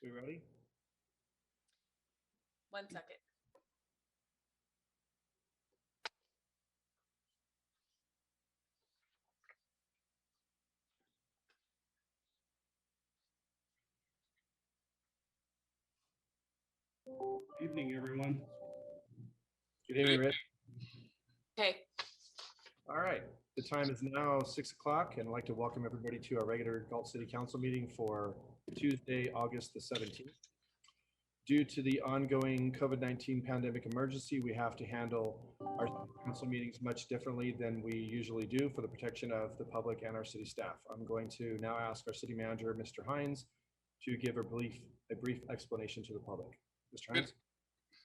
We ready? 1 second. Good evening, everyone. Good evening, Rich. Okay. All right. The time is now 6 o'clock, and I'd like to welcome everybody to our regular Galt City Council meeting for Tuesday, August the 17th. Due to the ongoing COVID-19 pandemic emergency, we have to handle our council meetings much differently than we usually do for the protection of the public and our city staff. I'm going to now ask our city manager, Mr. Hines, to give a brief explanation to the public. Mr. Hines?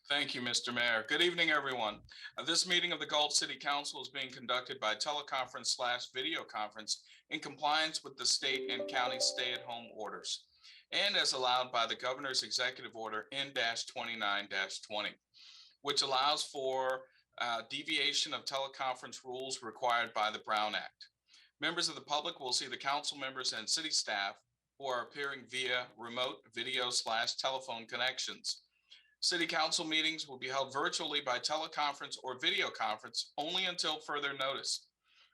Thank you, Mr. Mayor. Good evening, everyone. This meeting of the Galt City Council is being conducted by teleconference/video conference in compliance with the state and county stay-at-home orders, and as allowed by the Governor's Executive Order N-29-20, which allows for deviation of teleconference rules required by the Brown Act. Members of the public will see the council members and city staff who are appearing via remote video/telephone connections. City council meetings will be held virtually by teleconference or video conference only until further notice.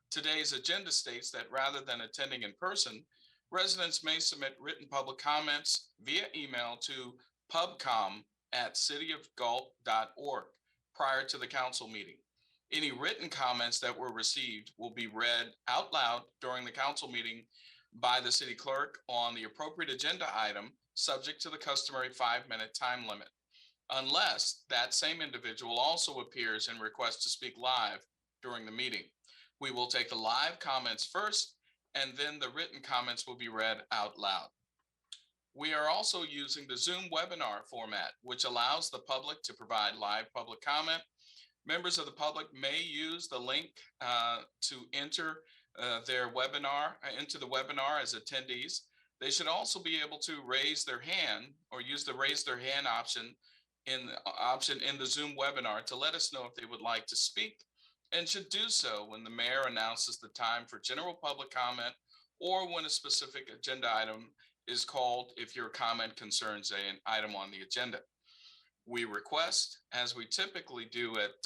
Today's agenda states that rather than attending in person, residents may submit written public comments via email to pubcom@cityofgalt.org prior to the council meeting. Any written comments that were received will be read out loud during the council meeting by the city clerk on the appropriate agenda item, subject to the customary 5-minute time limit, unless that same individual also appears and requests to speak live during the meeting. We will take the live comments first, and then the written comments will be read out loud. We are also using the Zoom webinar format, which allows the public to provide live public comment. Members of the public may use the link to enter their webinar into the webinar as attendees. They should also be able to raise their hand or use the raise their hand option in the Zoom webinar to let us know if they would like to speak, and should do so when the mayor announces the time for general public comment or when a specific agenda item is called if your comment concerns an item on the agenda. We request, as we typically do at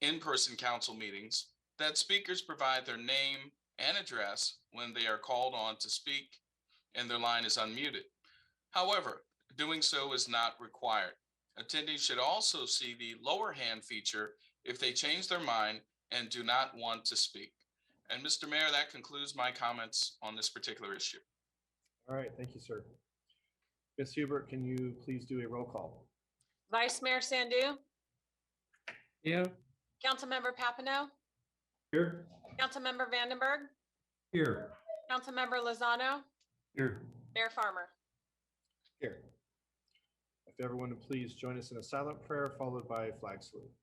in-person council meetings, that speakers provide their name and address when they are called on to speak and their line is unmuted. However, doing so is not required. Attendees should also see the lower hand feature if they change their mind and do not want to speak. And Mr. Mayor, that concludes my comments on this particular issue. All right, thank you, sir. Ms. Hubert, can you please do a roll call? Vice Mayor Sandu, Yeah. Councilmember Papineau, Here. Councilmember Vandenberg, Here. Councilmember Lozano, Here. Mayor Farmer. Here. If everyone would please join us in a silent prayer followed by a flag salute.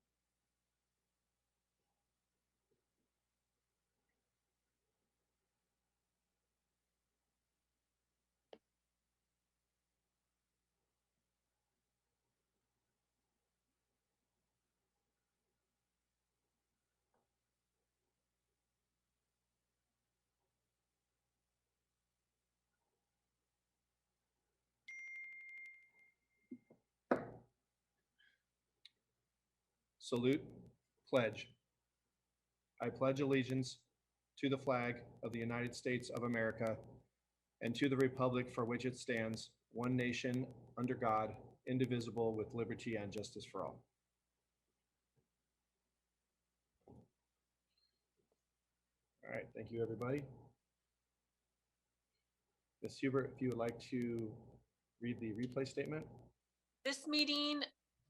Salute, pledge. I pledge allegiance to the flag of the United States of America and to the republic for which it stands, one nation, under God, indivisible, with liberty and justice for all. All right, thank you, everybody. Ms. Hubert, if you would like to read the replay statement. This meeting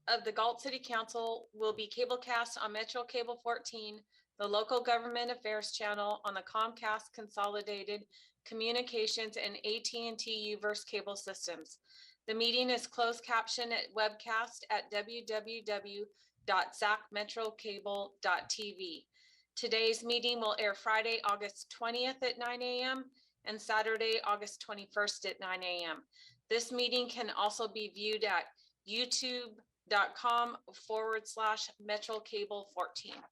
of the Galt City Council will be cablecast on Metro Cable 14, the local government affairs channel on the Comcast Consolidated Communications and AT&T Uverse cable systems. The meeting is closed caption at webcast at www.zacmetrocable.tv. Today's meeting will air Friday, August 20th at 9 a.m. and Saturday, August 21st at 9 a.m. This meeting can also be viewed at youtube.com/Metro Cable 14.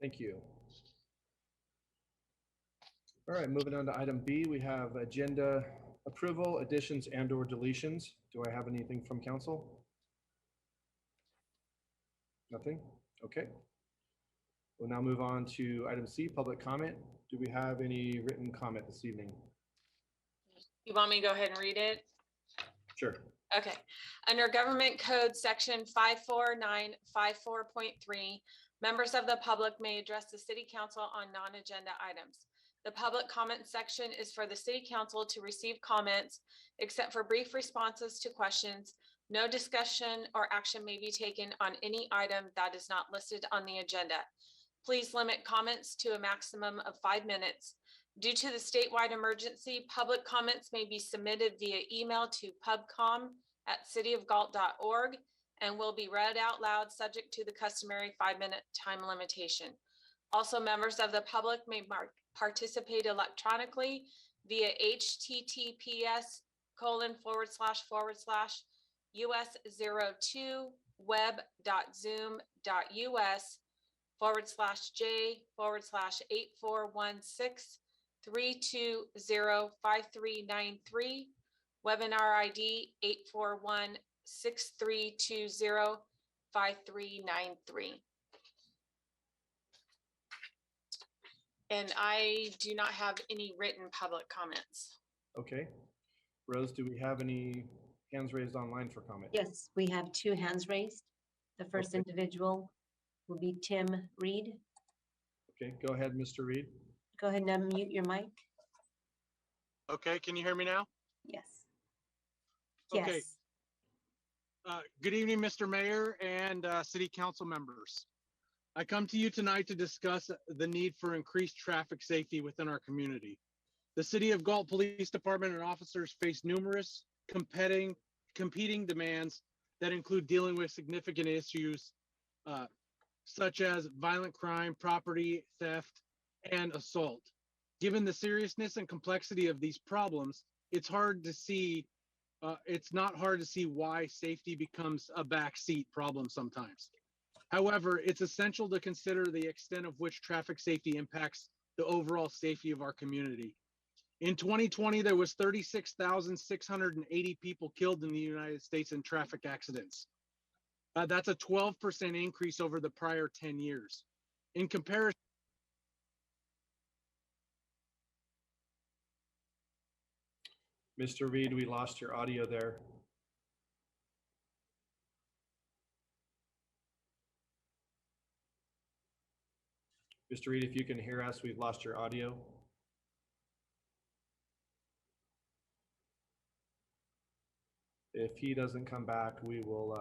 Thank you. All right, moving on to item B, we have agenda Approval, additions, and or deletions. Do I have anything from council? Nothing? Okay. We'll now move on to item C, public comment. Do we have any written comment this evening? You want me to go ahead and read it? Sure. Okay. Under Government Code Section 54954.3, members of the public may address the city council on non-agenda items. The public comment section is for the city council to receive comments, except for brief responses to questions. No discussion or action may be taken on any item that is not listed on the agenda. Please limit comments to a maximum of 5 minutes. Due to the statewide emergency, public comments may be submitted via email to pubcom@cityofgalt.org and will be read out loud subject to the customary 5-minute time limitation. Also, members of the public may participate electronically via https://us02web.zoom.us/j/j/84163205393, webinar ID 841-6320-5393. And I do not have any written public comments. Okay. Rose, do we have any hands raised online for comment? Yes, we have 2 hands raised. The first Okay. individual will be Tim Reed. Okay, go ahead, Mr. Reed. Go ahead and unmute your mic. Okay, can you hear me now? Yes. Okay. Yes. Good evening, Mr. Mayor and City Council members. I come to you tonight to discuss the need for increased traffic safety within our community. The City of Galt Police Department and officers face numerous competing demands that include dealing with significant issues such as violent crime, property theft, and assault. Given the seriousness and complexity of these problems, it's not hard to see why safety becomes a backseat problem sometimes. However, it's essential to consider the extent of which traffic safety impacts the overall safety of our community. In 2020, there was 36,680 people killed in the United States in traffic accidents. That's a 12% increase over the prior 10 years. In comparison, Mr. Reed, we lost your audio there. Mr. Reed, if you can hear us, we've lost your audio. If he doesn't come back, we will,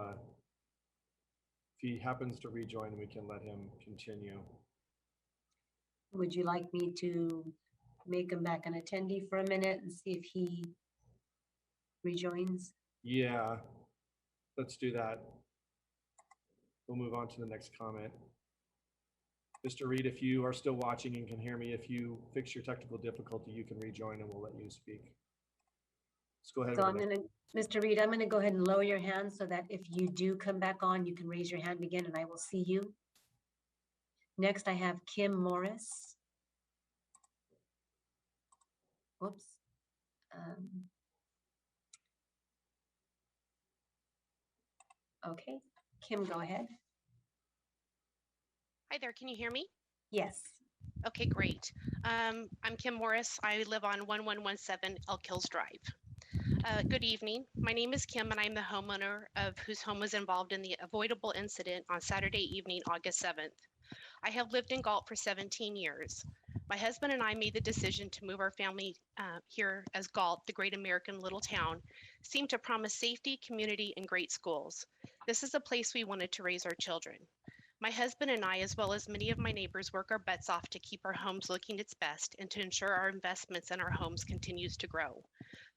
if he happens to rejoin, we can let him continue. Would you like me to make him back an attendee for a minute and see if he rejoins? Yeah, let's do that. We'll move on to the next comment. Mr. Reed, if you are still watching and can hear me, if you fix your technical difficulty, you can rejoin and we'll let you speak. Let's go ahead. So Mr. Reed, I'm gonna go ahead and lower your hand so that if you do come back on, you can raise your hand again and I will see you. Next, I have Kim Morris. Whoops. Okay, Kim, go ahead. Hi there, can you hear me? Yes. Okay, great. I'm Kim Morris. I live on 1117 Elk Hills Drive. Good evening. My name is Kim and I'm the homeowner of whose home was involved in the avoidable incident on Saturday evening, August 7th. I have lived in Galt for 17 years. My husband and I made the decision to move our family here as Galt, the great American little town, seemed to promise safety, community, and great schools. This is a place we wanted to raise our children. My husband and I, as well as many of my neighbors, work our butts off to keep our homes looking its best and to ensure our investments in our homes continues to grow.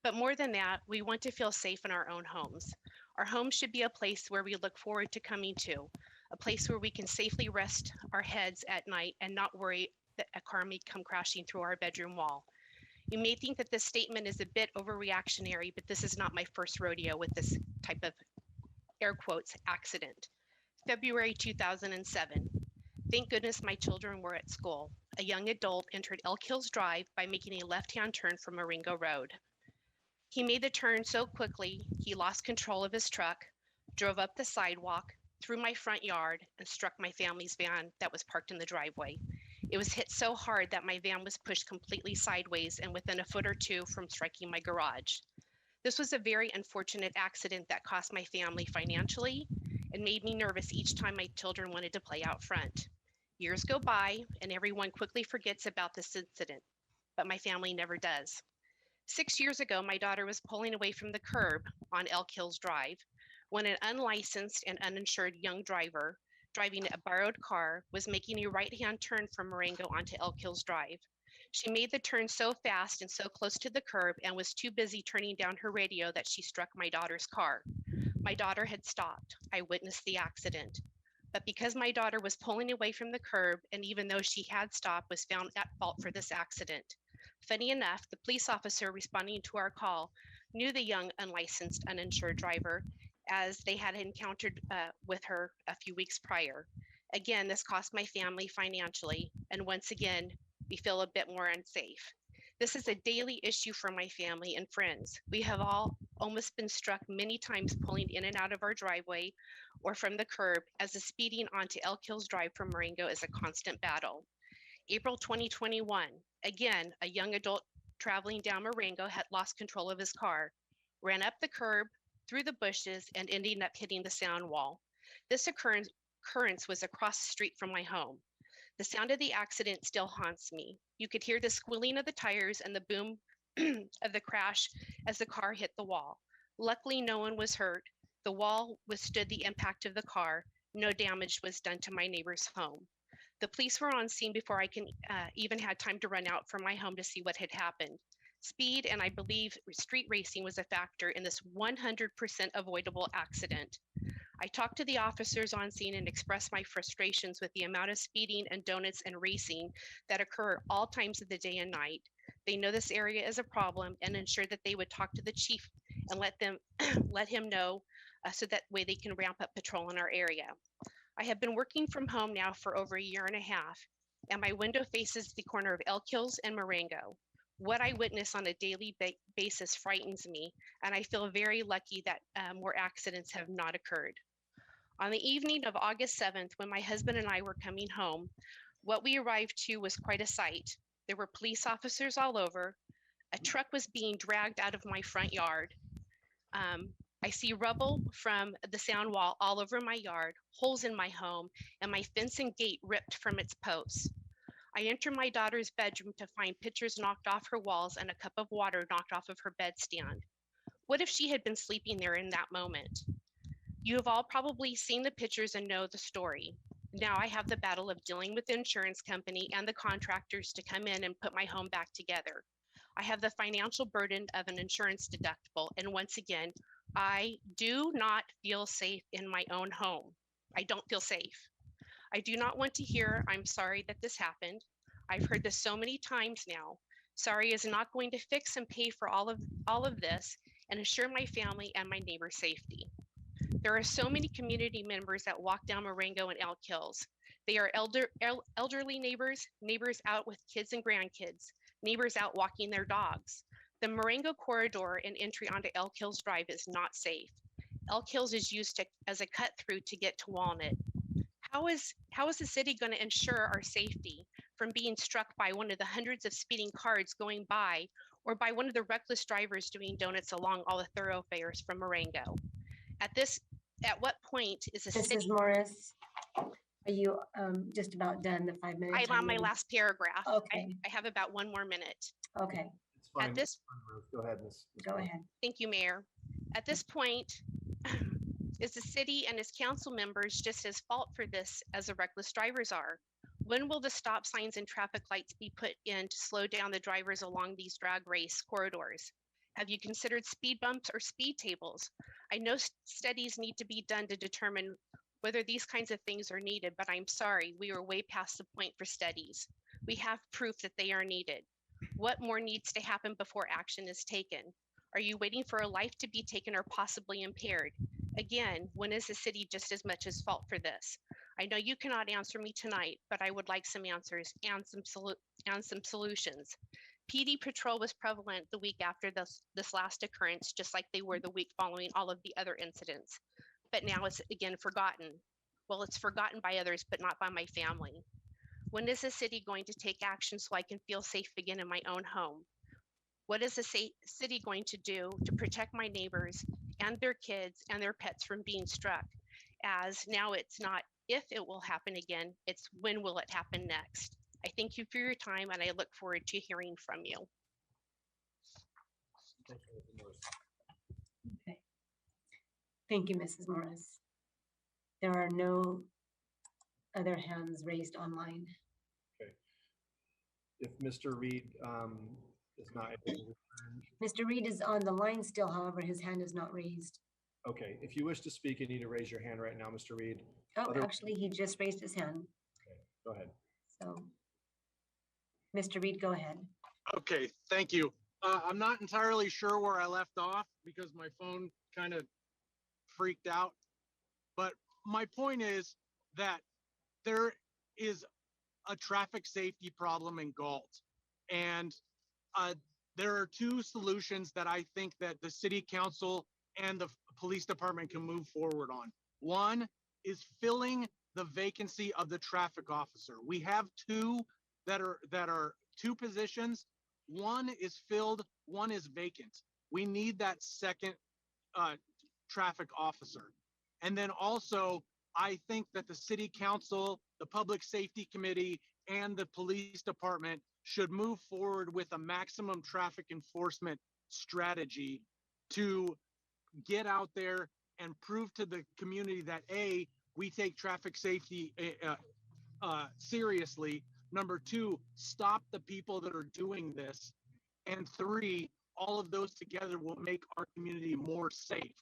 But more than that, we want to feel safe in our own homes. Our homes should be a place where we look forward to coming to, a place where we can safely rest our heads at night and not worry that a car may come crashing through our bedroom wall. You may think that this statement is a bit overreactionary, but this is not my first rodeo with this type of air quotes accident. February 2007. Thank goodness my children were at school. A young adult entered Elk Hills Drive by making a left-hand turn from Marengo Road. He made the turn so quickly, he lost control of his truck, drove up the sidewalk, through my front yard, and struck my family's van that was parked in the driveway. It was hit so hard that my van was pushed completely sideways and within a foot or two from striking my garage. This was a very unfortunate accident that cost my family financially and made me nervous each time my children wanted to play out front. Years go by and everyone quickly forgets about this incident, but my family never does. 6 years ago, my daughter was pulling away from the curb on Elk Hills Drive when an unlicensed and uninsured young driver driving a borrowed car was making a right-hand turn from Marengo onto Elk Hills Drive. She made the turn so fast and so close to the curb and was too busy turning down her radio that she struck my daughter's car. My daughter had stopped. I witnessed the accident. But because my daughter was pulling away from the curb, and even though she had stopped, was found at fault for this accident. Funny enough, the police officer responding to our call knew the young, unlicensed, uninsured driver as they had encountered with her a few weeks prior. Again, this cost my family financially, and once again, we feel a bit more unsafe. This is a daily issue for my family and friends. We have all almost been struck many times pulling in and out of our driveway or from the curb, as the speeding onto Elk Hills Drive from Marengo is a constant battle. April 2021, again, a young adult traveling down Marengo had lost control of his car, ran up the curb, through the bushes, and ending up hitting the sound wall. This occurrence was across the street from my home. The sound of the accident still haunts me. You could hear the squealing of the tires and the boom of the crash as the car hit the wall. Luckily, no one was hurt. The wall withstood the impact of the car. No damage was done to my neighbor's home. The police were on scene before I even had time to run out from my home to see what had happened. Speed and I believe street racing was a factor in this 100% avoidable accident. I talked to the officers on scene and expressed my frustrations with the amount of speeding and donuts and racing that occur all times of the day and night. They know this area is a problem and ensured that they would talk to the chief and let him know so that way they can ramp up patrol in our area. I have been working from home now for over a year and a half, and my window faces the corner of Elk Hills and Marengo. What I witness on a daily basis frightens me, and I feel very lucky that more accidents have not occurred. On the evening of August 7th, when my husband and I were coming home, what we arrived to was quite a sight. There were police officers all over. A truck was being dragged out of my front yard. I see rubble from the sound wall all over my yard, holes in my home, and my fence and gate ripped from its posts. I enter my daughter's bedroom to find pictures knocked off her walls and a cup of water knocked off of her bedstand. What if she had been sleeping there in that moment? You have all probably seen the pictures and know the story. Now I have the battle of dealing with the insurance company and the contractors to come in and put my home back together. I have the financial burden of an insurance deductible, and once again, I do not feel safe in my own home. I don't feel safe. I do not want to hear, "I'm sorry that this happened." I've heard this so many times now. Sorry is not going to fix and pay for all of this and assure my family and my neighbor's safety. There are so many community members that walk down Marengo and Elk Hills. They are elderly neighbors, neighbors out with kids and grandkids, neighbors out walking their dogs. The Marengo corridor and entry onto Elk Hills Drive is not safe. Elk Hills is used as a cut through to get to Walnut. How is the city going to ensure our safety from being struck by one of the hundreds of speeding cars going by, or by one of the reckless drivers doing donuts along all the thoroughfares from Marengo? At what point is the city? Mrs. Morris, are you just about done the 5 minute? I'm on my last paragraph. Okay. I have about one more minute. Okay, It's fine. At this, It's fine, Ruth. Go ahead, Ms. go ahead. thank you, Mayor. At this point, is the city and its council members just as fault for this as the reckless drivers are? When will the stop signs and traffic lights be put in to slow down the drivers along these drag race corridors? Have you considered speed bumps or speed tables? I know studies need to be done to determine whether these kinds of things are needed, but I'm sorry, we are way past the point for studies. We have proof that they are needed. What more needs to happen before action is taken? Are you waiting for a life to be taken or possibly impaired? Again, when is the city just as much as fault for this? I know you cannot answer me tonight, but I would like some answers and some solutions. PD patrol was prevalent the week after this last occurrence, just like they were the week following all of the other incidents. But now it's again forgotten. Well, it's forgotten by others, but not by my family. When is the city going to take action so I can feel safe again in my own home? What is the city going to do to protect my neighbors and their kids and their pets from being struck? As now it's not if it will happen again, it's when will it happen next? I thank you for your time and I look forward to hearing from you. Thank you, Mrs. Morris. Okay. Thank you, Mrs. Morris. There are no other hands raised online. If Mr. Reed is not able to return, Mr. Reed is on the line still, however, his hand is not raised. okay, if you wish to speak, you need to raise your hand right now, Mr. Reed. Oh, Other- actually, he just raised his hand. Go ahead. So, Mr. Reed, go ahead. Okay, thank you. I'm not entirely sure where I left off because my phone kind of freaked out. But my point is that there is a traffic safety problem in Galt. And there are two solutions that I think that the city council and the police department can move forward on. One is filling the vacancy of the traffic officer. We have two that are two positions. One is filled, one is vacant. We need that second traffic officer. And then also, I think that the city council, the public safety committee, and the police department should move forward with a maximum traffic enforcement strategy to get out there and prove to the community that A, we take traffic safety seriously. Number two, stop the people that are doing this. And three, all of those together will make our community more safe.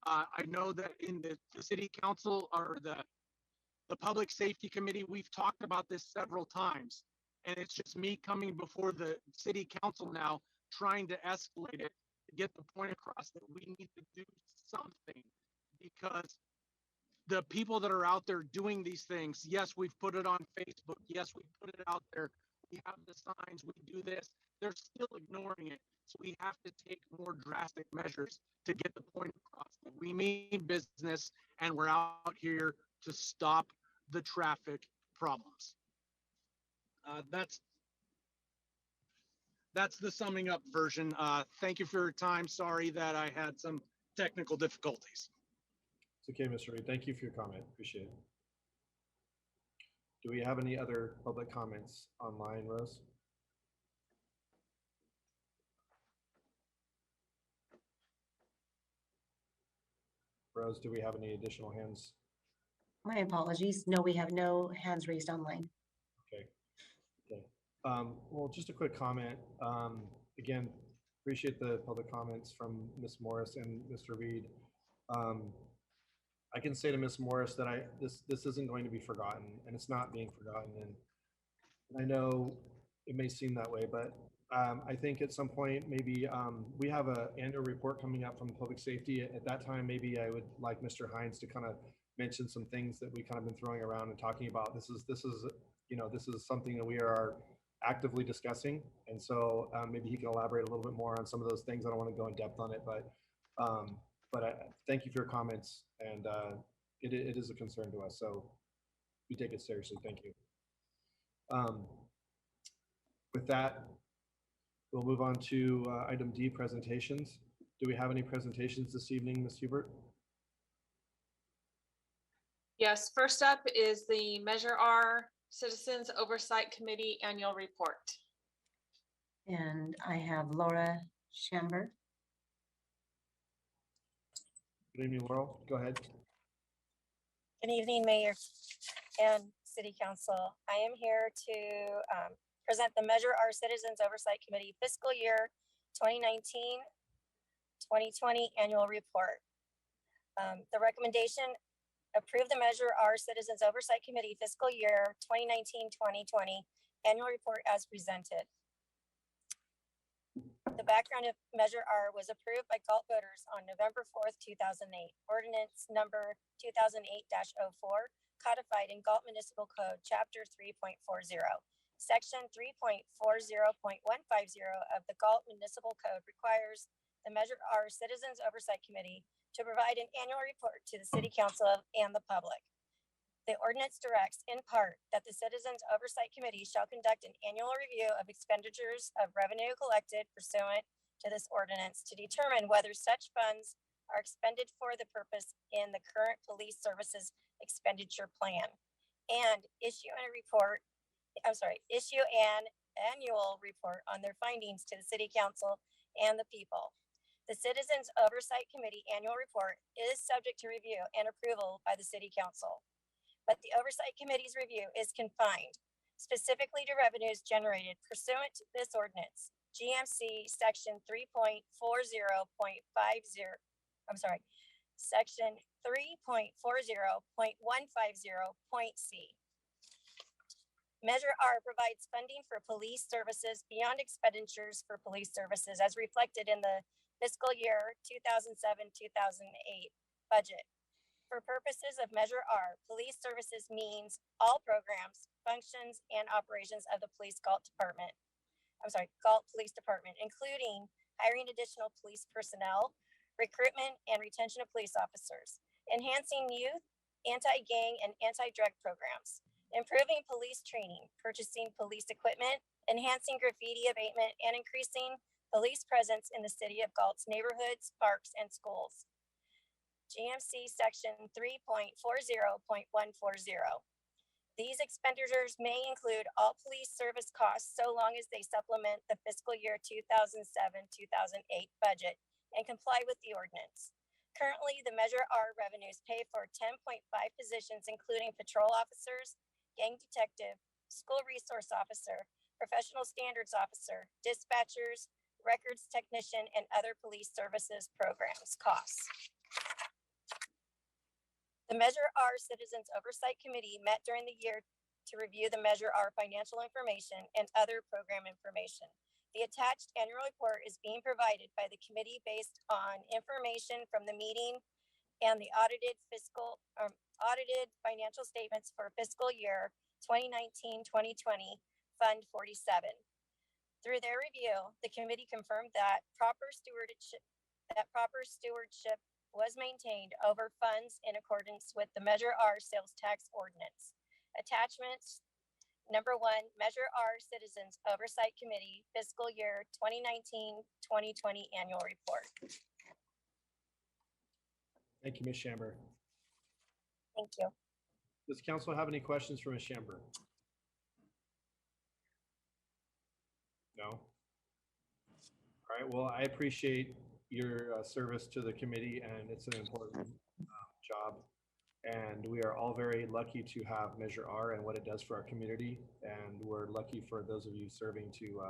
I know that in the city council or the public safety committee, we've talked about this several times. And it's just me coming before the city council now, trying to escalate it, to get the point across that we need to do something, because the people that are out there doing these things, yes, we've put it on Facebook. Yes, we put it out there. We have the signs, we do this. They're still ignoring it. So we have to take more drastic measures to get the point across that we mean business and we're out here to stop the traffic problems. That's the summing up version. Thank you for your time. Sorry that I had some technical difficulties. It's okay, Mr. Reed. Thank you for your comment. Appreciate it. Do we have any other public comments online, Rose? Rose, do we have any additional hands? My apologies. No, we have no hands raised online. Okay. Well, just a quick comment. Again, appreciate the public comments from Ms. Morris and Mr. Reed. I can say to Ms. Morris that this isn't going to be forgotten, and it's not being forgotten. And I know it may seem that way, but I think at some point, maybe we have an annual report coming up from public safety. At that time, maybe I would like Mr. Hines to kind of mention some things that we kind of been throwing around and talking about. This is something that we are actively discussing. And so maybe he can elaborate a little bit more on some of those things. I don't want to go in depth on it, but I thank you for your comments, and it is a concern to us. So we take it seriously. Thank you. With that, we'll move on to item D, presentations. Do we have any presentations this evening, Ms. Hubert? Yes, first up is the Measure R Citizens Oversight Committee Annual Report. And I have Laura Schamber. Good evening, Laurel. Go ahead. Good evening, Mayor and City Council. I am here to present the Measure Our Citizens Oversight Committee Fiscal Year 2019-2020 Annual Report. The recommendation: approve the Measure Our Citizens Oversight Committee Fiscal Year 2019-2020 Annual Report as presented. The background of Measure R was approved by Galt voters on November 4th, 2008. Ordinance number 2008-04, codified in Galt Municipal Code, Chapter 3.40, Section 3.40.150 of the Galt Municipal Code requires the Measure R Citizens Oversight Committee to provide an annual report to the City Council and the public. The ordinance directs in part that the Citizens Oversight Committee shall conduct an annual review of expenditures of revenue collected pursuant to this ordinance to determine whether such funds are expended for the purpose in the current police services expenditure plan, and issue an annual report on their findings to the City Council and the people. The Citizens Oversight Committee annual report is subject to review and approval by the City Council, but the Oversight Committee's review is confined specifically to revenues generated pursuant to this ordinance, GMC Section 3.40.50, Section 3.40.150.c. Measure R provides funding for police services beyond expenditures for police services as reflected in the fiscal year 2007-2008 budget. For purposes of Measure R, police services means all programs, functions, and operations of the Galt Police Department, including hiring additional police personnel, recruitment and retention of police officers, enhancing youth, anti-gang and anti-drug programs, improving police training, purchasing police equipment, enhancing graffiti abatement, and increasing police presence in the city of Galt's neighborhoods, parks, and schools. GMC Section 3.40.140. These expenditures may include all police service costs so long as they supplement the fiscal year 2007-2008 budget and comply with the ordinance. Currently, the Measure R revenues pay for 10.5 positions, including patrol officers, gang detective, school resource officer, professional standards officer, dispatchers, records technician, and other police services programs costs. The Measure R Citizens Oversight Committee met during the year to review the Measure R financial information and other program information. The attached annual report is being provided by the committee based on information from the meeting and the audited financial statements for fiscal year 2019-2020, Fund 47. Through their review, the committee confirmed that proper stewardship was maintained over funds in accordance with the Measure R sales tax ordinance. Attachments number 1, Measure R Citizens Oversight Committee fiscal year 2019-2020 annual report. Thank you, Ms. Shamber. Thank you. Does council have any questions for Ms. Shamber? No? All right, well, I appreciate your service to the committee, and it's an important job. And we are all very lucky to have Measure R and what it does for our community. And we're lucky for those of you serving to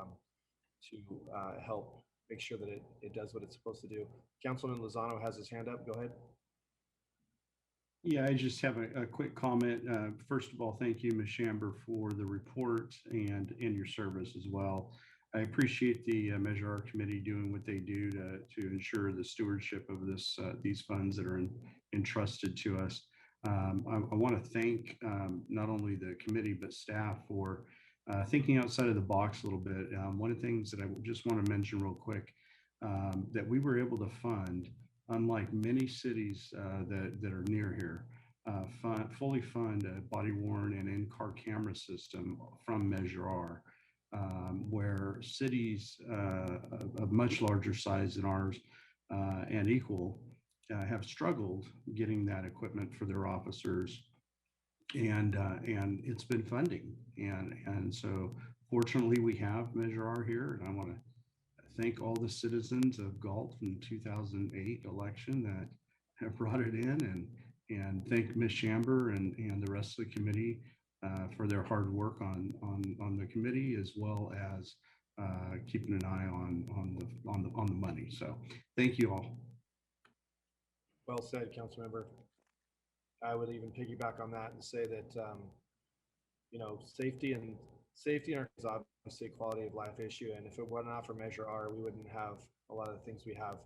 help make sure that it does what it's supposed to do. Councilman Lozano has his hand up. Go ahead. Yeah, I just have a quick comment. First of all, thank you, Ms. Shamber, for the report and your service as well. I appreciate the Measure R committee doing what they do to ensure the stewardship of these funds that are entrusted to us. I want to thank not only the committee but staff for thinking outside of the box a little bit. One of the things that I just want to mention real quick, that we were able to fund, unlike many cities that are near here, fully fund a body-worn and in-car camera system from Measure R, where cities of much larger size than ours and equal have struggled getting that equipment for their officers, and it's been funding, and so fortunately we have Measure R here, and I want to thank all the citizens of Galt from the 2008 election that have brought it in, and thank Ms. Shamber and the rest of the committee for their hard work on the committee, as well as keeping an eye on the money. So thank you all. Well said, council member. I would even piggyback on that and say that safety is obviously a quality of life issue, and if it were not for Measure R, we wouldn't have a lot of the things we have.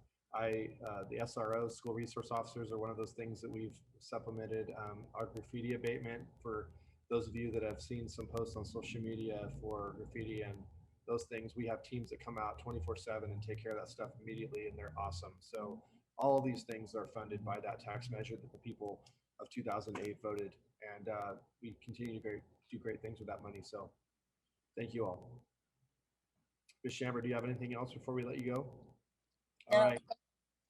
The SROs, school resource officers, are one of those things that we've supplemented. Our graffiti abatement for those of you that have seen some posts on social media for graffiti and those things, we have teams that come out 24/7 and take care of that stuff immediately, and they're awesome. So all of these things are funded by that tax measure that the people of 2008 voted, and we continue to do great things with that money. So thank you all. Ms. Shamber, do you have anything else before we let you go? All No, right.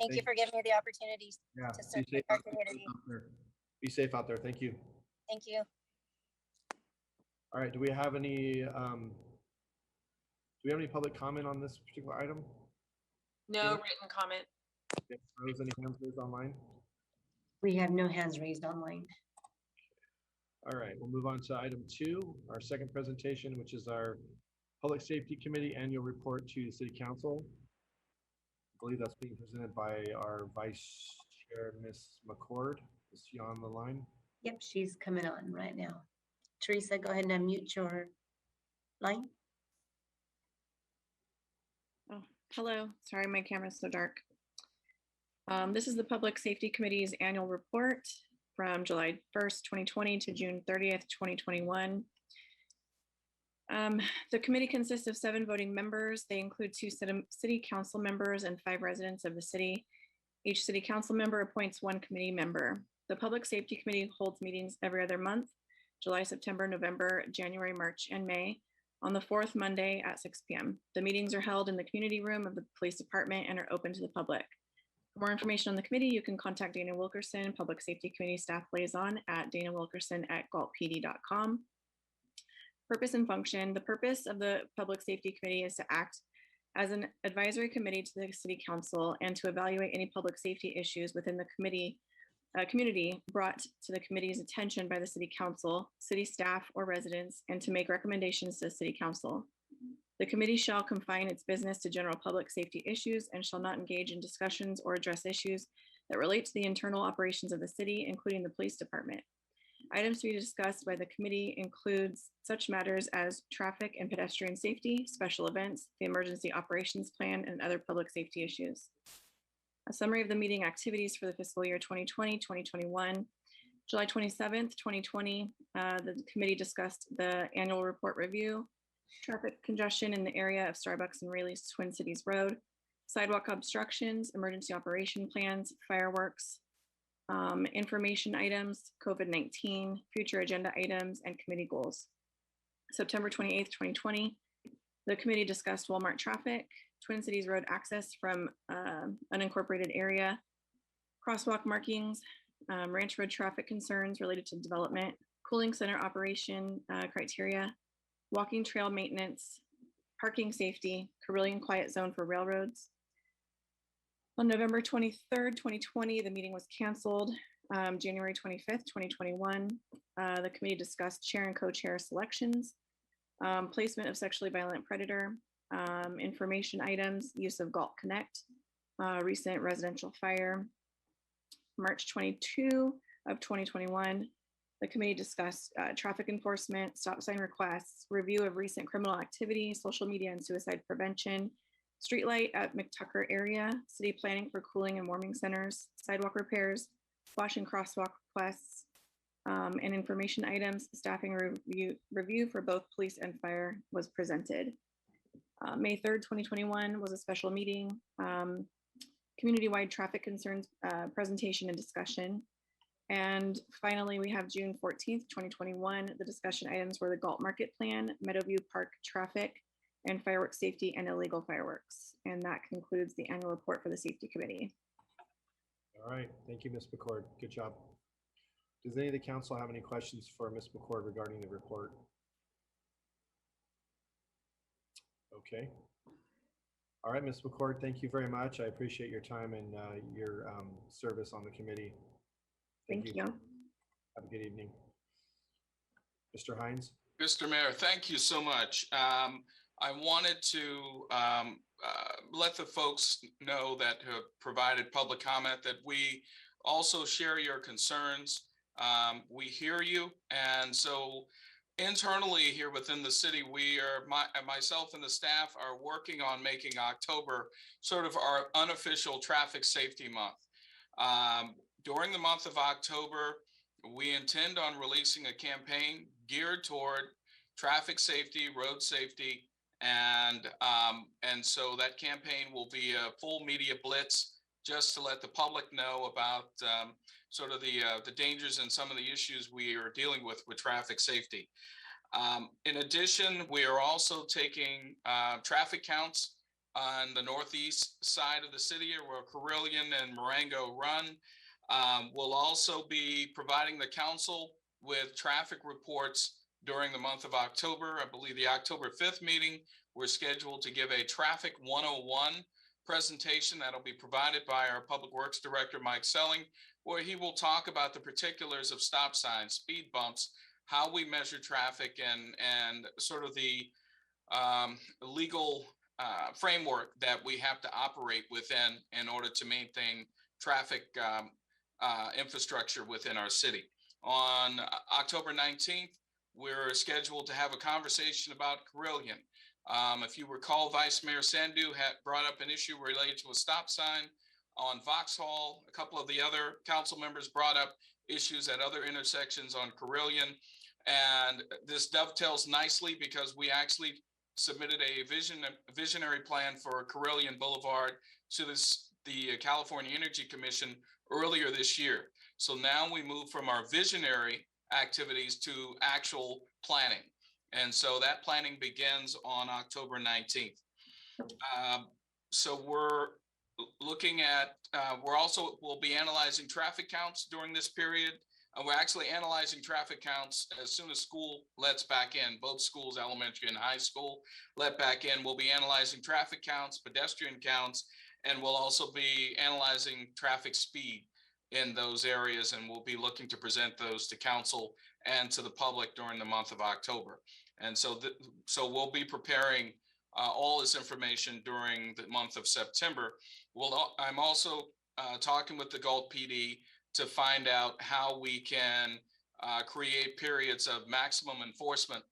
thank you for giving me the opportunity Yeah. to serve our community. Be safe out there. Thank you. Thank you. All right. Do we have any public comment on this particular item? No Yeah. written comment. Okay. Rose, any hands raised online? We have no hands raised online. All right, we'll move on to item 2, our second presentation, which is our Public Safety Committee Annual Report to the City Council. I believe that's being presented by our Vice Chair, Ms. McCord. Is she on the line? Yep, she's coming on right now. Teresa, go ahead and unmute your line. Oh, hello. Sorry, my camera's so dark. This is the Public Safety Committee's annual report from July 1st, 2020 to June 30th, 2021. The committee consists of 7 voting members. They include 2 city council members and 5 residents of the city. Each city council member appoints 1 committee member. The Public Safety Committee holds meetings every other month, July, September, November, January, March, and May, on the 4th Monday at 6 p.m. The meetings are held in the community room of the police department and are open to the public. For more information on the committee, you can contact Dana Wilkerson, Public Safety Committee Staff Liaison at danawilkerson@galtpd.com. Purpose and function. The purpose of the Public Safety Committee is to act as an advisory committee to the City Council and to evaluate any public safety issues within the community brought to the committee's attention by the City Council, city staff, or residents, and to make recommendations to the City Council. The committee shall confine its business to general public safety issues and shall not engage in discussions or address issues that relate to the internal operations of the city, including the police department. Items to be discussed by the committee includes such matters as traffic and pedestrian safety, special events, the emergency operations plan, and other public safety issues. A summary of the meeting activities for the fiscal year 2020-2021. July 27th, 2020, the committee discussed the annual report review, traffic congestion in the area of Starbucks and Rayleigh's Twin Cities Road, sidewalk obstructions, emergency operation plans, fireworks, information items, COVID-19, future agenda items, and committee goals. September 28th, 2020, the committee discussed Walmart traffic, Twin Cities Road access from unincorporated area, crosswalk markings, Ranch Road traffic concerns related to development, cooling center operation criteria, walking trail maintenance, parking safety, Carillion quiet zone for railroads. On November 23rd, 2020, the meeting was canceled. January 25th, 2021, the committee discussed chair and co-chair selections, placement of sexually violent predator, information items, use of Galt Connect, recent residential fire. March 22 of 2021, the committee discussed traffic enforcement, stop sign requests, review of recent criminal activity, social media and suicide prevention, streetlight at McTucker area, city planning for cooling and warming centers, sidewalk repairs, wash and crosswalk requests, and information items. Staffing review for both police and fire was presented. May 3rd, 2021 was a special meeting, community-wide traffic concerns presentation and discussion. And finally, we have June 14th, 2021. The discussion items were the Galt Market Plan, Meadowview Park traffic, and fireworks safety and illegal fireworks. And that concludes the annual report for the Safety Committee. All right, thank you, Ms. McCord. Good job. Does any of the council have any questions for Ms. McCord regarding the report? Okay. All right, Ms. McCord, thank you very much. I appreciate your time and your service on the committee. Thank you. Have a good evening. Mr. Hines? Mr. Mayor, thank you so much. I wanted to let the folks know that have provided public comment that we also share your concerns. We hear you. And so internally here within the city, we are, myself and the staff are working on making October sort of our unofficial traffic safety month. During the month of October, we intend on releasing a campaign geared toward traffic safety, road safety, and so that campaign will be a full media blitz just to let the public know about sort of the dangers and some of the issues we are dealing with traffic safety. In addition, we are also taking traffic counts on the northeast side of the city where Carillion and Marengo run. We'll also be providing the council with traffic reports during the month of October. I believe the October 5th meeting, we're scheduled to give a Traffic 101 presentation that'll be provided by our Public Works Director, Mike Selling, where he will talk about the particulars of stop signs, speed bumps, how we measure traffic, and sort of the legal framework that we have to operate within in order to maintain traffic infrastructure within our city. On October 19th, we're scheduled to have a conversation about Carillion. If you recall, Vice Mayor Sandu had brought up an issue related to a stop sign on Vauxhall. A couple of the other council members brought up issues at other intersections on Carillion. And this dovetails nicely because we actually submitted a visionary plan for Carillion Boulevard to the California Energy Commission earlier this year. So now we move from our visionary activities to actual planning. And so that planning begins on October 19th. So we're looking at, we'll be analyzing traffic counts during this period. We're actually analyzing traffic counts as soon as school lets back in. Both schools, elementary and high school, let back in. We'll be analyzing traffic counts, pedestrian counts, and we'll also be analyzing traffic speed in those areas. And we'll be looking to present those to council and to the public during the month of October. And so, we'll be preparing all this information during the month of September. I'm also talking with the Galt PD to find out how we can create periods of maximum enforcement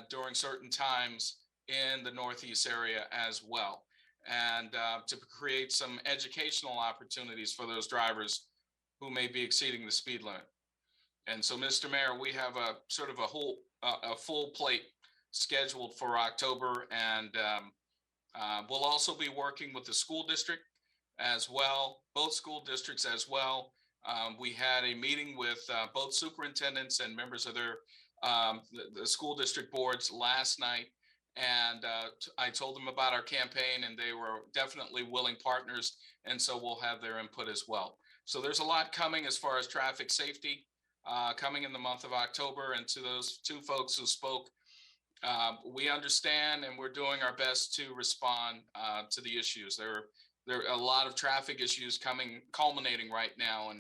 during certain times in the Northeast area as well, and to create some educational opportunities for those drivers who may be exceeding the speed limit. And so, Mr. Mayor, we have a sort of a full plate scheduled for October, and we'll also be working with the school district as well, both school districts as well. We had a meeting with both superintendents and members of their the school district boards last night, and I told them about our campaign, and they were definitely willing partners, and so we'll have their input as well. So there's a lot coming as far as traffic safety coming in the month of October. And to those two folks who spoke, we understand, and we're doing our best to respond to the issues. There are a lot of traffic issues culminating right now,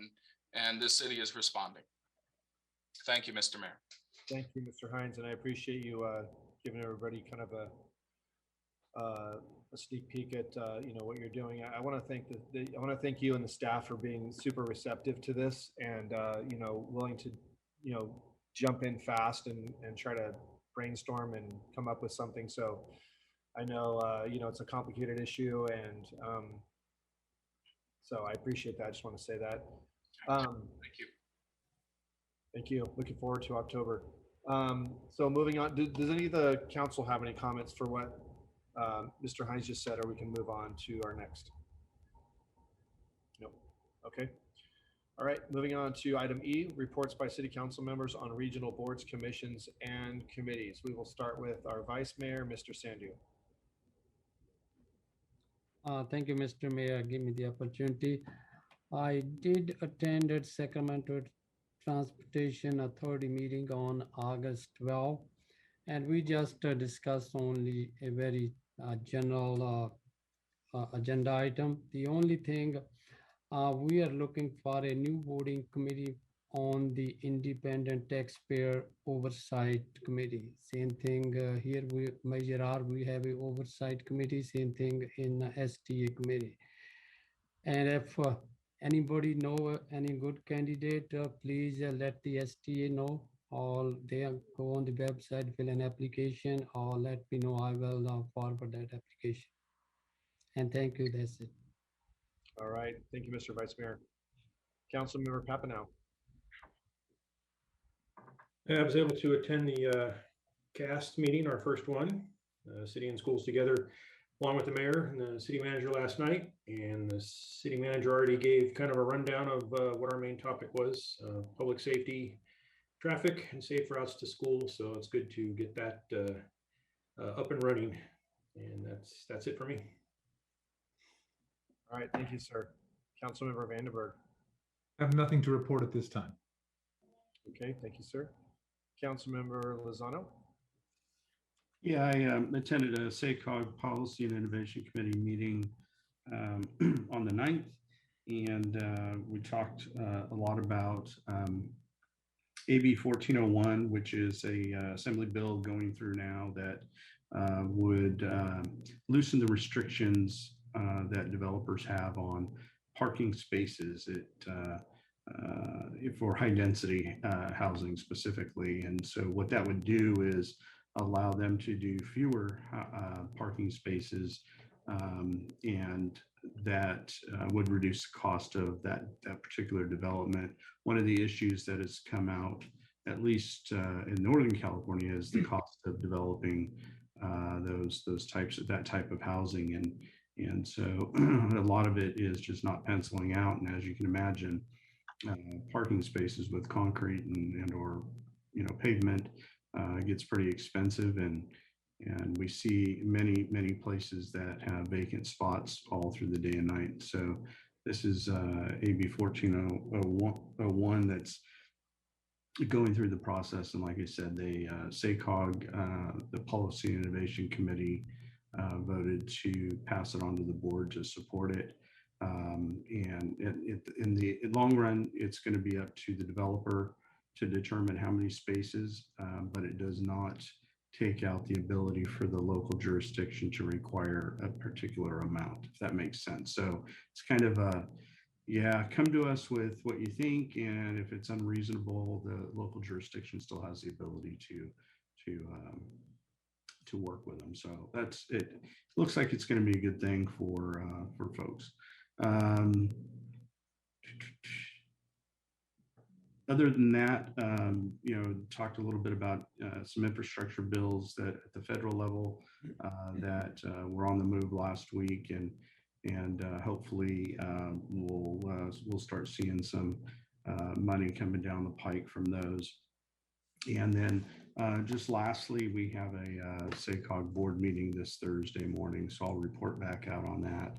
and this city is responding. Thank you, Mr. Mayor. Thank you, Mr. Hines, and I appreciate you giving everybody kind of a sneak peek at what you're doing. I want to thank you and the staff for being super receptive to this, and willing to jump in fast and try to brainstorm and come up with something. So I know it's a complicated issue, and so I appreciate that. I just want to say that. Thank you. Thank you. Looking forward to October. So moving on, does any of the council have any comments for what Mr. Hines just said, or we can move on to our next? Nope. Okay. All right, moving on to item E, reports by city council members on regional boards, commissions, and committees. We will start with our vice mayor, Mr. Sandu. Thank you, Mr. Mayor. Give me the opportunity. I did attend at Sacramento Transportation Authority meeting on August 12, and we just discussed only a very general agenda item. The only thing we are looking for a new voting committee on the Independent Taxpayer Oversight Committee. Same thing here, Measure R, we have a oversight committee, same thing in STA committee. And if anybody know any good candidate, please let the STA know, or they go on the website, fill an application, or let me know. I will forward that application. And thank you, that's it. All right, thank you, Mr. Vice Mayor. Councilmember Papineau. I was able to attend the CAST meeting, our first one, City and Schools Together, along with the mayor and the city manager last night. And the city manager already gave kind of a rundown of what our main topic was, public safety, traffic, and safe routes to school. So it's good to get that up and running. And that's it for me. All right, thank you, sir. Councilmember Vandenberg. I have nothing to report at this time. Okay, thank you, sir. Councilmember Lozano. Yeah, I attended a SACOG Policy and Innovation Committee meeting on the 9th, and we talked a lot about AB 1401, which is a assembly bill going through now that would loosen the restrictions that developers have on parking spaces for high density housing specifically. And so what that would do is allow them to do fewer parking spaces, and that would reduce the cost of that particular development. One of the issues that has come out, at least in Northern California, is the cost of developing that type of housing, and so a lot of it is just not penciling out. And as you can imagine, parking spaces with concrete and or pavement gets pretty expensive, and we see many places that have vacant spots all through the day and night. So this is AB 1401 that's going through the process. And like I said, they SACOG, the Policy and Innovation Committee, voted to pass it on to the board to support it. And in the long run, it's going to be up to the developer to determine how many spaces, but it does not take out the ability for the local jurisdiction to require a particular amount, if that makes sense. So it's kind of a, yeah, come to us with what you think, and if it's unreasonable, the local jurisdiction still has the ability to work with them. So that's it. Looks like it's going to be a good thing for folks. Other than that, talked a little bit about some infrastructure bills that at the federal level that were on the move last week, and hopefully we'll start seeing some money coming down the pike from those. And then just lastly, we have a SACOG board meeting this Thursday morning, so I'll report back out on that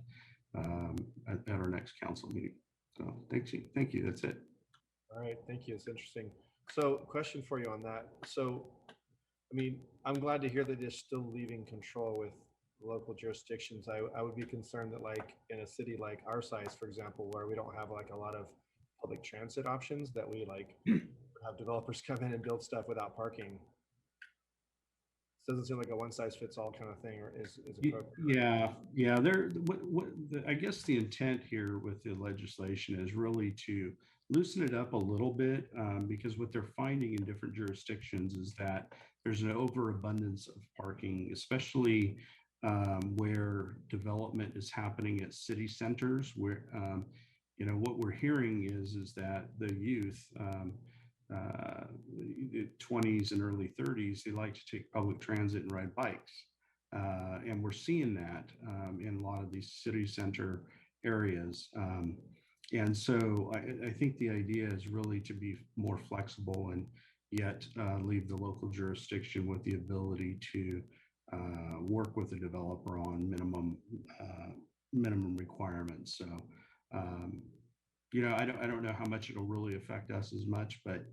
at our next council meeting. So thank you. That's it. All right, thank you. It's interesting. So question for you on that. So, I mean, I'm glad to hear that they're still leaving control with local jurisdictions. I would be concerned that, like, in a city like our size, for example, where we don't have like a lot of public transit options, that we like have developers come in and build stuff without parking. It doesn't seem like a one size fits all kind of thing, or is appropriate. Yeah. I guess the intent here with the legislation is really to loosen it up a little bit, because what they're finding in different jurisdictions is that there's an overabundance of parking, especially where development is happening at city centers, where what we're hearing is that the youth, 20s and early 30s, they like to take public transit and ride bikes, and we're seeing that in a lot of these city center areas. And so I think the idea is really to be more flexible and yet leave the local jurisdiction with the ability to work with the developer on minimum requirements. So, I don't know how much it'll really affect us as much, but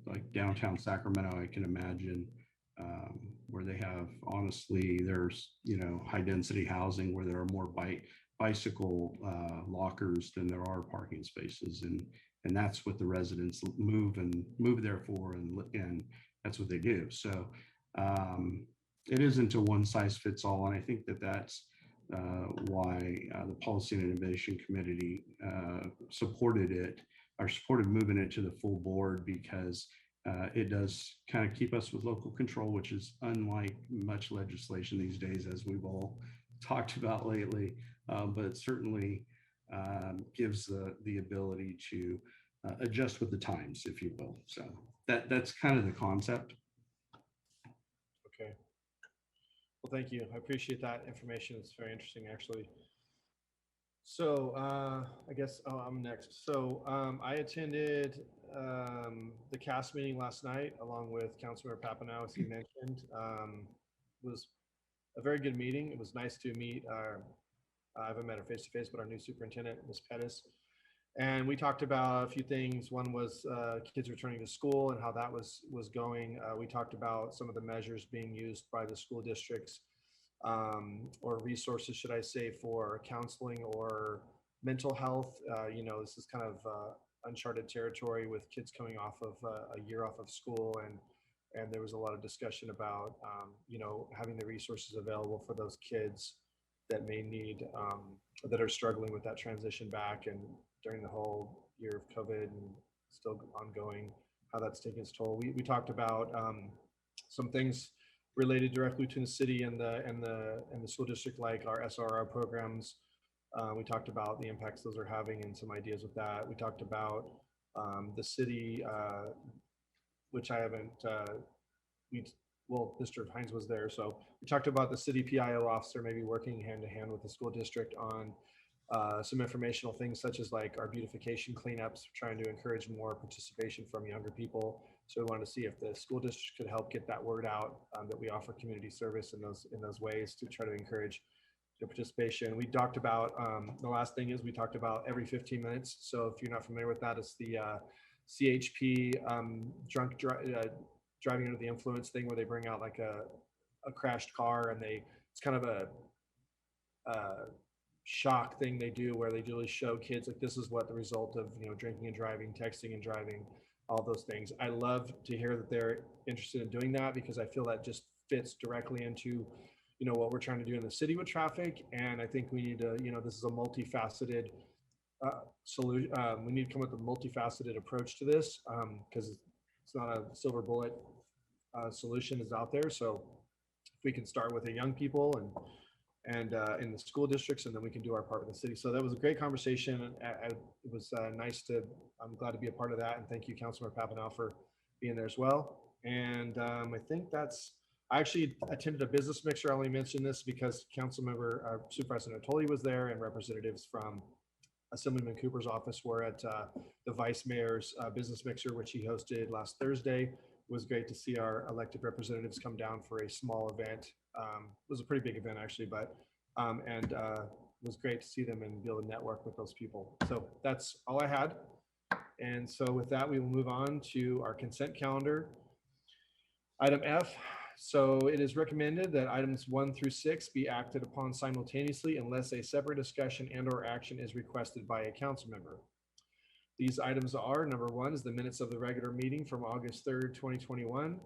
like downtown Sacramento, I can imagine where they have, honestly, there's high density housing where there are more bicycle lockers than there are parking spaces, and that's what the residents move there for, and that's what they do. So it isn't a one size fits all, and I think that's why the Policy and Innovation Committee supported moving it to the full board, because it does kind of keep us with local control, which is unlike much legislation these days, as we've all talked about lately. But it certainly gives the ability to adjust with the times, if you will. So that's kind of the concept. Okay. Well, thank you. I appreciate that information. It's very interesting, actually. So I guess, oh, I'm next. So I attended the CAST meeting last night along with Councilmember Papineau, as he mentioned. It was a very good meeting. It was nice to meet I haven't met her face to face, but our new superintendent, Ms. Pettis. And we talked about a few things. One was kids returning to school and how that was going. We talked about some of the measures being used by the school districts, or resources, should I say, for counseling or mental health. This is kind of uncharted territory with kids coming off of a year off of school, and there was a lot of discussion about having the resources available for those kids that may need, that are struggling with that transition back, and during the whole year of COVID and still ongoing, how that's taking its toll. We talked about some things related directly to the city and the school district, like our SRO programs. We talked about the impacts those are having and some ideas with that. We talked about the city, which I haven't, Mr. Hines was there. So we talked about the city PIO officer maybe working hand in hand with the school district on some informational things, such as like our beautification cleanups, trying to encourage more participation from younger people. So we wanted to see if the school district could help get that word out, that we offer community service in those ways to try to encourage the participation. We talked about, the last thing is we talked about every 15 minutes. So if you're not familiar with that, it's the CHP driving under the influence thing, where they bring out like a crashed car, and it's kind of a shock thing they do, where they really show kids like this is what the result of drinking and driving, texting and driving, all those things. I love to hear that they're interested in doing that, because I feel that just fits directly into what we're trying to do in the city with traffic. And I think we need to, this is a multifaceted solution. We need to come up with a multifaceted approach to this, because it's not a silver bullet solution is out there. So if we can start with the young people and in the school districts, and then we can do our part in the city. So that was a great conversation. It was I'm glad to be a part of that. And thank you, Councilmember Papineau, for being there as well. And I think I actually attended a business mixer. I only mentioned this because Councilmember Supervisor Natoli was there, and representatives from Assemblyman Cooper's office were at the Vice Mayor's business mixer, which he hosted last Thursday. It was great to see our elected representatives come down for a small event. It was a pretty big event, actually, but it was great to see them and be able to network with those people. So that's all I had. And so with that, we will move on to our consent calendar. Item F. So it is recommended that items 1 through 6 be acted upon simultaneously unless a separate discussion and/or action is requested by a council member. These items are: number 1 is the minutes of the regular meeting from August 3rd, 2021.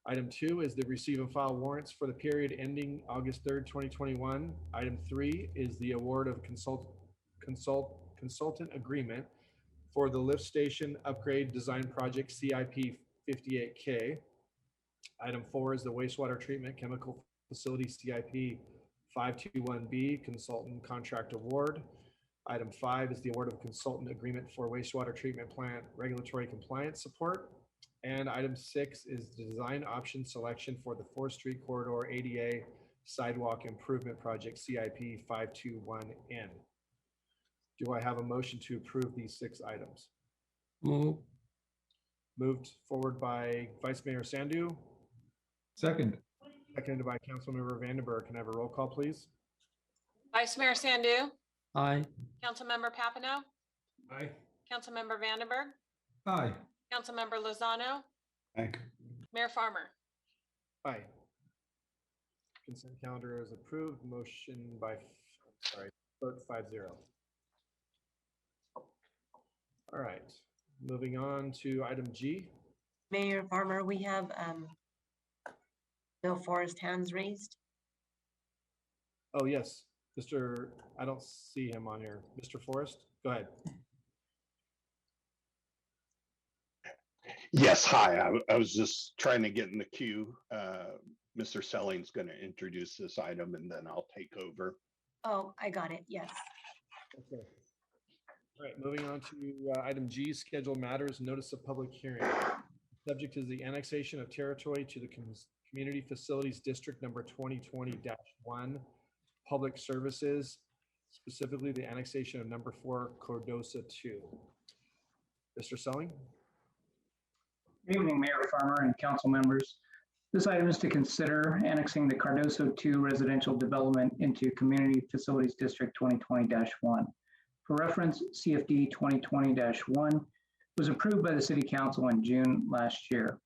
Item 2 is the receive and file warrants for the period ending August 3rd, 2021. Item 3 is the award of consultant agreement for the lift station upgrade design project CIP 58K. Item 4 is the wastewater treatment chemical facility CIP 521B consultant contract award. Item 5 is the award of consultant agreement for wastewater treatment plant regulatory compliance support. And item 6 is the design option selection for the 4th Street Corridor ADA Sidewalk Improvement Project CIP 521N. Do I have a motion to approve these 6 items? Moved forward by Vice Mayor Sandu. Second. Seconded by Councilmember Vandenberg. Can I have a roll call, please? Vice Mayor Sandu, Aye. Councilmember Papineau, Aye. Councilmember Vandenberg, Aye. Councilmember Lozano, Aye. Mayor Farmer. Aye. Consent calendar is approved. Motion by, vote 5-0. All right, moving on to item G. Mayor Farmer, we have Bill Forrest hands raised. Oh, yes, I don't see him on here. Mr. Forrest, go ahead. Yes, hi. I was just trying to get in the queue. Mr. Selling's going to introduce this item and then I'll take over. Oh, I got it. Yes. Okay. All right, moving on to item G, scheduled matters, notice of public hearing. Subject is the annexation of territory to the Community Facilities District number 2020-1, Public Services, specifically the annexation of number 4, Cordosa 2. Mr. Selling? Good evening, Mayor Farmer and council members. This item is to consider annexing the Cardoso 2 residential development into Community Facilities District 2020-1. For reference, CFD 2020-1 was approved by the City Council in June last year.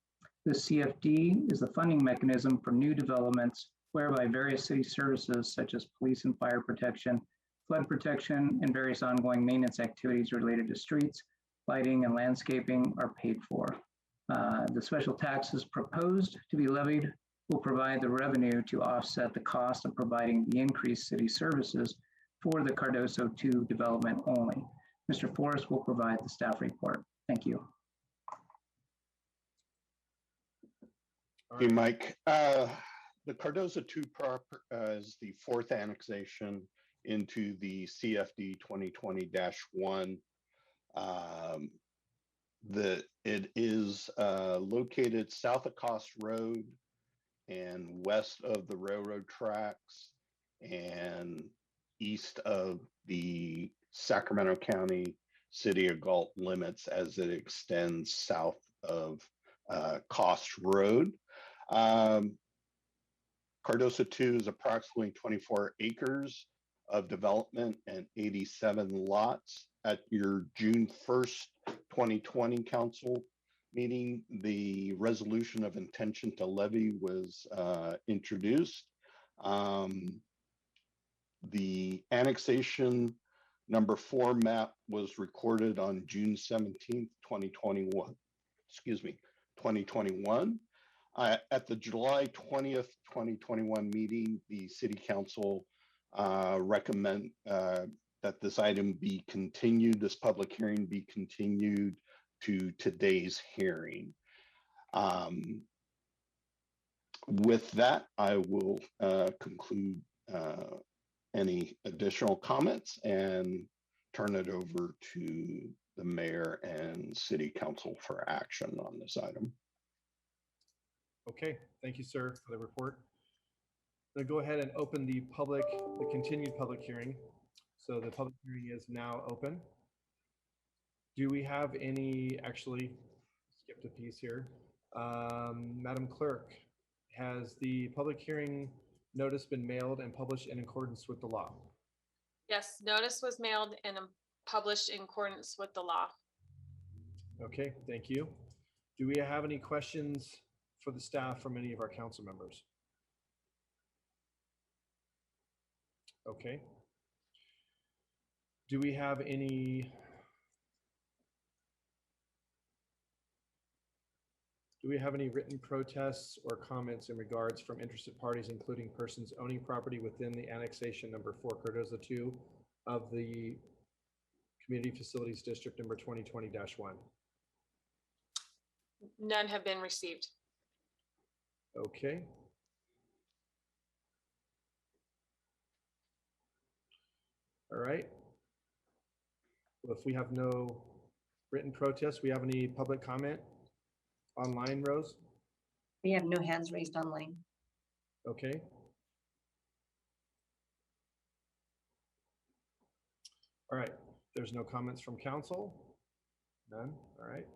This CFD is the funding mechanism for new developments whereby various city services such as police and fire protection, flood protection, and various ongoing maintenance activities related to streets, lighting, and landscaping are paid for. The special taxes proposed to be levied will provide the revenue to offset the cost of providing the increased city services for the Cardoso 2 development only. Mr. Forrest will provide the staff report. Thank you. Hey, Mike. The Cardoso 2 is the fourth annexation into the CFD 2020-1. It is located south of Cost Road and west of the railroad tracks and east of the Sacramento County City of Galt limits as it extends south of Cost Road. Cardoso 2 is approximately 24 acres of development and 87 lots. At your June 1st, 2020 council meeting, the resolution of intention to levy was introduced. The annexation number 4 map was recorded on June 17th, 2021. Excuse me, 2021. At the July 20th, 2021 meeting, the City Council recommend that this item be continued, this public hearing be continued to today's hearing. With that, I will conclude any additional comments and turn it over to the mayor and city council for action on this item. Okay, thank you, sir, for the report. I'm going to go ahead and open the continued public hearing. So the public hearing is now open. Do we have any, actually, skipped a piece here. Madam Clerk, has the public hearing notice been mailed and published in accordance with the law? Yes, notice was mailed and published in accordance with the law. Okay, thank you. Do we have any questions for the staff from any of our council members? Okay. Do we have any written protests or comments in regards from interested parties, including persons owning property within the annexation number 4 Cardoso 2 of the Community Facilities District number 2020-1? None have been received. Okay. All right. Well, if we have no written protests, we have any public comment online, Rose? We have no hands raised online. Okay. All right. There's no comments from council? None. All right.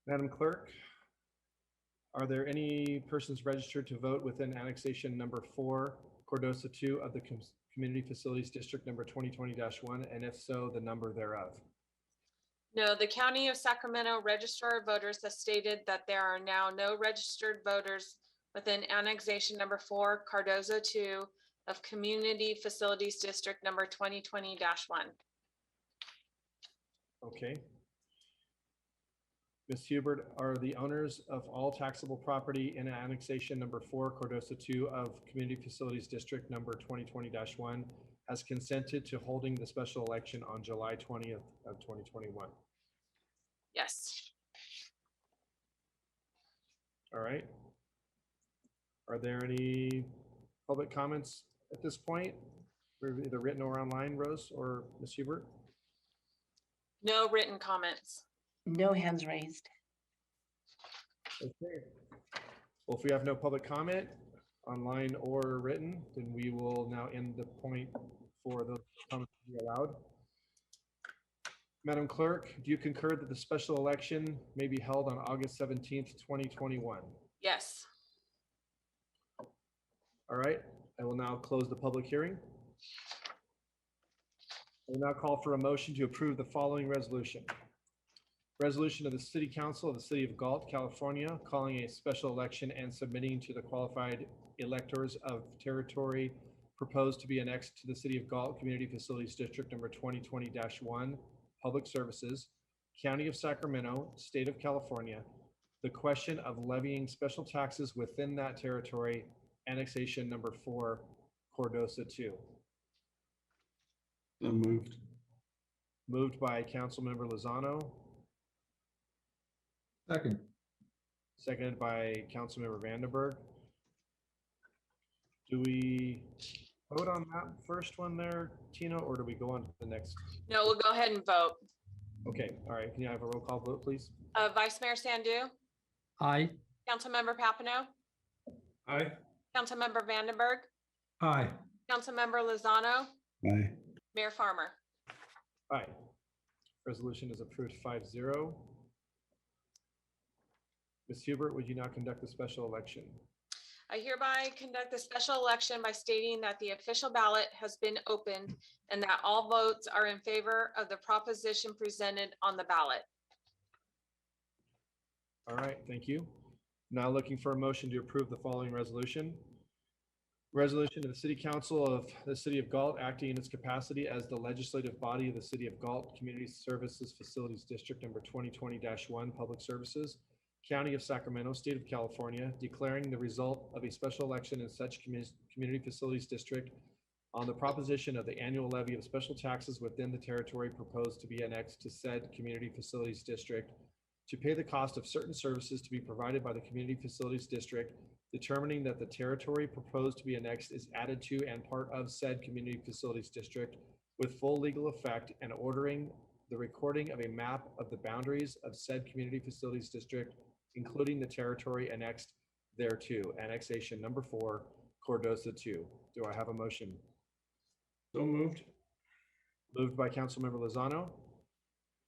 Madam Clerk, are there any persons registered to vote within annexation number 4, Cardoso 2 of the Community Facilities District number 2020-1, and if so, the number thereof? No, the County of Sacramento Registrar of Voters has stated that there are now no registered voters within annexation number 4, Cardoso 2 of Community Facilities District number 2020-1. Okay. Ms. Hubert, are the owners of all taxable property in annexation number 4, Cardoso 2 of Community Facilities District number 2020-1 has consented to holding the special election on July 20th of 2021? Yes. All right. Are there any public comments at this point, either written or online, Rose or Ms. Hubert? No written comments. No hands raised. Okay. Well, if we have no public comment, online or written, then we will now end the point for the comments to be allowed. Madam Clerk, do you concur that the special election may be held on August 17th, 2021? Yes. All right, I will now close the public hearing. I will now call for a motion to approve the following resolution. Resolution of the City Council of the City of Galt, California, calling a special election and submitting to the qualified electors of territory proposed to be annexed to the City of Galt Community Facilities District number 2020-1, Public Services, County of Sacramento, State of California, the question of levying special taxes within that territory, annexation number 4, Cordosa 2. So moved. Moved by Councilmember Lozano, Second. seconded by Councilmember Vandenberg. Do we vote on that first one there, Tina, or do we go on to the next? No, we'll go ahead and vote. Okay, all right. Can you have a roll call vote, please? Vice Mayor Sandu, Aye. Councilmember Papineau, Aye. Councilmember Vandenberg, Aye. Councilmember Lozano, Aye. Mayor Farmer. Aye. Resolution is approved 5-0. Ms. Hubert, would you now conduct the special election? I hereby conduct the special election by stating that the official ballot has been opened and that all votes are in favor of the proposition presented on the ballot. All right, thank you. Now looking for a motion to approve the following resolution. Resolution of the City Council of the City of Galt acting in its capacity as the legislative body of the City of Galt Community Services Facilities District number 2020-1, Public Services, County of Sacramento, State of California, declaring the result of a special election in such community facilities district on the proposition of the annual levy of special taxes within the territory proposed to be annexed to said community facilities district, to pay the cost of certain services to be provided by the community facilities district, determining that the territory proposed to be annexed is added to and part of said community facilities district with full legal effect, and ordering the recording of a map of the boundaries of said community facilities district, including the territory annexed thereto, annexation number 4, Cordosa 2. Do I have a motion? So moved. Moved by Councilmember Lozano,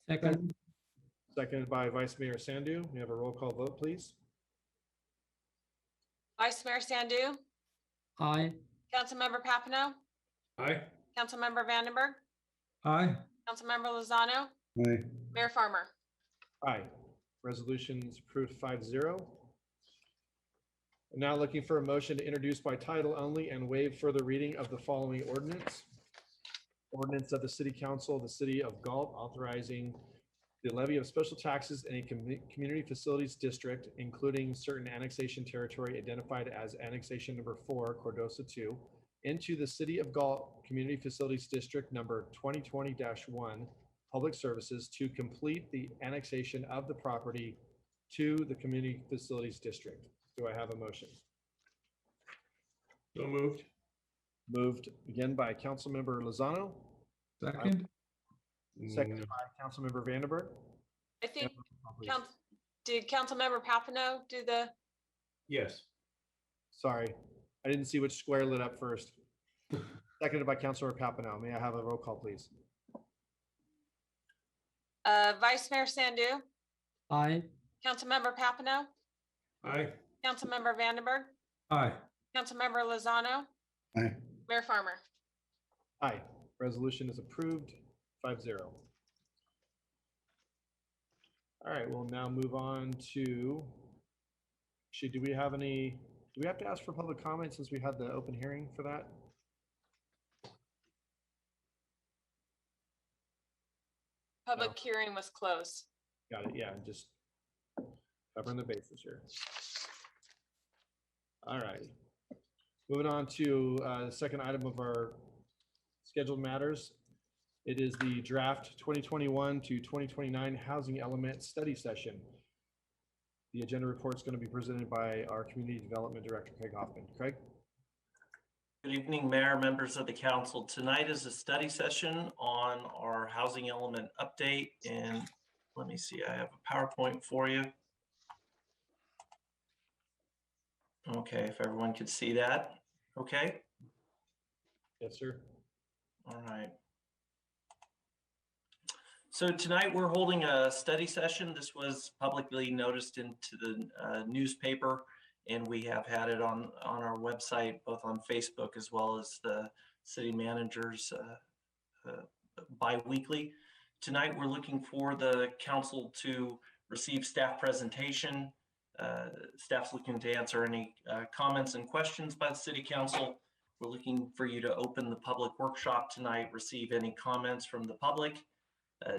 Second. seconded by Vice Mayor Sandu. We have a roll call vote, please. Vice Mayor Sandu, Aye. Councilmember Papineau, Aye. Councilmember Vandenberg, Aye. Councilmember Lozano, Aye. Mayor Farmer. Aye. Resolution is approved 5-0. Now looking for a motion to introduce by title only and waive further reading of the following ordinance. Ordinance of the City Council of the City of Galt authorizing the levy of special taxes in a community facilities district, including certain annexation territory identified as annexation number 4, Cordosa 2, into the City of Galt Community Facilities District number 2020-1, Public Services, to complete the annexation of the property to the Community Facilities District. Do I have a motion? So moved. Moved again by Councilmember Lozano, Second. seconded by Councilmember Vandenberg. I think, did Councilmember Papineau do the, Yes. Sorry, I didn't see which square lit up first. Seconded by Councilor Papineau. May I have a roll call, please? Vice Mayor Sandu, Aye. Councilmember Papineau, Aye. Councilmember Vandenberg, Aye. Councilmember Lozano, Aye. Mayor Farmer. Aye. Resolution is approved 5-0. All right, we'll now move on to, actually, do we have to ask for public comment since we had the open hearing for that? Public hearing was closed. Got it, yeah, just covering the bases here. All right. Moving on to the second item of our scheduled matters. It is the draft 2021 to 2029 housing element study session. The agenda report is going to be presented by our Community Development Director, Craig Hoffman. Craig? Good evening, Mayor, members of the council. Tonight is a study session on our housing element update. And let me see, I have a PowerPoint for you. Okay, if everyone could see that. Okay. Yes, sir. All right. So tonight we're holding a study session. This was publicly noticed into the newspaper, and we have had it on our website, both on Facebook as well as the city manager's bi-weekly. Tonight we're looking for the council to receive staff presentation. Staff's looking to answer any comments and questions by the city council. We're looking for you to open the public workshop tonight, receive any comments from the public,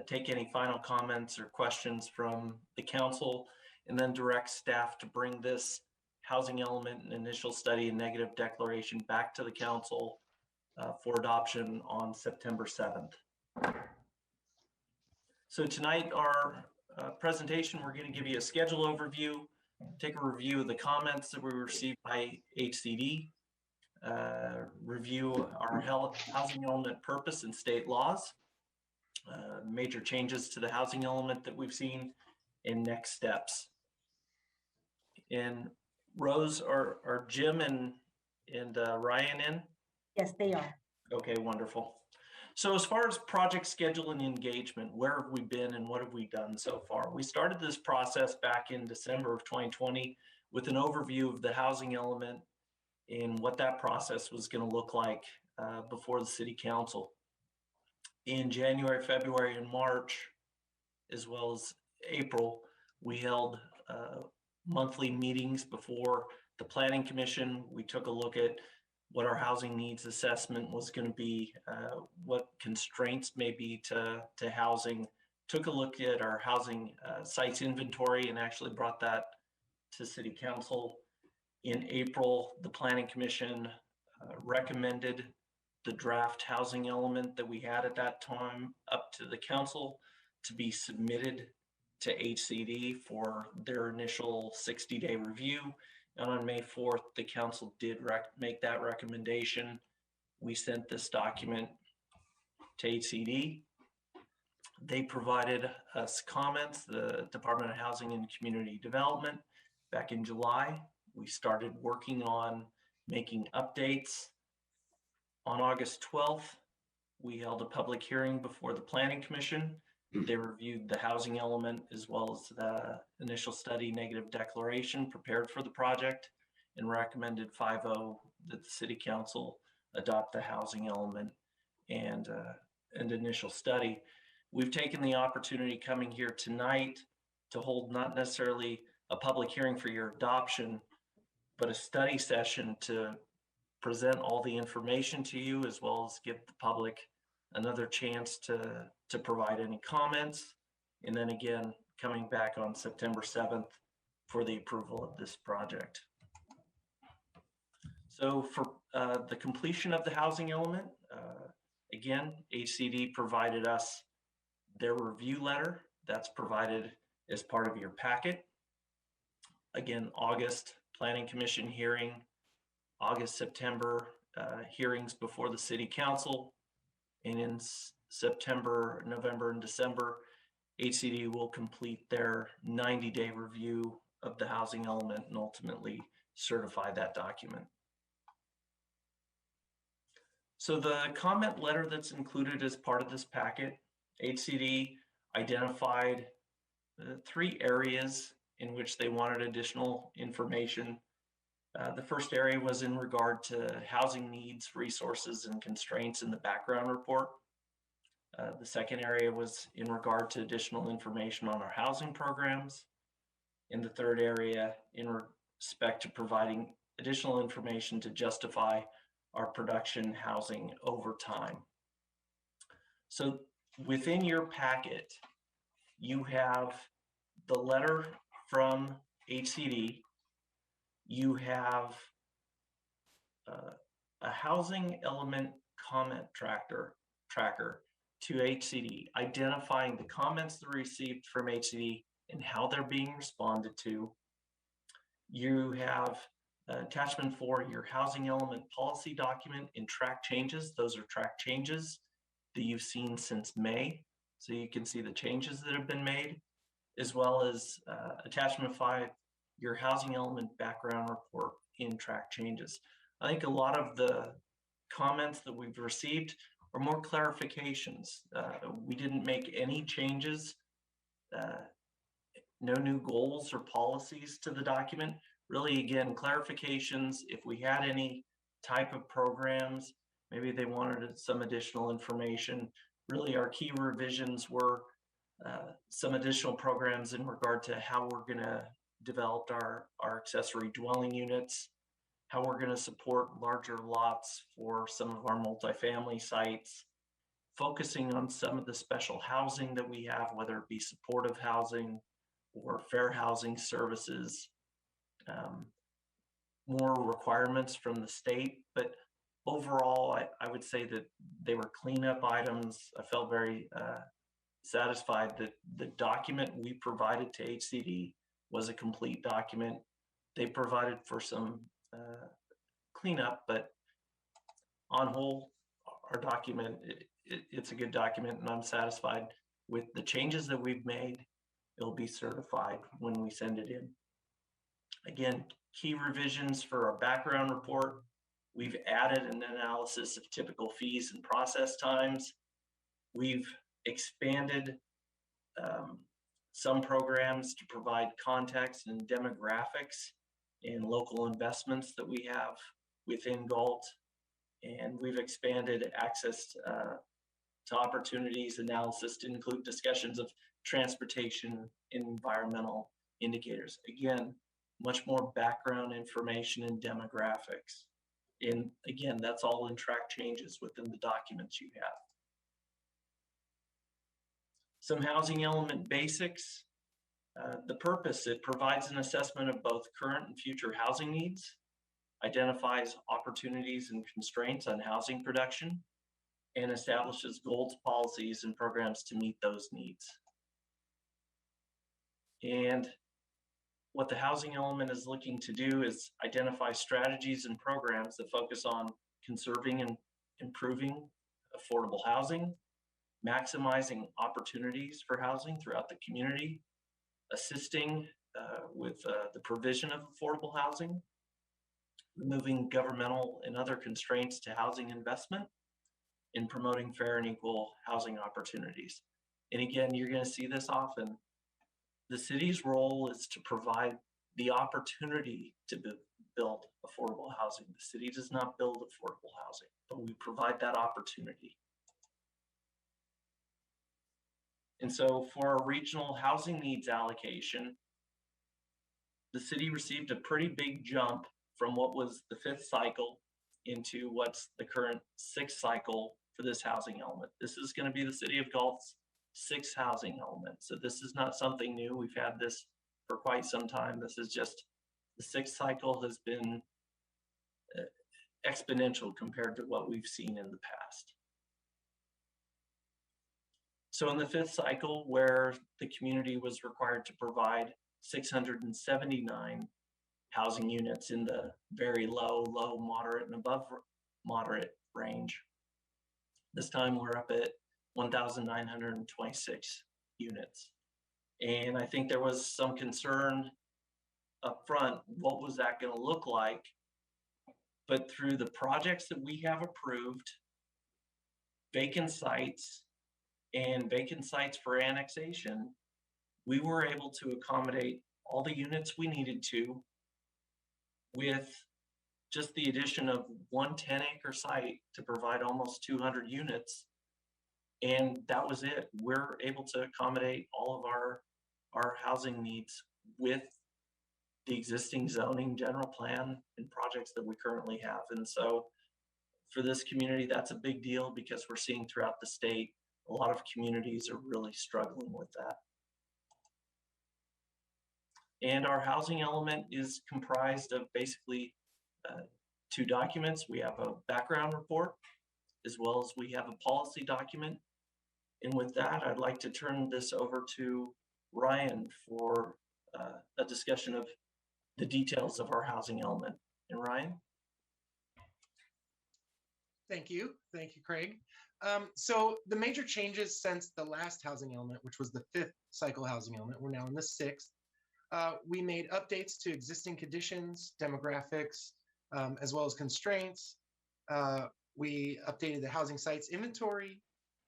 take any final comments or questions from the council, and then direct staff to bring this housing element and initial study and negative declaration back to the council for adoption on September 7th. So tonight, our presentation, we're going to give you a schedule overview, take a review of the comments that we received by HCD, review our housing element purpose and state laws, major changes to the housing element that we've seen, and next steps. And Rose, are Jim and Ryan in? Yes, they are. Okay, wonderful. So as far as project schedule and engagement, where have we been and what have we done so far? We started this process back in December of 2020 with an overview of the housing element and what that process was going to look like before the city council. In January, February, and March, as well as April, we held monthly meetings before the Planning Commission. We took a look at what our housing needs assessment was going to be, what constraints may be to housing, took a look at our housing sites inventory and actually brought that to City Council. In April, the Planning Commission recommended the draft housing element that we had at that time up to the council to be submitted to HCD for their initial 60-day review. And on May 4th, the council did make that recommendation. We sent this document to HCD. They provided us comments, the Department of Housing and Community Development, back in July. We started working on making updates. On August 12th, we held a public hearing before the Planning Commission. They reviewed the housing element as well as the initial study negative declaration prepared for the project and recommended 5-0 that the City Council adopt the housing element and initial study. We've taken the opportunity coming here tonight to hold not necessarily a public hearing for your adoption, but a study session to present all the information to you as well as give the public another chance to provide any comments. And then again, coming back on September 7th for the approval of this project. So for the completion of the housing element, again, HCD provided us their review letter. That's provided as part of your packet. Again, August Planning Commission hearing, August, September hearings before the City Council. And in September, November, and December, HCD will complete their 90-day review of the housing element and ultimately certify that document. So the comment letter that's included as part of this packet, HCD identified 3 areas in which they wanted additional information. The first area was in regard to housing needs, resources, and constraints in the background report. The second area was in regard to additional information on our housing programs. And the third area in respect to providing additional information to justify our production housing over time. So within your packet, you have the letter from HCD. You have a housing element comment tracker to HCD, identifying the comments that were received from HCD and how they're being responded to. You have Attachment 4, your housing element policy document in track changes. Those are track changes that you've seen since May. So you can see the changes that have been made, as well as attachment 5, your housing element background report in track changes. I think a lot of the comments that we've received are more clarifications. We didn't make any changes, no new goals or policies to the document. Really, again, clarifications. If we had any type of programs, maybe they wanted some additional information. Really, our key revisions were some additional programs in regard to how we're going to develop our accessory dwelling units, how we're going to support larger lots for some of our multifamily sites, focusing on some of the special housing that we have, whether it be supportive housing or fair housing services, more requirements from the state. But overall, I would say that they were cleanup items. I felt very satisfied that the document we provided to HCD was a complete document. They provided for some cleanup, but on whole, our document, it's a good document, and I'm satisfied with the changes that we've made. It'll be certified when we send it in. Again, key revisions for our background report. We've added an analysis of typical fees and process times. We've expanded some programs to provide context and demographics and local investments that we have within Galt. And we've expanded access to opportunities analysis to include discussions of transportation and environmental indicators. Again, much more background information and demographics. And again, that's all in track changes within the documents you have. Some housing element basics. The purpose, it provides an assessment of both current and future housing needs, identifies opportunities and constraints on housing production, and establishes goals, policies, and programs to meet those needs. And what the housing element is looking to do is identify strategies and programs that focus on conserving and improving affordable housing, maximizing opportunities for housing throughout the community, assisting with the provision of affordable housing, removing governmental and other constraints to housing investment, and promoting fair and equal housing opportunities. And again, you're going to see this often. The city's role is to provide the opportunity to build affordable housing. The city does not build affordable housing, but we provide that opportunity. And so for our regional housing needs allocation, the city received a pretty big jump from what was the 5th cycle into what's the current 6th cycle for this housing element. This is going to be the city of Galt's 6th housing element. So this is not something new. We've had this for quite some time. This is just the 6th cycle has been exponential compared to what we've seen in the past. So in the 5th cycle, where the community was required to provide 679 housing units in the very low, moderate, and above moderate range, this time we're up at 1,926 units. And I think there was some concern up front, what was that going to look like? But through the projects that we have approved, vacant sites, and vacant sites for annexation, we were able to accommodate all the units we needed to with just the addition of one 10-acre site to provide almost 200 units. And that was it. We're able to accommodate all of our housing needs with the existing zoning, general plan, and projects that we currently have. And so for this community, that's a big deal because we're seeing throughout the state, a lot of communities are really struggling with that. And our housing element is comprised of basically 2 documents. We have a background report, as well as we have a policy document. And with that, I'd like to turn this over to Ryan for a discussion of the details of our housing element. And Ryan? Thank you. Thank you, Craig. So the major changes since the last housing element, which was the 5th cycle housing element, we're now in the 6th. We made updates to existing conditions, demographics, as well as constraints. We updated the housing sites inventory.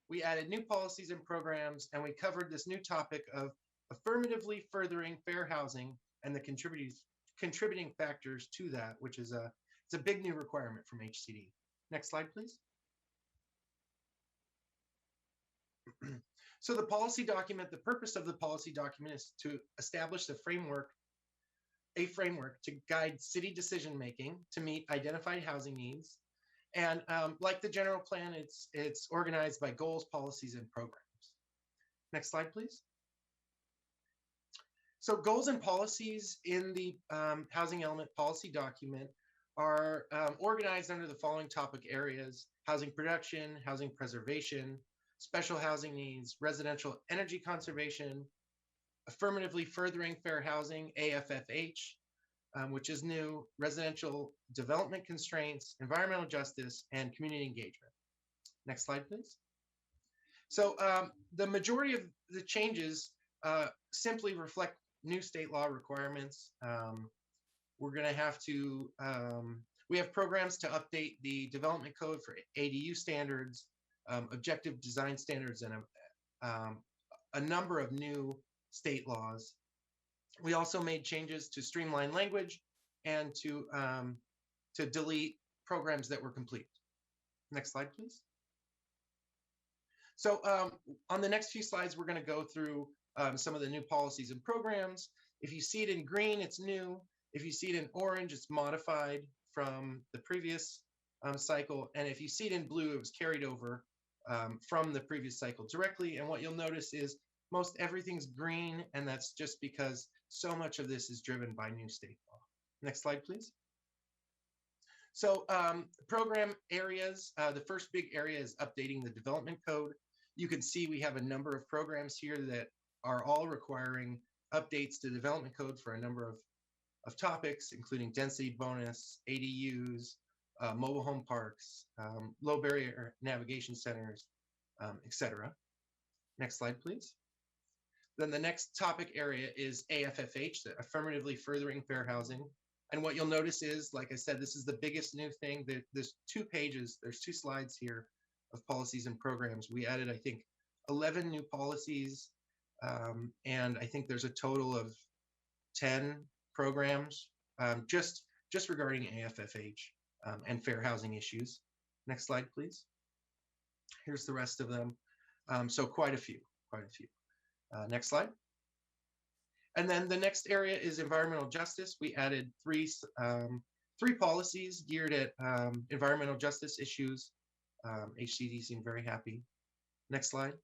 We added new policies and programs, and we covered this new topic of affirmatively furthering fair housing and the contributing factors to that, which is it's a big new requirement from HCD. Next slide, please. So the policy document, the purpose of the policy document is to establish a framework to guide city decision-making to meet identified housing needs. And like the general plan, it's organized by goals, policies, and programs. Next slide, please. So goals and policies in the housing element policy document are organized under the following topic areas: housing production, housing preservation, special housing needs, residential energy conservation, affirmatively furthering fair housing, AFFH, which is new, residential development constraints, environmental justice, and community engagement. Next slide, please. So the majority of the changes simply reflect new state law requirements. We're going to have to, we have programs to update the development code for ADU standards, objective design standards, and a number of new state laws. We also made changes to streamline language and to delete programs that were complete. Next slide, please. So on the next few slides, we're going to go through some of the new policies and programs. If you see it in green, it's new. If you see it in orange, it's modified from the previous cycle. And if you see it in blue, it was carried over from the previous cycle directly. And what you'll notice is most everything's green, and that's just because so much of this is driven by new state law. Next slide, please. So program areas, the first big area is updating the development code. You can see we have a number of programs here that are all requiring updates to development code for a number of topics, including density bonus, ADUs, mobile home parks, low barrier navigation centers, etc. Next slide, please. Then the next topic area is AFFH, the affirmatively furthering fair housing. And what you'll notice is, like I said, this is the biggest new thing. There's 2 pages, there's 2 slides here of policies and programs. We added, I think, 11 new policies, and I think there's a total of 10 programs just regarding AFFH and fair housing issues. Next slide, please. Here's the rest of them. So quite a few. Next slide. And then the next area is environmental justice. We added three policies geared at environmental justice issues. HCD seemed very happy. Next slide.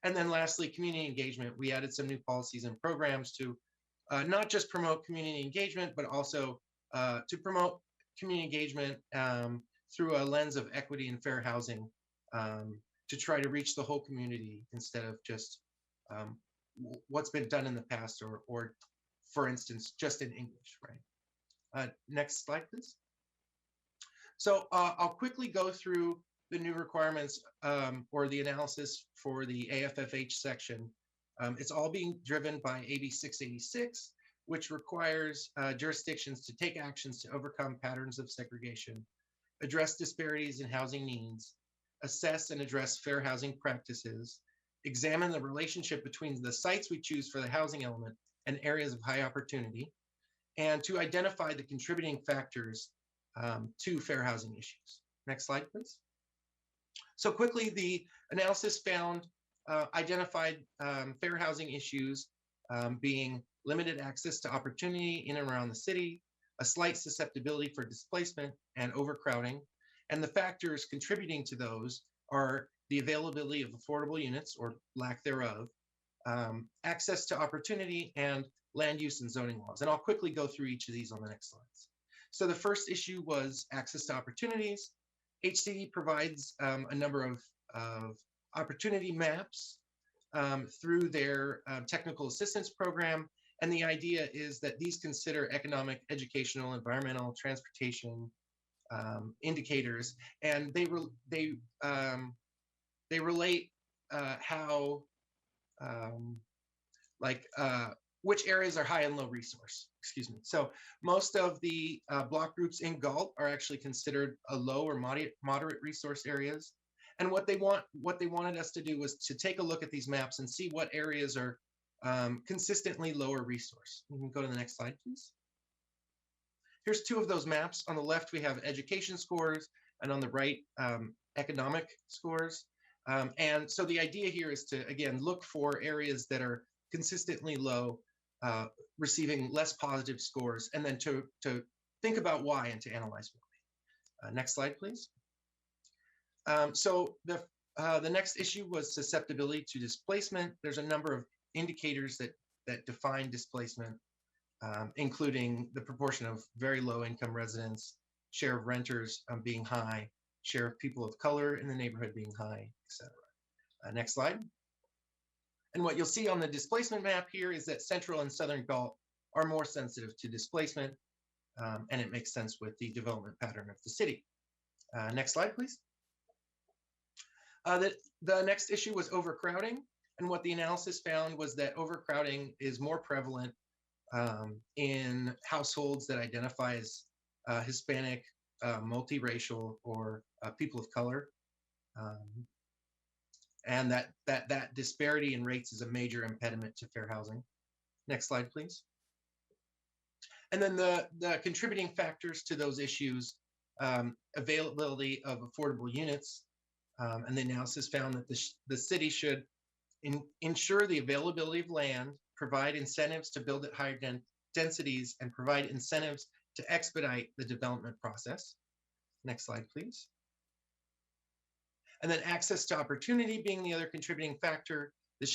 And then lastly, community engagement. We added some new policies and programs to not just promote community engagement, but also to promote community engagement through a lens of equity and fair housing, to try to reach the whole community instead of just what's been done in the past, or for instance, just in English, right? Next slide, please. So I'll quickly go through the new requirements or the analysis for the AFFH section. It's all being driven by AB 686, which requires jurisdictions to take actions to overcome patterns of segregation, address disparities in housing needs, assess and address fair housing practices, examine the relationship between the sites we choose for the housing element and areas of high opportunity, and to identify the contributing factors to fair housing issues. Next slide, please. So quickly, the analysis found identified fair housing issues being limited access to opportunity in and around the city, a slight susceptibility for displacement and overcrowding. And the factors contributing to those are the availability of affordable units or lack thereof, access to opportunity, and land use and zoning laws. And I'll quickly go through each of these on the next slides. So the first issue was access to opportunities. HCD provides a number of opportunity maps through their technical assistance program, And the idea is that these consider economic, educational, environmental, transportation indicators, and they relate how which areas are high and low resource, excuse me. So most of the block groups in Galt are actually considered a low or moderate resource areas. And what they wanted us to do was to take a look at these maps and see what areas are consistently lower resource. We can go to the next slide, please. Here's two of those maps. On the left, we have education scores, and on the right, economic scores. And so the idea here is to, again, look for areas that are consistently low, receiving less positive scores, and then to think about why and to analyze why. Next slide, please. So the next issue was susceptibility to displacement. There's a number of indicators that define displacement, including the proportion of very low income residents, share of renters being high, share of people of color in the neighborhood being high, etc. Next slide. And what you'll see on the displacement map here is that central and southern Galt are more sensitive to displacement, and it makes sense with the development pattern of the city. Next slide, please. The next issue was overcrowding, and what the analysis found was that overcrowding is more prevalent in households that identify as Hispanic, multiracial, or people of color. And that disparity in rates is a major impediment to fair housing. Next slide, please. And then the contributing factors to those issues, availability of affordable units, and the analysis found that the city should ensure the availability of land, provide incentives to build at higher densities, and provide incentives to expedite the development process. Next slide, please. And then access to opportunity being the other contributing factor. The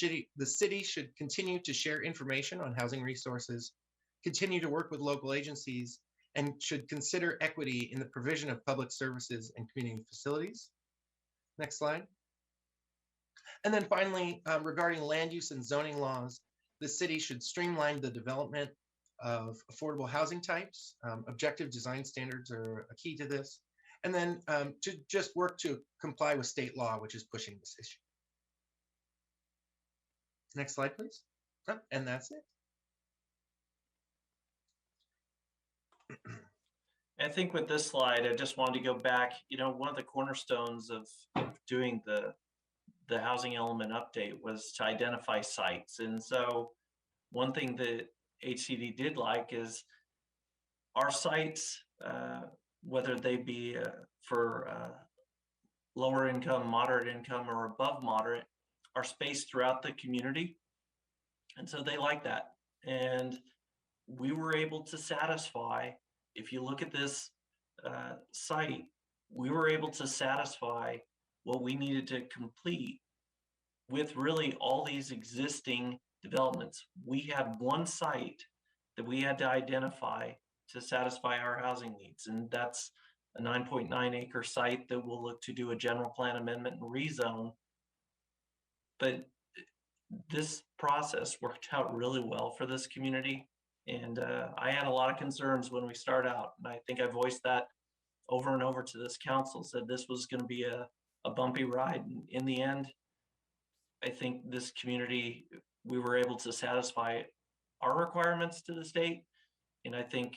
city should continue to share information on housing resources, continue to work with local agencies, and should consider equity in the provision of public services and community facilities. Next slide. And then finally, regarding land use and zoning laws, the city should streamline the development of affordable housing types. Objective design standards are a key to this. And then to just work to comply with state law, which is pushing this issue. Next slide, please. Oh, and that's it. I think with this slide, I just wanted to go back. You know, one of the cornerstones of doing the housing element update was to identify sites. And so one thing that HCD did like is our sites, whether they be for lower income, moderate income, or above moderate, are spaced throughout the community. And so they like that. And we were able to satisfy, if you look at this site, we were able to satisfy what we needed to complete with really all these existing developments. We had one site that we had to identify to satisfy our housing needs, and that's a 9.9 acre site that we'll look to do a general plan amendment and rezone. But this process worked out really well for this community. And I had a lot of concerns when we start out, and I think I voiced that over and over to this council, said this was going to be a bumpy ride. And in the end, I think this community, we were able to satisfy our requirements to the state. And I think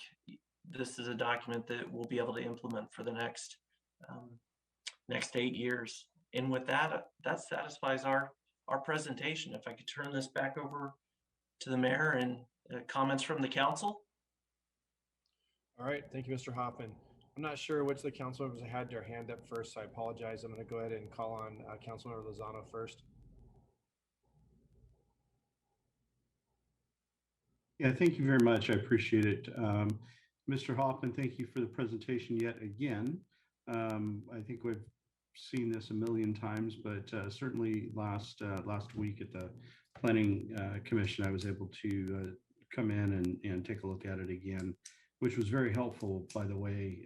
this is a document that we'll be able to implement for the next 8 years. And with that, that satisfies our presentation. If I could turn this back over to the mayor and comments from the council. All right, thank you, Mr. Hoffman. I'm not sure which of the council members had their hand up first, so I apologize. I'm going to go ahead and call on Councilmember Lozano first. Yeah, thank you very much. I appreciate it. Mr. Hoffman, thank you for the presentation yet again. I think we've seen this a million times, but certainly last week at the Planning Commission, I was able to come in and take a look at it again, which was very helpful, by the way,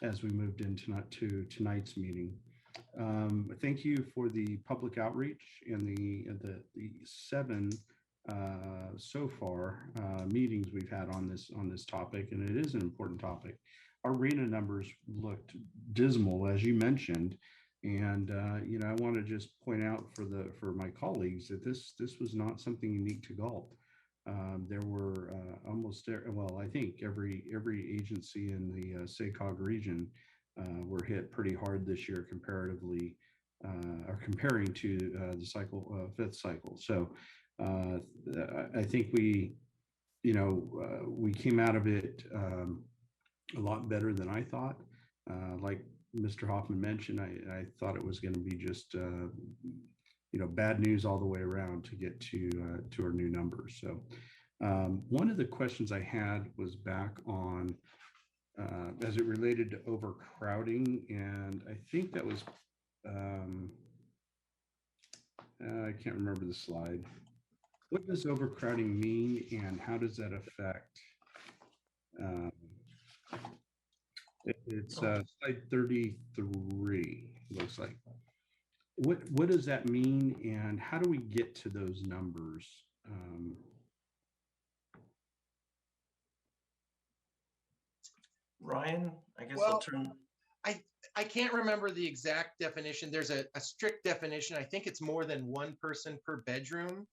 as we moved into tonight's meeting. Thank you for the public outreach and the 7 so far, meetings we've had on this topic, and it is an important topic. Our RENA numbers looked dismal, as you mentioned, and I want to just point out for my colleagues that this was not something unique to Galt. There were I think every agency in the SACOG region were hit pretty hard this year comparatively, or comparing to the fifth cycle. So I think we came out of it a lot better than I thought. Like Mr. Hoffman mentioned, I thought it was going to be just bad news all the way around to get to our new numbers. So one of the questions I had was back on as it related to overcrowding, and I think that was I can't remember the slide. What does overcrowding mean, and how does that affect? It's slide 33, looks like. What does that mean, and how do we get to those numbers? Ryan, I guess Well, I'll turn. I can't remember the exact definition. There's a strict definition. I think it's more than one person per bedroom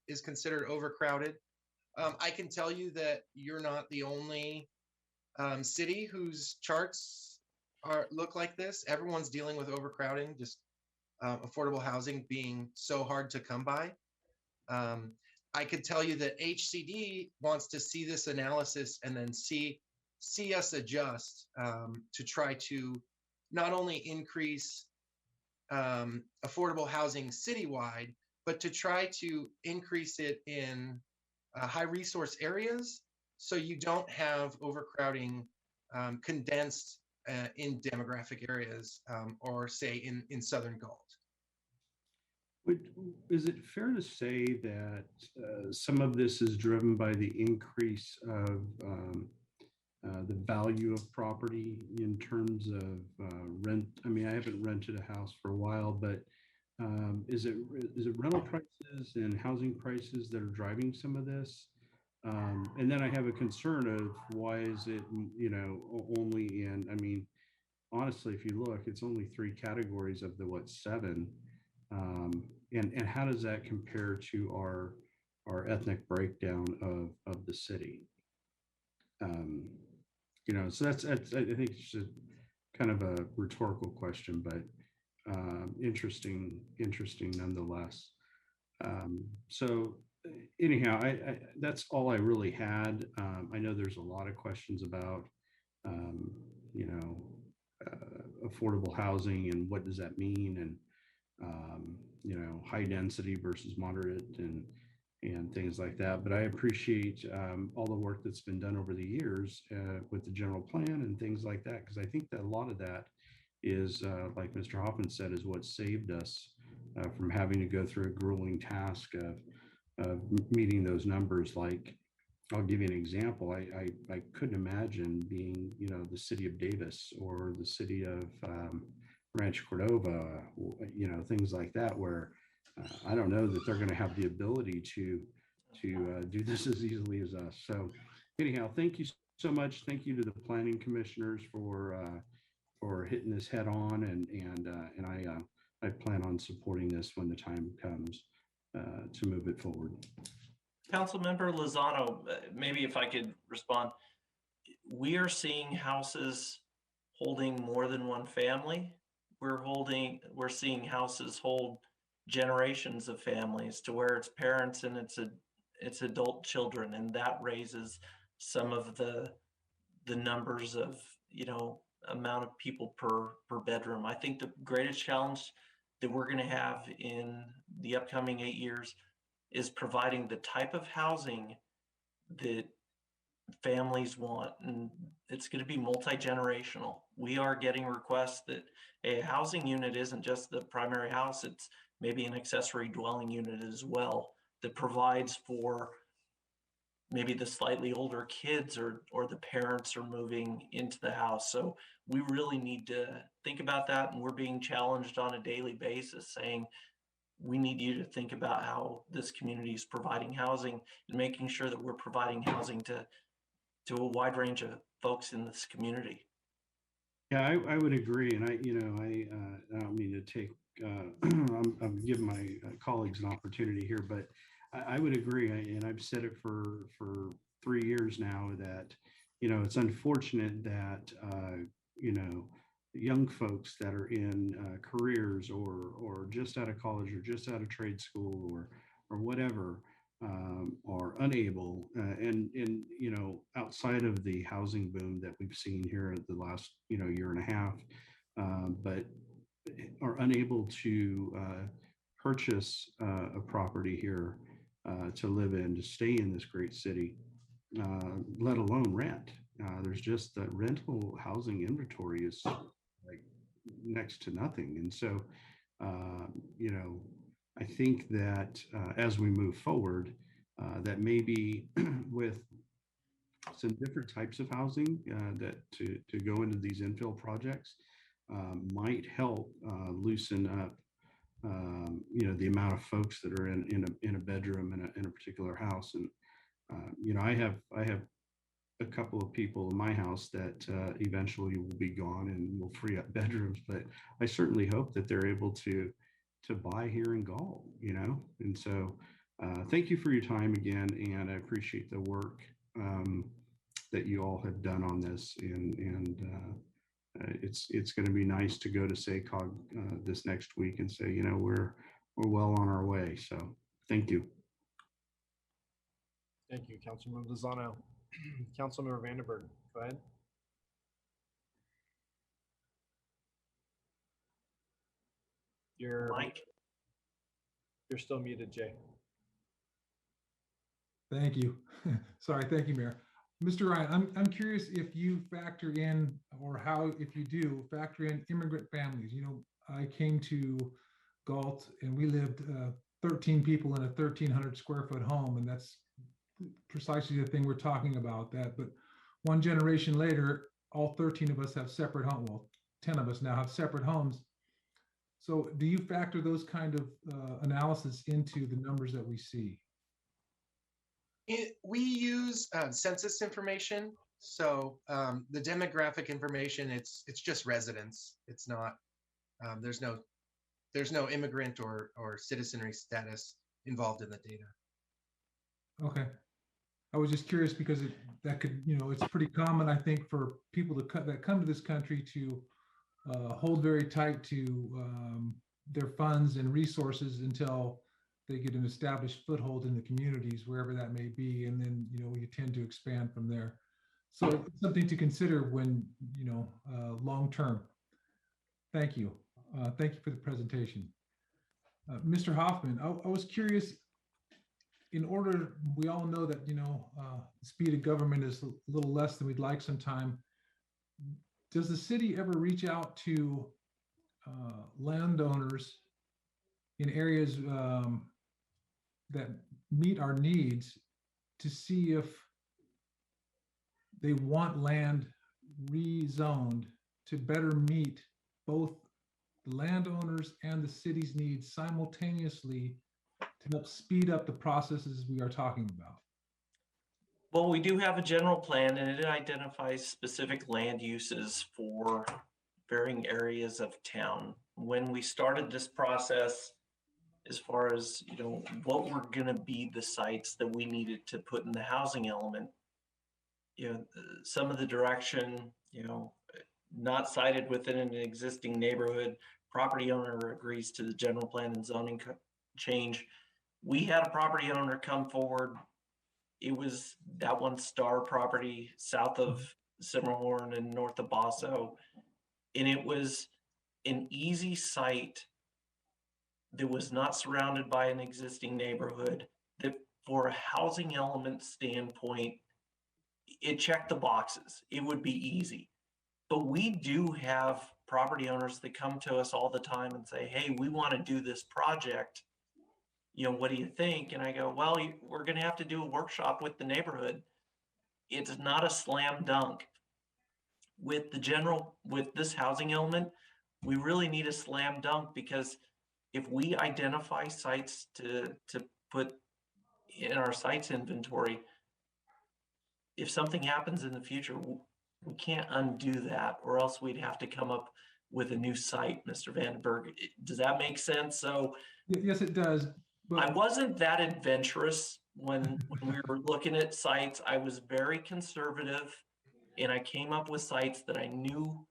is considered overcrowded. I can tell you that you're not the only city whose charts look like this. Everyone's dealing with overcrowding, just affordable housing being so hard to come by. I could tell you that HCD wants to see this analysis and then see us adjust to try to not only increase affordable housing citywide, but to try to increase it in high resource areas so you don't have overcrowding condensed in demographic areas or say in Southern Galt. Is it fair to say that some of this is driven by the increase of the value of property in terms of rent? I mean, I haven't rented a house for a while, but is it rental prices and housing prices that are driving some of this? And then I have a concern of why is it, only in, I mean, honestly, if you look, it's only 3 categories of the 7. And how does that compare to our ethnic breakdown of the city? So that's I think it's just kind of a rhetorical question, but interesting nonetheless. So anyhow, I that's all I really had. I know there's a lot of questions about affordable housing and what does that mean, and high density versus moderate and things like that. But I appreciate all the work that's been done over the years with the general plan and things like that, because I think that a lot of that is, like Mr. Hoffman said, is what saved us from having to go through a grueling task of meeting those numbers. Like, I'll give you an example. I couldn't imagine being, the city of Davis or the city of Rancho Cordova, things like that, where I don't know that they're going to have the ability to do this as easily as us. So anyhow, thank you so much. Thank you to the planning commissioners for hitting this head on, and I plan on supporting this when the time comes to move it forward. Councilmember Lozano, maybe if I could respond. We are seeing houses holding more than one family. We're seeing houses hold generations of families to where it's parents and it's adult children, and that raises some of the numbers of amount of people per bedroom. I think the greatest challenge that we're going to have in the upcoming 8 years is providing the type of housing that families want, and it's going to be multi-generational. We are getting requests that a housing unit isn't just the primary house, it's maybe an accessory dwelling unit as well that provides for maybe the slightly older kids or the parents are moving into the house. So we really need to think about that, and we're being challenged on a daily basis saying we need you to think about how this community is providing housing and making sure that we're providing housing to a wide range of folks in this community. Yeah, I would agree. And I don't mean to take, I'm giving my colleagues an opportunity here, but I would agree. And I've said it for 3 years now that, it's unfortunate that, young folks that are in careers or just out of college or just out of trade school or whatever, are unable and outside of the housing boom that we've seen here the last year and a half, but are unable to purchase a property here to live in, to stay in this great city, let alone rent. There's just the rental housing inventory is like next to nothing. And so, I think that as we move forward, that maybe with some different types of housing that to go into these infill projects might help loosen up, the amount of folks that are in a bedroom in a particular house. And I have a couple of people in my house that eventually will be gone and will free up bedrooms, but I certainly hope that they're able to buy here in Galt, and so thank you for your time again, and I appreciate the work that you all have done on this, and it's going to be nice to go to SACOG this next week and say, we're well on our way. So thank you. Thank you, Councilmember Lozano. Councilmember Vandenberg, go ahead. You're still muted, Jay. Thank you. Sorry, thank you, Mayor. Mr. Ryan, I'm curious if you factor in, or how, if you do, factor in immigrant families. I came to Galt and we lived 13 people in a 1,300 square foot home, and that's precisely the thing we're talking about. That, but one generation later, all 13 of us have separate homes. Well, 10 of us now have separate homes. So do you factor those kind of analysis into the numbers that we see? We use census information. So the demographic information, it's just residents. It's not, there's no immigrant or citizenry status involved in the data. Okay. I was just curious because that could, it's pretty common, I think, for people that come to this country to hold very tight to their funds and resources until they get an established foothold in the communities, wherever that may be. And then, you tend to expand from there. So it's something to consider when, long-term. Thank you. Thank you for the presentation. Mr. Hoffman, I was curious, we all know that, the speed of government is a little less than we'd like sometime. Does the city ever reach out to landowners in areas that meet our needs to see if they want land rezoned to better meet both the landowners and the city's needs simultaneously to help speed up the processes we are talking about? Well, we do have a general plan, and it identifies specific land uses for varying areas of town. When we started this process, as far as, what were going to be the sites that we needed to put in the housing element, some of the direction, not sited within an existing neighborhood, property owner agrees to the general plan and zoning change. We had a property owner come forward. It was that one Star property south of Simmerhorn and north of Basso. And it was an easy site that was not surrounded by an existing neighborhood, that for a housing element standpoint, it checked the boxes. It would be easy. But we do have property owners that come to us all the time and say, hey, we want to do this project. What do you think? And I go, well, we're going to have to do a workshop with the neighborhood. It's not a slam dunk. With this housing element, we really need a slam dunk, because if we identify sites to put in our sites inventory, if something happens in the future, we can't undo that, or else we'd have to come up with a new site, Mr. Vandenberg. Does that make sense? So Yes, it does. I wasn't that adventurous when we were looking at sites. I was very conservative, and I came up with sites that I knew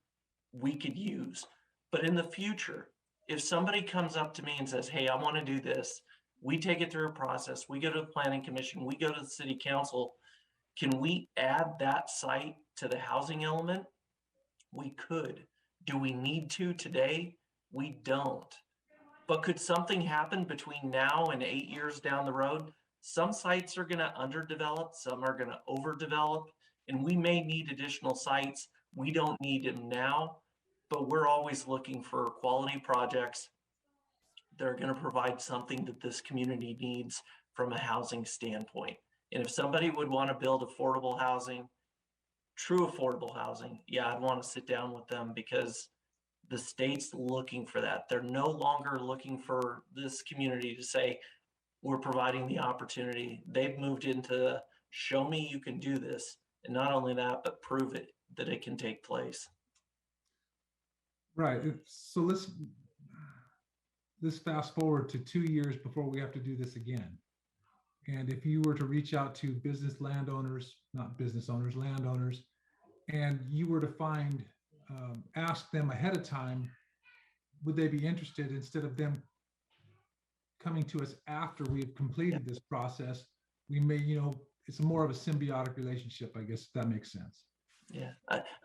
we could use. But in the future, if somebody comes up to me and says, hey, I want to do this, we take it through a process. We go to the planning commission, we go to the city council. Can we add that site to the housing element? We could. Do we need to today? We don't. But could something happen between now and 8 years down the road? Some sites are going to underdevelop, some are going to overdevelop, and we may need additional sites. We don't need them now, but we're always looking for quality projects that are going to provide something that this community needs from a housing standpoint. And if somebody would want to build affordable housing, true affordable housing, yeah, I'd want to sit down with them, because the state's looking for that. They're no longer looking for this community to say, we're providing the opportunity. They've moved into show me you can do this. And not only that, but prove it, that it can take place. Right. So let's fast forward to 2 years before we have to do this again. And if you were to reach out to business landowners, not business owners, landowners, and you were to find, ask them ahead of time, would they be interested, instead of them coming to us after we've completed this process? We may, it's more of a symbiotic relationship, I guess, if that makes sense. Yeah,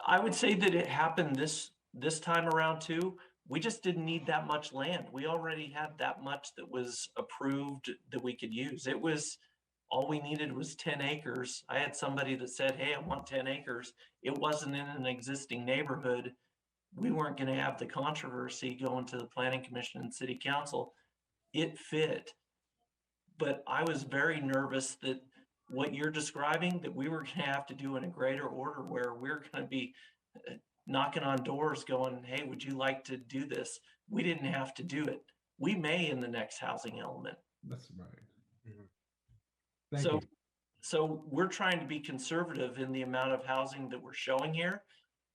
I would say that it happened this time around too. We just didn't need that much land. We already had that much that was approved that we could use. It was, all we needed was 10 acres. I had somebody that said, hey, I want 10 acres. It wasn't in an existing neighborhood. We weren't going to have the controversy going to the planning commission and city council. It fit. But I was very nervous that what you're describing, that we were going to have to do in a greater order, where we're going to be knocking on doors going, hey, would you like to do this? We didn't have to do it. We may in the next housing element. That's right. Thank you. So we're trying to be conservative in the amount of housing that we're showing here,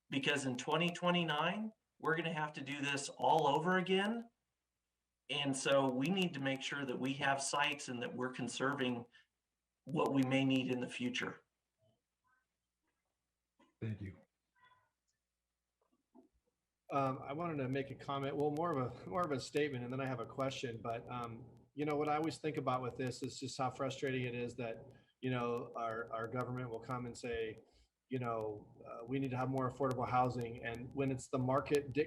because in 2029, we're going to have to do this all over again. And so we need to make sure that we have sites and that we're conserving what we may need in the future. Thank you. I wanted to make a comment, well, more of a statement, and then I have a question. But what I always think about with this is just how frustrating it is that our government will come and say, we need to have more affordable housing, and when it's the market,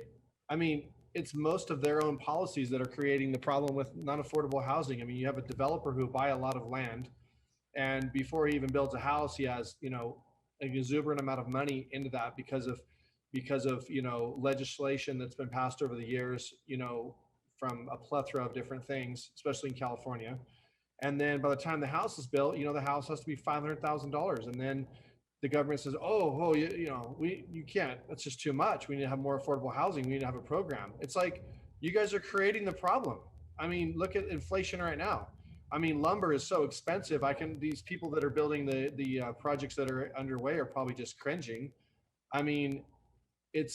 it's most of their own policies that are creating the problem with non-affordable housing. I mean, you have a developer who buy a lot of land, and before he even builds a house, he has an exuberant amount of money into that because of legislation that's been passed over the years, from a plethora of different things, especially in California. And then by the time the house is built, the house has to be $500,000, and then the government says, you can't, that's just too much. We need to have more affordable housing. We need to have a program. It's like, you guys are creating the problem. I mean, look at inflation right now. I mean, lumber is so expensive. These people that are building the projects that are underway are probably just cringing. I mean, it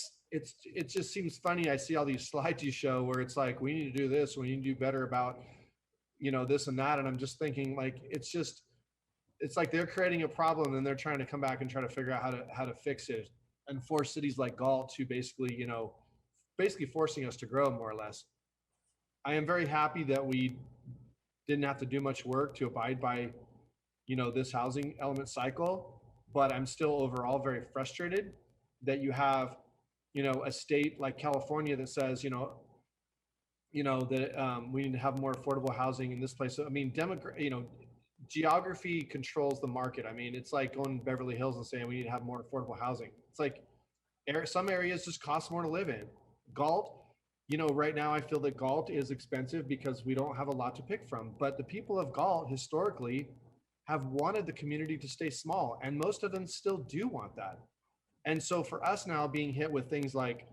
just seems funny. I see all these slides you show where it's like, we need to do this, we need to do better about, this and that. And I'm just thinking, like, it's like they're creating a problem and they're trying to come back and try to figure out how to fix it, and force cities like Galt to basically forcing us to grow more or less. I am very happy that we didn't have to do much work to abide by, this housing element cycle, but I'm still overall very frustrated that you have, a state like California that says, that we need to have more affordable housing in this place. So, I mean, geography controls the market. I mean, it's like going to Beverly Hills and saying we need to have more affordable housing. It's like some areas just cost more to live in. Galt, right now I feel that Galt is expensive because we don't have a lot to pick from. But the people of Galt historically have wanted the community to stay small, and most of them still do want that. And so for us now being hit with things like,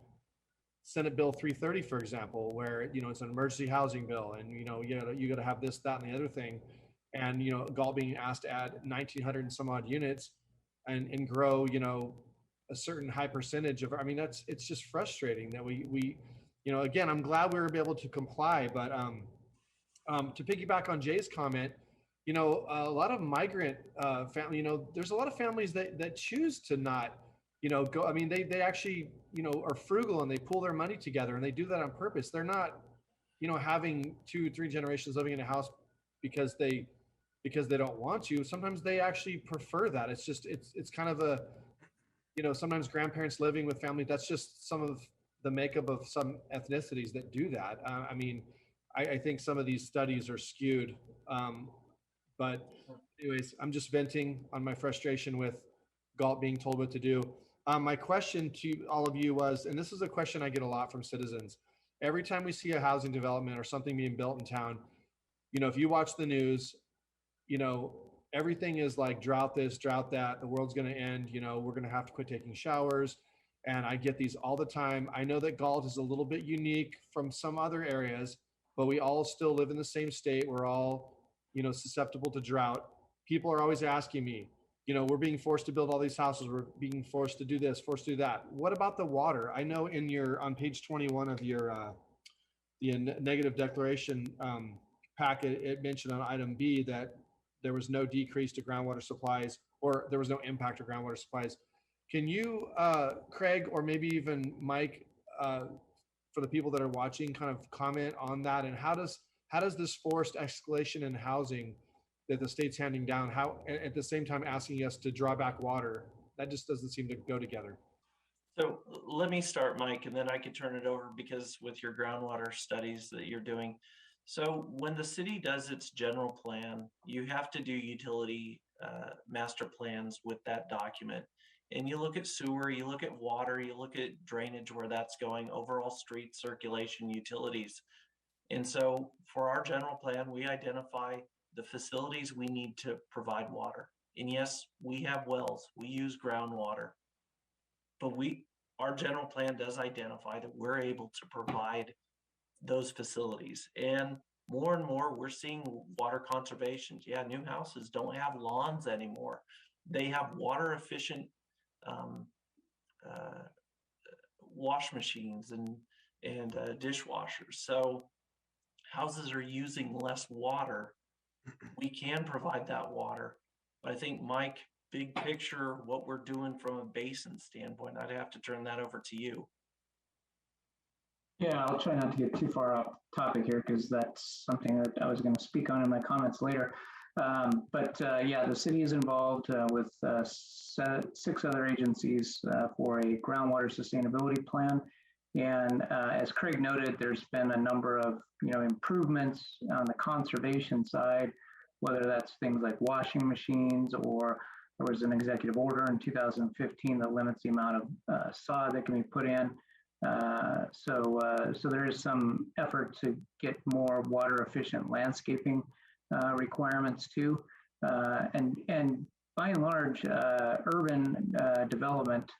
Senate Bill 330, for example, where, you know, it's an emergency housing bill and, you got to have this, that, and the other thing. And, Galt being asked to add 1,900 and some odd units and grow, a certain high percentage of, I mean, it's just frustrating that we, again, I'm glad we were able to comply, but to piggyback on Jay's comment, a lot of migrant family, there's a lot of families that choose to not, go. I mean, they actually, are frugal and they pull their money together and they do that on purpose. They're not, having 2-3 generations living in a house because they don't want to. Sometimes they actually prefer that. It's just, it's kind of a, sometimes grandparents living with family. That's just some of the makeup of some ethnicities that do that. I mean, I think some of these studies are skewed. But anyways, I'm just venting on my frustration with Galt being told what to do. My question to all of you was, and this is a question I get a lot from citizens, every time we see a housing development or something being built in town, if you watch the news, everything is like drought this, drought that, the world's going to end, we're going to have to quit taking showers. And I get these all the time. I know that Galt is a little bit unique from some other areas, but we all still live in the same state. We're all, susceptible to drought. People are always asking me, we're being forced to build all these houses. We're being forced to do this, forced to do that. What about the water? I know on page 21 of your the negative declaration packet, it mentioned on item B that there was no decrease to groundwater supplies, or there was no impact to groundwater supplies. Can you, Craig, or maybe even Mike, for the people that are watching, kind of comment on that? And how does this forced escalation in housing that the state's handing down, how at the same time asking us to draw back water, that just doesn't seem to go together. So let me start, Mike, and then I could turn it over, because with your groundwater studies that you're doing. So when the city does its general plan, you have to do utility master plans with that document. And you look at sewer, you look at water, you look at drainage, where that's going, overall street circulation, utilities. And so for our general plan, we identify the facilities we need to provide water. And yes, we have wells, we use groundwater, but our general plan does identify that we're able to provide those facilities. And more, we're seeing water conservation. Yeah, new houses don't have lawns anymore. They have water efficient wash machines and dishwashers. So houses are using less water. We can provide that water. But I think, Mike, big picture, what we're doing from a basin standpoint, I'd have to turn that over to you. Yeah, I'll try not to get too far off topic here, because that's something that I was going to speak on in my comments later. Yeah, the city is involved with 6 other agencies for a groundwater sustainability plan. And as Craig noted, there's been a number of improvements on the conservation side, whether that's things like washing machines, or there was an executive order in 2015 that limits the amount of sod that can be put in. So there is some effort to get more water efficient landscaping requirements too. And by and large, urban development,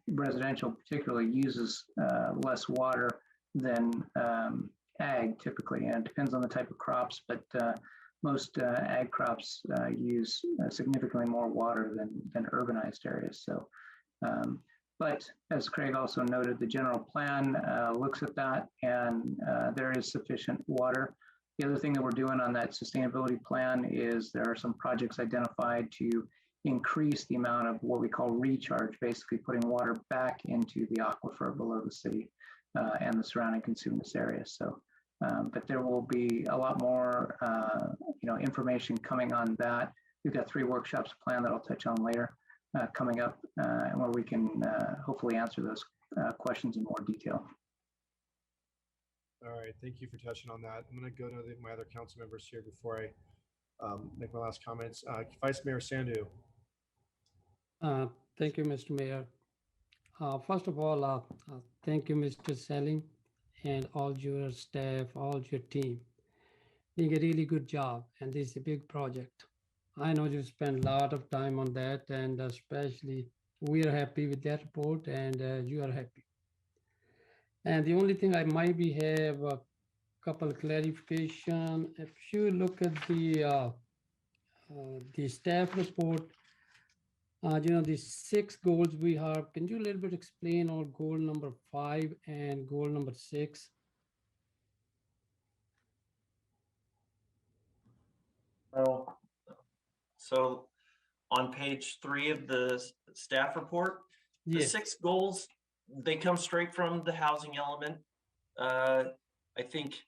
residential particularly, uses less water than ag typically, and it depends on the type of crops, but most ag crops use significantly more water than urbanized areas. So, but as Craig also noted, the general plan looks at that, and there is sufficient water. The other thing that we're doing on that sustainability plan is there are some projects identified to increase the amount of what we call recharge, basically putting water back into the aquifer below the city and the surrounding consumers areas. So, but there will be a lot more, information coming on that. We've got 3 workshops planned that I'll touch on later coming up, and where we can hopefully answer those questions in more detail. All right, thank you for touching on that. I'm going to go to my other council members here before I make my last comments. Vice Mayor Sandhu. Thank you, Mr. Mayor. First of all, thank you, Mr. Selling, and all your staff, all your team. Doing a really good job, and this is a big project. I know you spent a lot of time on that, and especially we are happy with that report, and you are happy. And the only thing I might be have a couple of clarification. If you look at the staff report, the 6 goals we have, can you a little bit explain our goal number 5 and goal number 6? Oh, so on page 3 of the staff report, the Yes. 6 goals, they come straight from the housing element. I think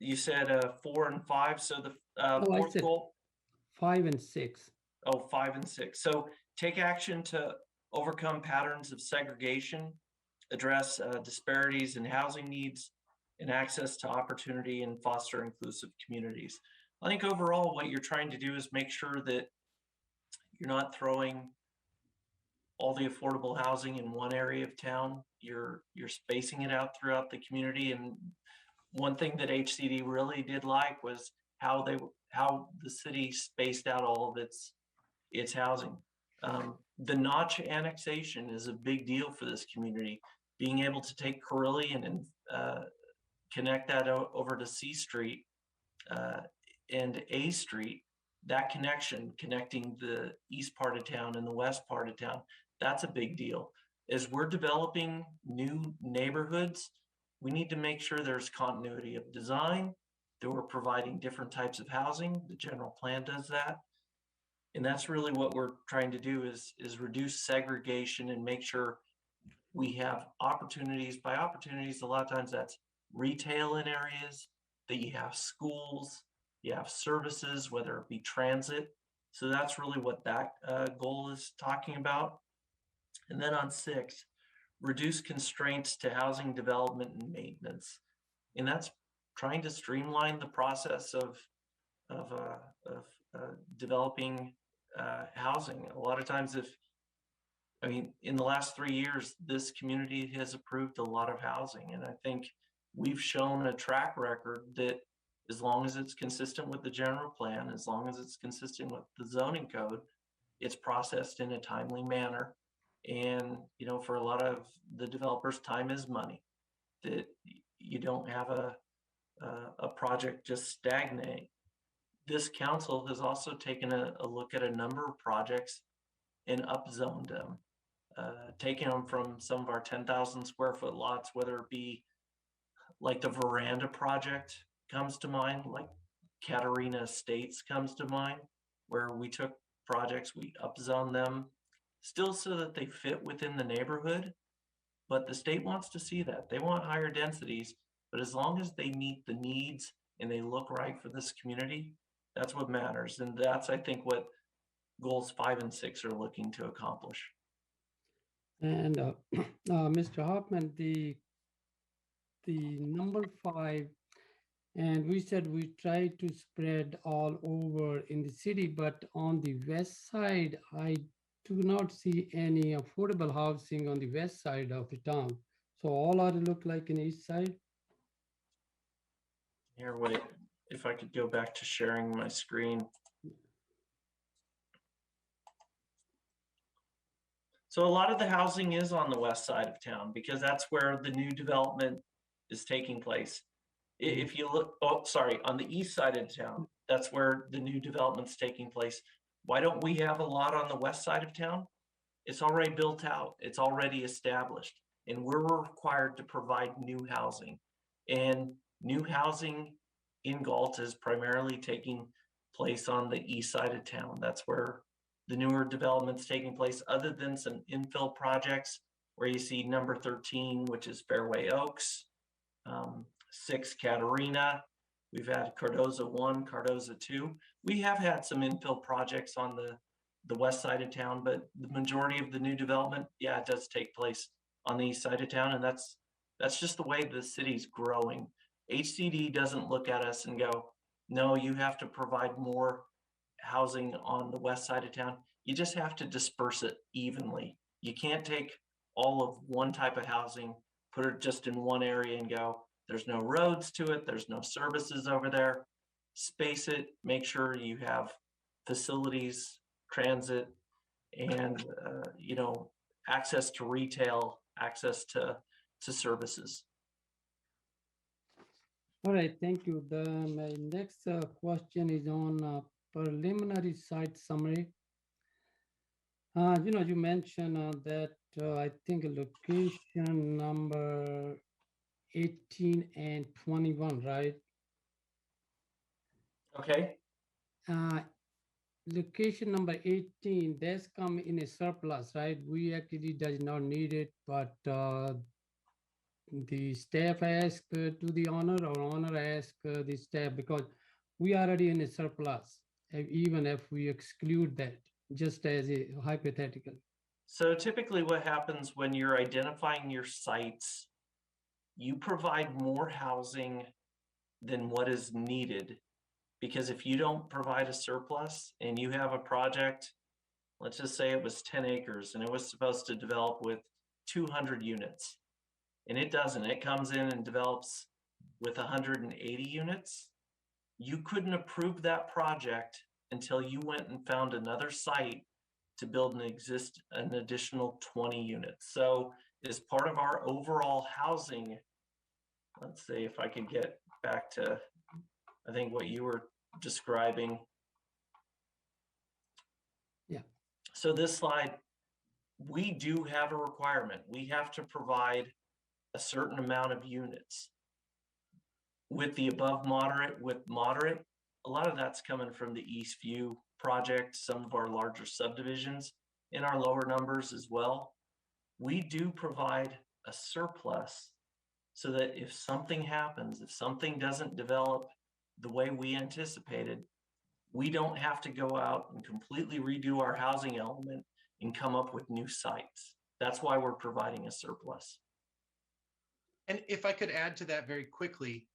you said 4 and 5. So the No, I fourth said goal, 5 and 6. oh, 5 and 6. So take action to overcome patterns of segregation, address disparities in housing needs and access to opportunity, and foster inclusive communities. I think overall what you're trying to do is make sure that you're not throwing all the affordable housing in one area of town. You're spacing it out throughout the community. And one thing that HCD really did like was how the city spaced out all of its housing. The Notch annexation is a big deal for this community. Being able to take Carillion and connect that over to C Street and A Street, that connection, connecting the east part of town and the west part of town, that's a big deal. As we're developing new neighborhoods, we need to make sure there's continuity of design, that we're providing different types of housing. The general plan does that. And that's really what we're trying to do is reduce segregation and make sure we have opportunities. By opportunities, a lot of times that's retail in areas, that you have schools, you have services, whether it be transit. So that's really what that goal is talking about. And then on 6, reduce constraints to housing development and maintenance. And that's trying to streamline the process of developing housing. A lot of times in the last 3 years, this community has approved a lot of housing. And I think we've shown a track record that as long as it's consistent with the general plan, as long as it's consistent with the zoning code, it's processed in a timely manner. And, for a lot of the developers, time is money, that you don't have a project just stagnate. This council has also taken a look at a number of projects and upzoned them, taking them from some of our 10,000 square foot lots, whether it be like the Veranda project comes to mind, like Katarina Estates comes to mind, where we took projects, we upzoned them, still so that they fit within the neighborhood. But the state wants to see that. They want higher densities, but as long as they meet the needs and they look right for this community, that's what matters. And that's, I think, what goals 5 and 6 are looking to accomplish. And Mr. Hoffman, the number 5, and we said we try to spread all over in the city, but on the west side, I do not see any affordable housing on the west side of the town. So all are look like in the east side. Here, wait, if I could go back to sharing my screen. So a lot of the housing is on the west side of town because that's where the new development is taking place. If you look, on the east side of town, that's where the new development's taking place. Why don't we have a lot on the west side of town? It's already built out, it's already established, and we're required to provide new housing. And new housing in Galt is primarily taking place on the east side of town. That's where the newer development's taking place, other than some infill projects where you see number 13, which is Fairway Oaks, 6 Katarina. We've had Cardozo 1, Cardozo 2. We have had some infill projects on the west side of town, but the majority of the new development, yeah, it does take place on the east side of town. And that's just the way the city's growing. HCD doesn't look at us and go, no, you have to provide more housing on the west side of town. You just have to disperse it evenly. You can't take all of one type of housing, put it just in one area and go, there's no roads to it, there's no services over there. Space it, make sure you have facilities, transit, and access to retail, access to to services. All right, thank you. My next question is on preliminary site summary. You mentioned that I think location number 18 and 21, right? Okay. Location number 18, that's come in a surplus, right? We actually does not need it, but the staff asked to the owner or owner asked the staff because we already in a surplus, even if we exclude that, just as a hypothetical. So typically what happens when you're identifying your sites, you provide more housing than what is needed. Because if you don't provide a surplus and you have a project, let's just say it was 10 acres and it was supposed to develop with 200 units, and it doesn't, it comes in and develops with 180 units, you couldn't approve that project until you went and found another site to build an additional 20 units. So as part of our overall housing, let's see if I could get back to, I think what you were describing. Yeah. So this slide, we do have a requirement. We have to provide a certain amount of units. With the above moderate, with moderate, a lot of that's coming from the Eastview project, some of our larger subdivisions, in our lower numbers as well. We do provide a surplus so that if something happens, if something doesn't develop the way we anticipated, we don't have to go out and completely redo our housing element and come up with new sites. That's why we're providing a surplus. And if I could add to that very quickly,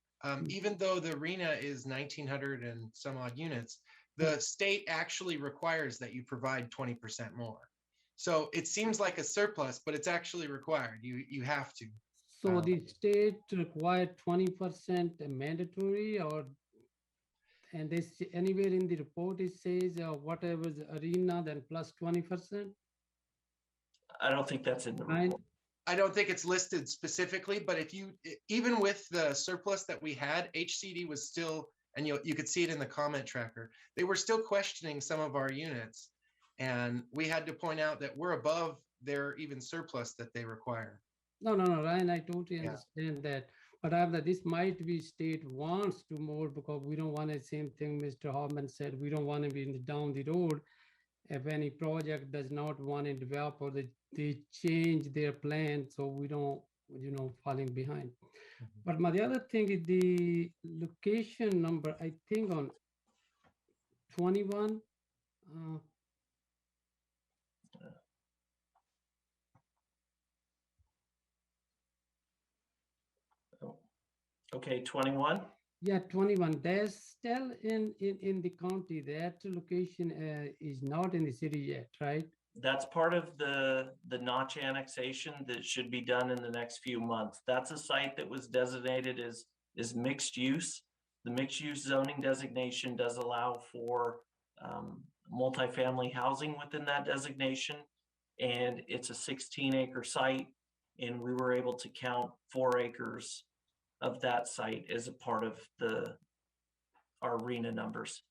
even though the arena is 1,900 and some odd units, the state actually requires that you provide 20% more. So it seems like a surplus, but it's actually required. You have to. So the state required 20% mandatory, or and this anywhere in the report it says whatever the arena then plus 20%. I don't think that's in the report. I don't think it's listed specifically, but if you, even with the surplus that we had, HCD was still, and you could see it in the comment tracker, they were still questioning some of our units. And we had to point out that we're above their even surplus that they require. No, Ryan, I totally understand that. But after this might be state wants to more because we don't want the same thing Mr. Hoffman said. We don't want to be in the down the road if any project does not want to develop or they change their plan, so we don't, falling behind. But the other thing is the location number, I think on 21. Okay, 21. Yeah, 21. There's still in the county. That location is not in the city yet, right? That's part of the notch annexation that should be done in the next few months. That's a site that was designated as mixed use. The mixed use zoning designation does allow for multifamily housing within that designation. And it's a 16-acre site. And we were able to count 4 acres of that site as a part of our arena numbers.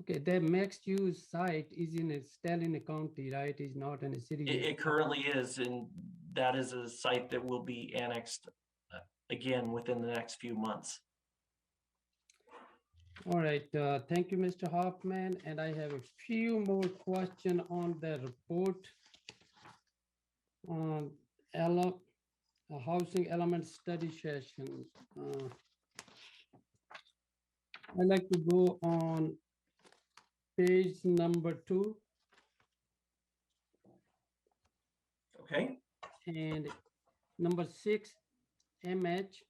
Okay, the mixed use site is still in the county, right? It's not in the city. It currently is, and that is a site that will be annexed again within the next few months. All right, thank you, Mr. Hoffman. And I have a few more questions on the report on housing element study session. I'd like to go on page number 2. Okay. And number 6, MH,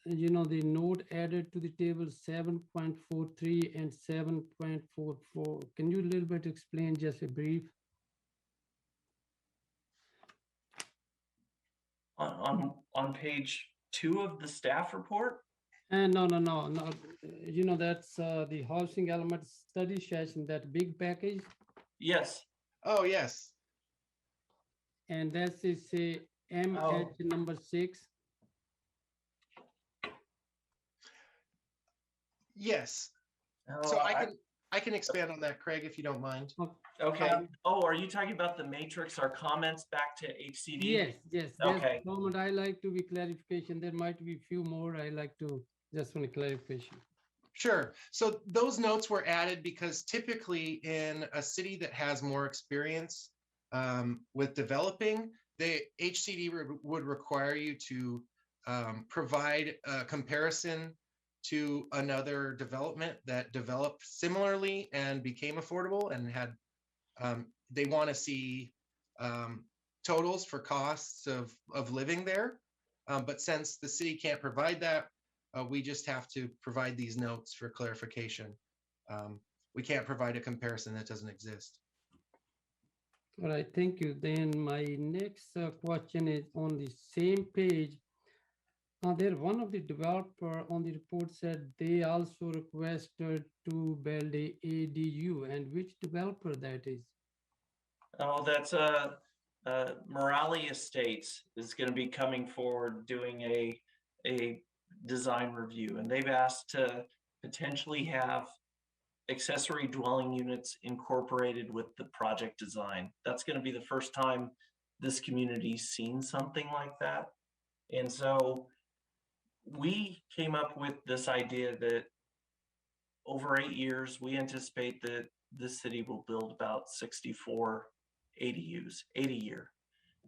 the note added to the table 7.43 and 7.44. Can you a little bit explain, just a brief? On page 2 of the staff report? And no. That's the housing element study session, that big package. Yes. Oh, yes. And that's is a MH number 6. Yes. Oh, So I can expand on that, Craig, if you don't mind. Okay. Are you talking about the matrix, our comments back to HCD? Yes, yes. Okay. Comment I like to be clarification. There might be few more. I like to just want a clarification. Sure. So those notes were added because typically in a city that has more experience with developing, the HCD would require you to provide a comparison to another development that developed similarly and became affordable and had, they want to see totals for costs of living there. But since the city can't provide that, we just have to provide these notes for clarification. We can't provide a comparison that doesn't exist. All right, thank you. Then my next question is on the same page. There, one of the developer on the report said they also requested to build a ADU, and which developer that is? Oh, that's Morale Estates is going to be coming forward doing a design review, and they've asked to potentially have accessory dwelling units incorporated with the project design. That's going to be the first time this community's seen something like that. And so we came up with this idea that over 8 years, we anticipate that this city will build about 64 ADUs, 8 a year.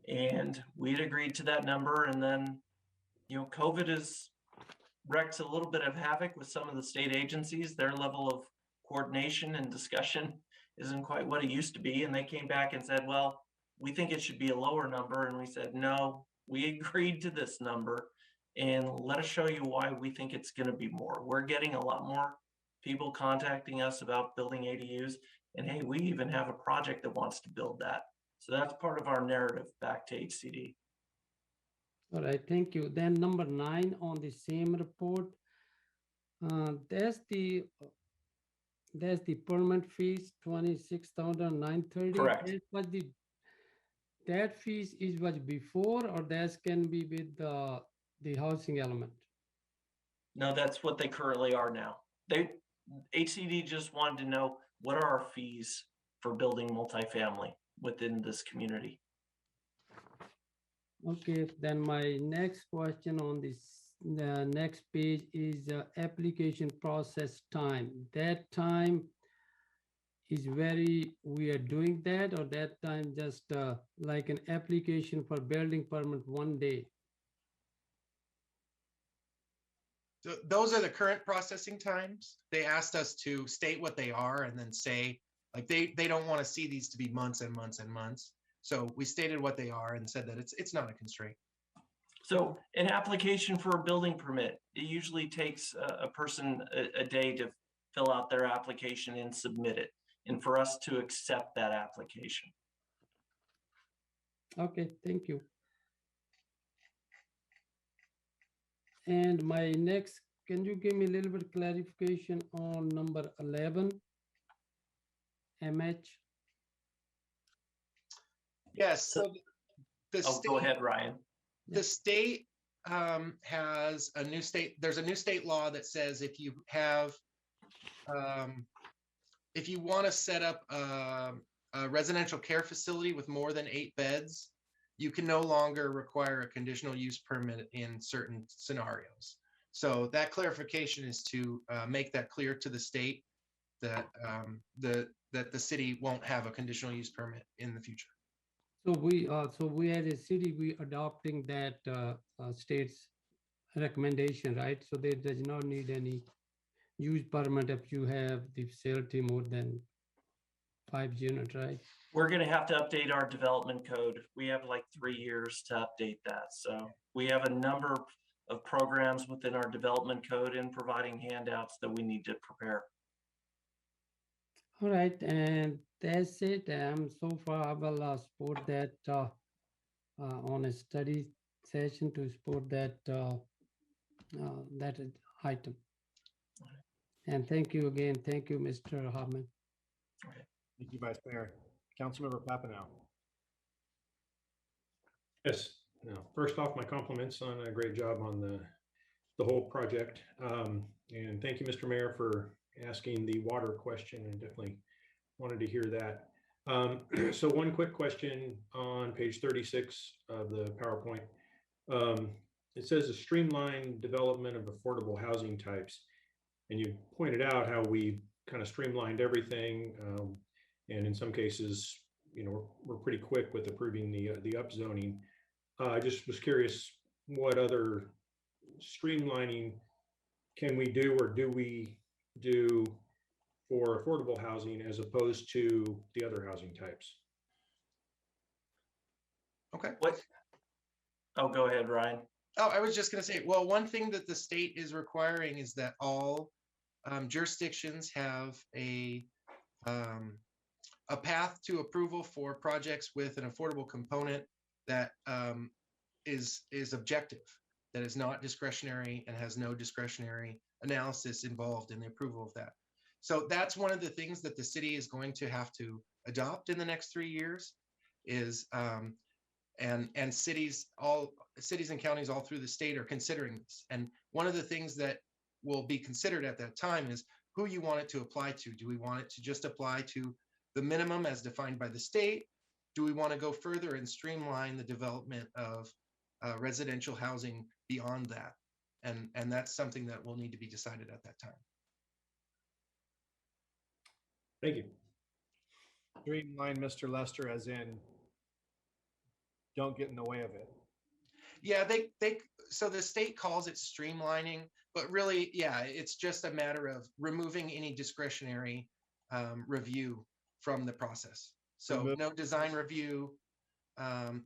And we'd agreed to that number. And then, COVID has wreaked a little bit of havoc with some of the state agencies. Their level of coordination and discussion isn't quite what it used to be. And they came back and said, well, we think it should be a lower number. And we said, no, we agreed to this number. And let us show you why we think it's going to be more. We're getting a lot more people contacting us about building ADUs. And hey, we even have a project that wants to build that. So that's part of our narrative back to HCD. All right, thank you. Then number 9 on the same report, there's the permit fees, 26,930. Correct. That fees was before, or that can be with the housing element? No, that's what they currently are now. HCD just wanted to know, what are our fees for building multifamily within this community? Okay, then my next question on the next page is application process time. That time is we are doing that, or that time just like an application for building permit 1 day? So those are the current processing times. They asked us to state what they are and then say, like, they don't want to see these to be months and months and months. So we stated what they are and said that it's not a constraint. So an application for a building permit, it usually takes a person a day to fill out their application and submit it, and for us to accept that application. Okay, thank you. And my next, can you give me a little bit of clarification on number 11, MH? Yes. So go ahead, Ryan. The state has a new there's a new state law that says if you have, if you want to set up a residential care facility with more than 8 beds, you can no longer require a conditional use permit in certain scenarios. So that clarification is to make that clear to the state that that the city won't have a conditional use permit in the future. So we as a city, we adopting that state's recommendation, right? So there does not need any use permit if you have the facility more than 5 units, right? We're going to have to update our development code. We have like 3 years to update that. So we have a number of programs within our development code and providing handouts that we need to prepare. All right, and that's it. So far, I will support that on a study session to support that that item. And thank you again. Thank you, Mr. Harmon. Thank you, Vice Mayor. Councilmember Papineau. Yes, First off, my compliments on a great job on the whole project. And thank you, Mr. Mayor, for asking the water question, and definitely wanted to hear that. So one quick question on page 36 of the PowerPoint. It says a streamlined development of affordable housing types. And you pointed out how we kind of streamlined everything. And in some cases, we're pretty quick with approving the upzoning. I just was curious, what other streamlining can we do, or do we do for affordable housing as opposed to the other housing types? Okay. What? Oh, go ahead, Ryan. Oh, I was just going to say, well, one thing that the state is requiring is that all jurisdictions have a path to approval for projects with an affordable component that is objective, that is not discretionary and has no discretionary analysis involved in the approval of that. So that's one of the things that the city is going to have to adopt in the next 3 years is, and cities and counties all through the state are considering this. And one of the things that will be considered at that time is who you want it to apply to. Do we want it to just apply to the minimum as defined by the state? Do we want to go further and streamline the development of residential housing beyond that? And that's something that will need to be decided at that time. Thank you. Streamline, Mr. Lester, as in don't get in the way of it. Yeah, so the state calls it streamlining, but really, yeah, it's just a matter of removing any discretionary review from the process. So no design review.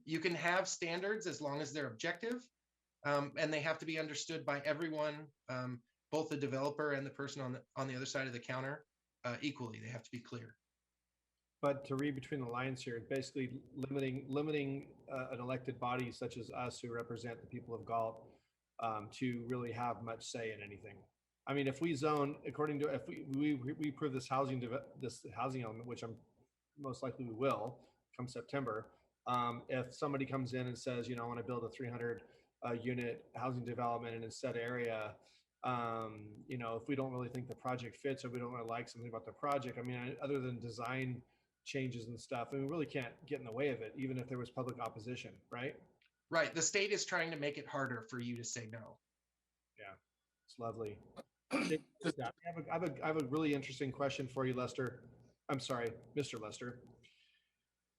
You can have standards as long as they're objective, and they have to be understood by everyone, both the developer and the person on the other side of the counter, equally. They have to be clear. But to read between the lines here, basically limiting an elected body such as us who represent the people of Galt to really have much say in anything. I mean, if we zone according to, if we approve this housing element, which I'm most likely we will come September. If somebody comes in and says, I want to build a 300 unit housing development in a set area, if we don't really think the project fits or we don't really like something about the project, I mean, other than design changes and stuff, I mean, we really can't get in the way of it, even if there was public opposition, right? Right. The state is trying to make it harder for you to say no. Yeah, it's lovely. I have a really interesting question for you, Lester. I'm sorry, Mr. Lester.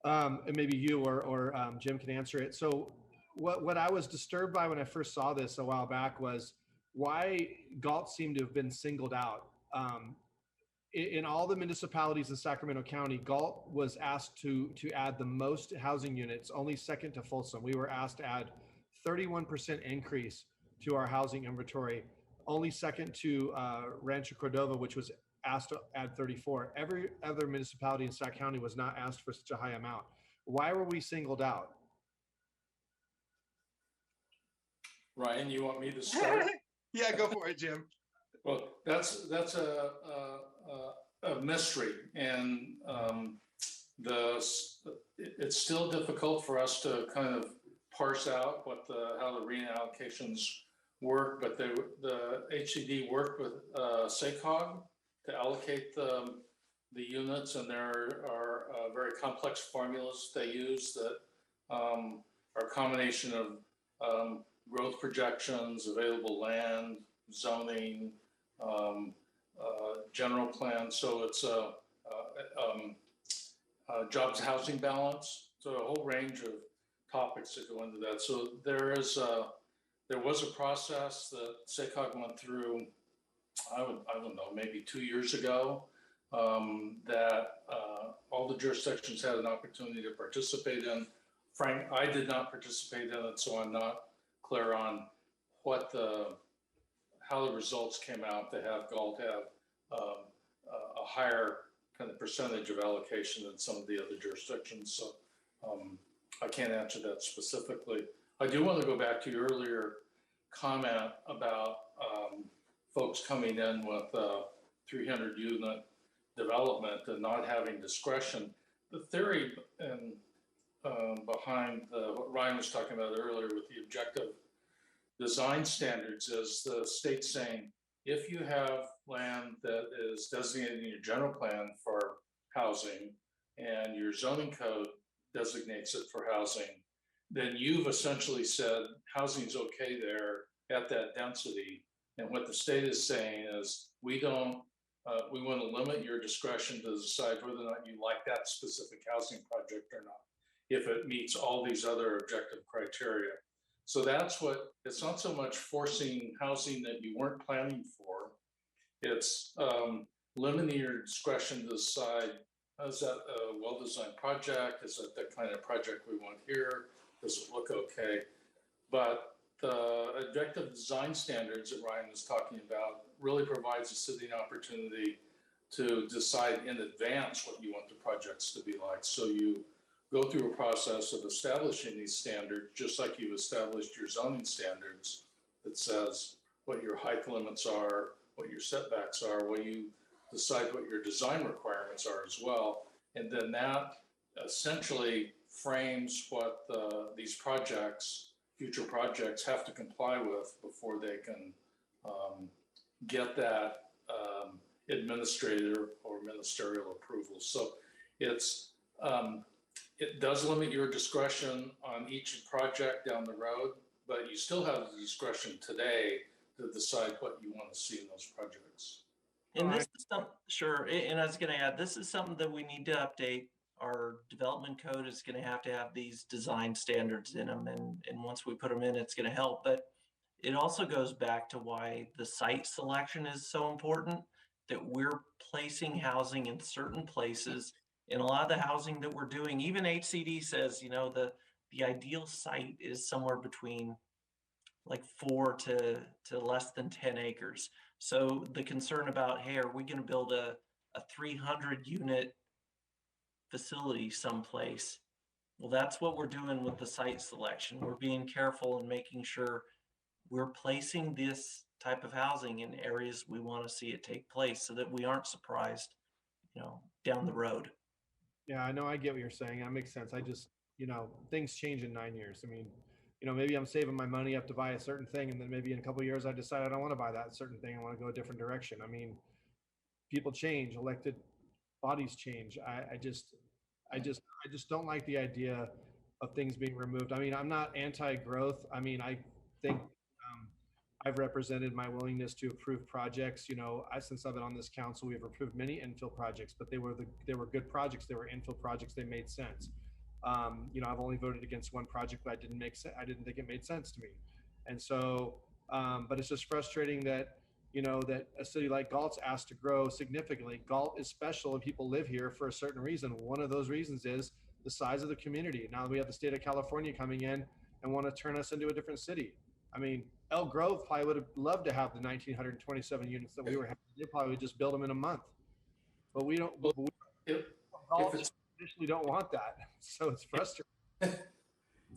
And maybe you or Jim can answer it. So what I was disturbed by when I first saw this a while back was why Galt seemed to have been singled out. In all the municipalities in Sacramento County, Galt was asked to add the most housing units, only second to Folsom. We were asked to add 31% increase to our housing inventory, only second to Rancho Cordova, which was asked to add 34. Every other municipality in Sac County was not asked for such a high amount. Why were we singled out? Ryan, you want me to start? Yeah, go for it, Jim. Well, that's a mystery, and it's still difficult for us to kind of parse out how the reallocations work. But the HCD worked with SACOG to allocate the units, and there are very complex formulas they use that are a combination of growth projections, available land, zoning, general plan. So it's a jobs housing balance. So a whole range of topics that go into that. So there was a process that SACOG went through, I don't know, maybe 2 years ago, that all the jurisdictions had an opportunity to participate in. Frank, I did not participate in it, so I'm not clear on how the results came out to have Galt have a higher kind of percentage of allocation than some of the other jurisdictions. So I can't answer that specifically. I do want to go back to your earlier comment about folks coming in with 300 unit development and not having discretion. The theory behind what Ryan was talking about earlier with the objective design standards is the state saying, if you have land that is designated in your general plan for housing and your zoning code designates it for housing, then you've essentially said housing's okay there at that density. And what the state is saying is, we want to limit your discretion to decide whether or not you like that specific housing project or not, if it meets all these other objective criteria. So that's what, it's not so much forcing housing that you weren't planning for. It's limiting your discretion to decide, is that a well-designed project? Is that the kind of project we want here? Does it look okay? But the objective design standards that Ryan was talking about really provides the city an opportunity to decide in advance what you want the projects to be like. So you go through a process of establishing these standards, just like you've established your zoning standards that says what your height limits are, what your setbacks are, when you decide what your design requirements are as well. And then that essentially frames what these projects, future projects, have to comply with before they can get that administrative or ministerial approval. So it does limit your discretion on each project down the road, but you still have the discretion today to decide what you want to see in those projects. And this is sure. And I was going to add, this is something that we need to update. Our development code is going to have these design standards in them. And once we put them in, it's going to help. But it also goes back to why the site selection is so important, that we're placing housing in certain places. And a lot of the housing that we're doing, even HCD says, the ideal site is somewhere between like 4 to less than 10 acres. So the concern about, hey, are we going to build a 300 unit facility someplace? Well, that's what we're doing with the site selection. We're being careful and making sure we're placing this type of housing in areas we want to see it take place so that we aren't surprised, down the road. Yeah, I know. I get what you're saying. That makes sense. I just, things change in 9 years. I mean, maybe I'm saving my money up to buy a certain thing, and then maybe in a couple of years I decide I don't want to buy that certain thing. I want to go a different direction. I mean, people change, elected bodies change. I just don't like the idea of things being removed. I mean, I'm not anti-growth. I mean, I think I've represented my willingness to approve projects. Since I've been on this council, we've approved many infill projects, but they were good projects. They were infill projects. They made sense. I've only voted against one project, but I didn't think it made sense to me. And so, but it's just frustrating that, that a city like Galt's asked to grow significantly. Galt is special and people live here for a certain reason. One of those reasons is the size of the community. Now we have the state of California coming in and want to turn us into a different city. I mean, Elk Grove probably would have loved to have the 1,927 units that we were having. They probably would just build them in a month. But we don't. Galt traditionally don't want that, so it's frustrating.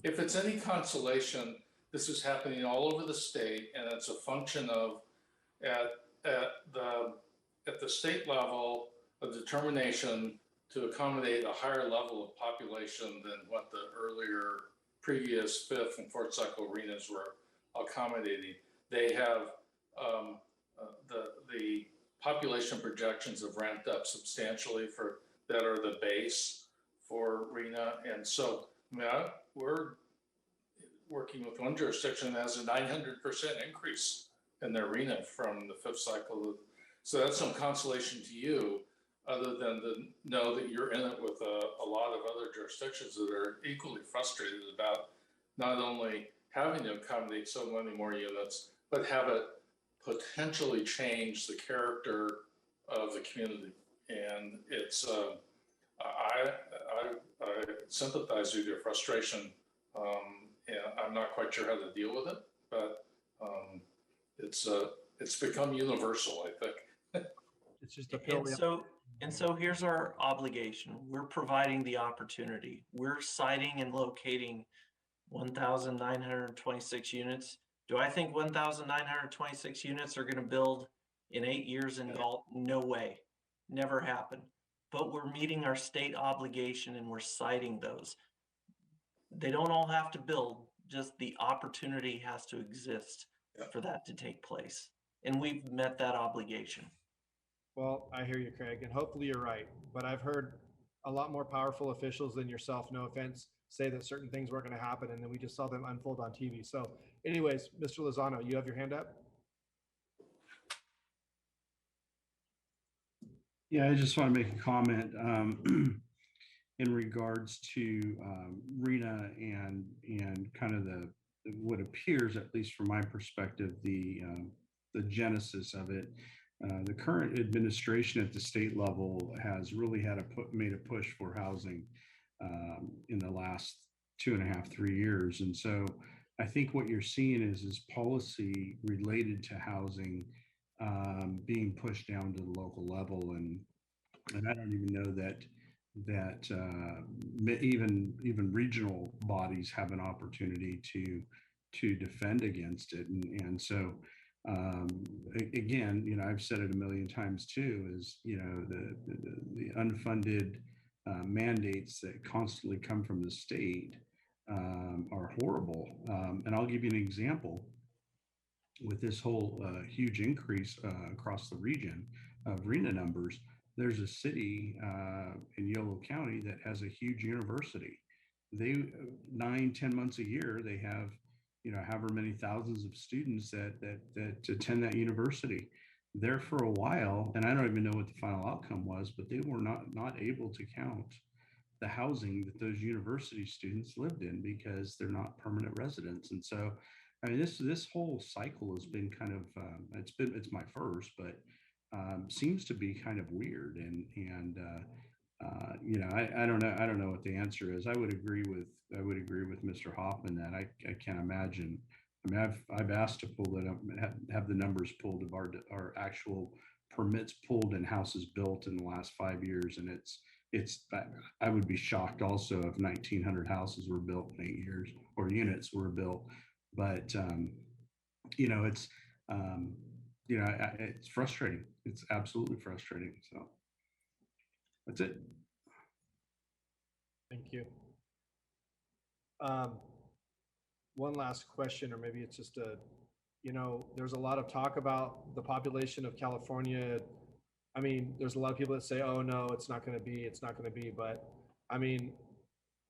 If it's any consolation, this is happening all over the state, and it's a function of at the state level a determination to accommodate a higher level of population than what the previous Fifth and Fourth Cycle arenas were accommodating. They have the population projections have ramped up substantially that are the base for RENA. And so we're working with one jurisdiction that has a 900% increase in their RENA from the Fifth Cycle. So that's some consolation to you, other than to know that you're in it with a lot of other jurisdictions that are equally frustrated about not only having to accommodate so many more units, but have it potentially change the character of the community. And it's, I sympathize with your frustration. And I'm not quite sure how to deal with it, but it's become universal, I think. It's just a pill. And so here's our obligation. We're providing the opportunity. We're siting and locating 1,926 units. Do I think 1,926 units are going to build in 8 years in Galt? No way. Never happen. But we're meeting our state obligation and we're citing those. They don't all have to build, just the opportunity has to exist for that to take place. And we've met that obligation. Well, I hear you, Craig, and hopefully you're right. But I've heard a lot more powerful officials than yourself, no offense, say that certain things weren't going to happen, and then we just saw them unfold on TV. So anyways, Mr. Lozano, you have your hand up? Yeah, I just want to make a comment in regards to RENA and kind of the what appears, at least from my perspective, the genesis of it. The current administration at the state level has really made a push for housing in the last 2.5, 3 years, and so I think what you're seeing is policy related to housing being pushed down to the local level, and I don't even know that even regional bodies have an opportunity to defend against it, and so again, I've said it a million times too, is the unfunded mandates that constantly come from the state are horrible, and I'll give you an example. With this whole huge increase across the region of RENA numbers, there's a city in Yolo County that has a huge university. They 9-10 months a year, they have however many thousands of students that attend that university. There for a while, and I don't even know what the final outcome was, but they were not able to count the housing that those university students lived in because they're not permanent residents. And so I mean, this whole cycle has been kind of it's my first, but seems to be kind of weird, and I don't know what the answer is. I would agree with Mr. Hoffman that I can't imagine. I mean, I've asked to pull that up, have the numbers pulled of our actual permits pulled and houses built in the last 5 years, and I would be shocked also if 1,900 houses were built in 8 years or units were built. But it's frustrating. It's absolutely frustrating. So that's it. Thank you. One last question, or maybe it's just there's a lot of talk about the population of California. I mean, there's a lot of people that say, oh no, it's not going to be, but I mean,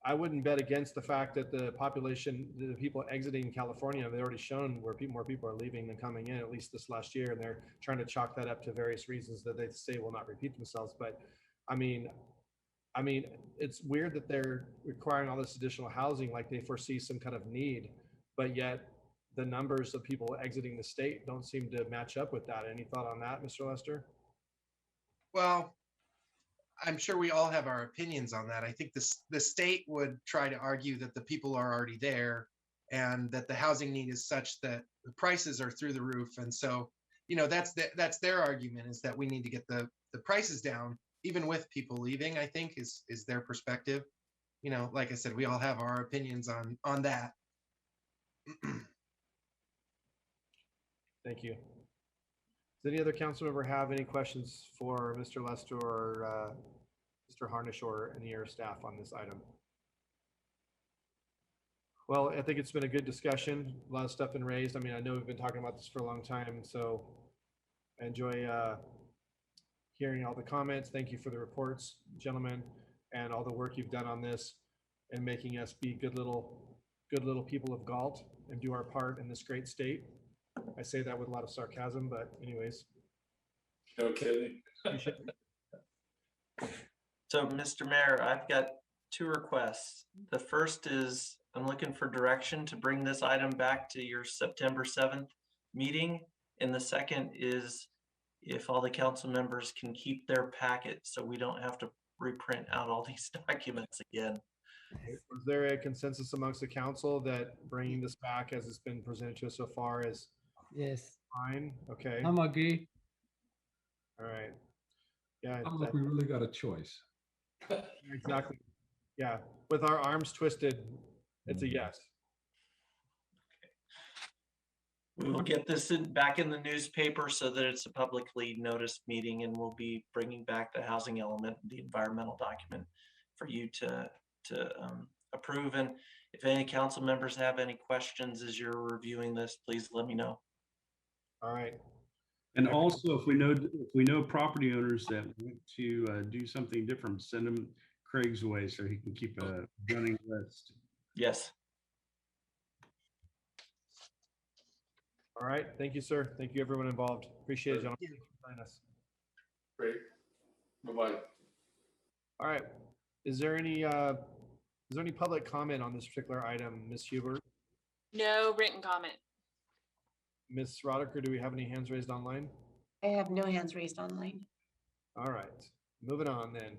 I wouldn't bet against the fact that the people exiting California, they've already shown where more people are leaving than coming in, at least this last year. And they're trying to chalk that up to various reasons that they say will not repeat themselves. But I mean, it's weird that they're requiring all this additional housing, like they foresee some kind of need, but yet the numbers of people exiting the state don't seem to match up with that. Any thought on that, Mr. Lester? Well, I'm sure we all have our opinions on that. I think the state would try to argue that the people are already there and that the housing need is such that the prices are through the roof. And so, that's their argument, is that we need to get the prices down, even with people leaving, I think is their perspective. Like I said, we all have our opinions on that. Thank you. Does any other council member have any questions for Mr. Lester or Mr. Harnish or any of your staff on this item? Well, I think it's been a good discussion. A lot of stuff been raised. I mean, I know we've been talking about this for a long time, so I enjoy hearing all the comments. Thank you for the reports, gentlemen, and all the work you've done on this and making us be good little people of Galt and do our part in this great state. I say that with a lot of sarcasm, but anyways. No kidding. So, Mr. Mayor, I've got 2 requests. The first is I'm looking for direction to bring this item back to your September 7th meeting. And the second is if all the council members can keep their packet so we don't have to reprint out all these documents again. Was there a consensus amongst the council that bringing this back as it's been presented to us so far is yes fine? Okay. I'm agree. All right. Yeah. I don't know if we really got a choice. Exactly. Yeah. With our arms twisted, it's a yes. We will get this back in the newspaper so that it's a publicly noticed meeting, and we'll be bringing back the housing element, the environmental document for you to approve. And If any council members have any questions as you're reviewing this, please let me know. All right. And also, if we know property owners that want to do something different, send them Craig's way so he can keep a running list. Yes. All right. Thank you, sir. Thank you, everyone involved. Appreciate it, gentlemen. Thanks for joining us. Great. Bye-bye. All right. Is there any public comment on this particular item, Ms. Hubert? No written comment. Ms. Roddicker, do we have any hands raised online? I have no hands raised online. All right, moving on then.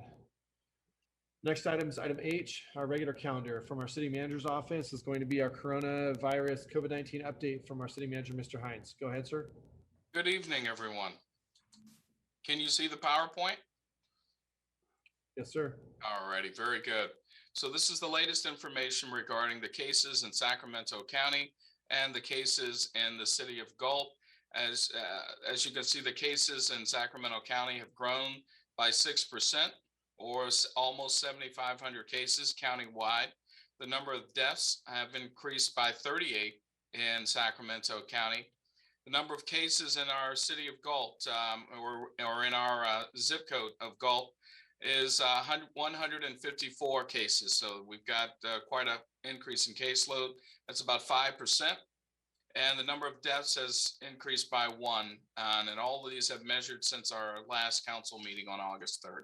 Next item is item H, our regular calendar from our city manager's office is going to be our coronavirus COVID-19 update from our city manager, Mr. Hines. Go ahead, sir. Good evening, everyone. Can you see the PowerPoint? Yes, sir. All righty, very good. So this is the latest information regarding the cases in Sacramento County and the cases in the city of Galt. As you can see, the cases in Sacramento County have grown by 6%, or almost 7,500 cases countywide. The number of deaths have increased by 38 in Sacramento County. The number of cases in our city of Galt, or in our zip code of Galt, is 154 cases. So we've got quite an increase in caseload. That's about 5%. And the number of deaths has increased by 1. And all of these have measured since our last council meeting on August 3rd.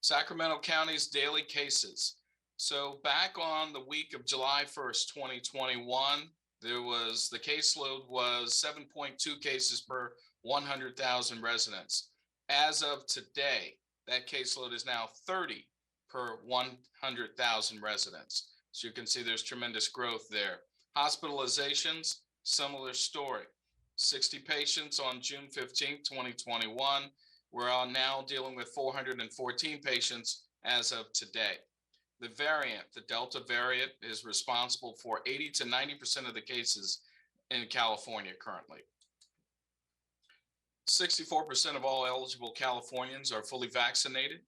Sacramento County's daily cases. So back on the week of July 1st, 2021, the caseload was 7.2 cases per 100,000 residents. As of today, that caseload is now 30 per 100,000 residents. So you can see there's tremendous growth there. Hospitalizations, similar story. 60 patients on June 15th, 2021. We're now dealing with 414 patients as of today. The variant, the Delta variant, is responsible for 80 to 90% of the cases in California currently. 64% of all eligible Californians are fully vaccinated.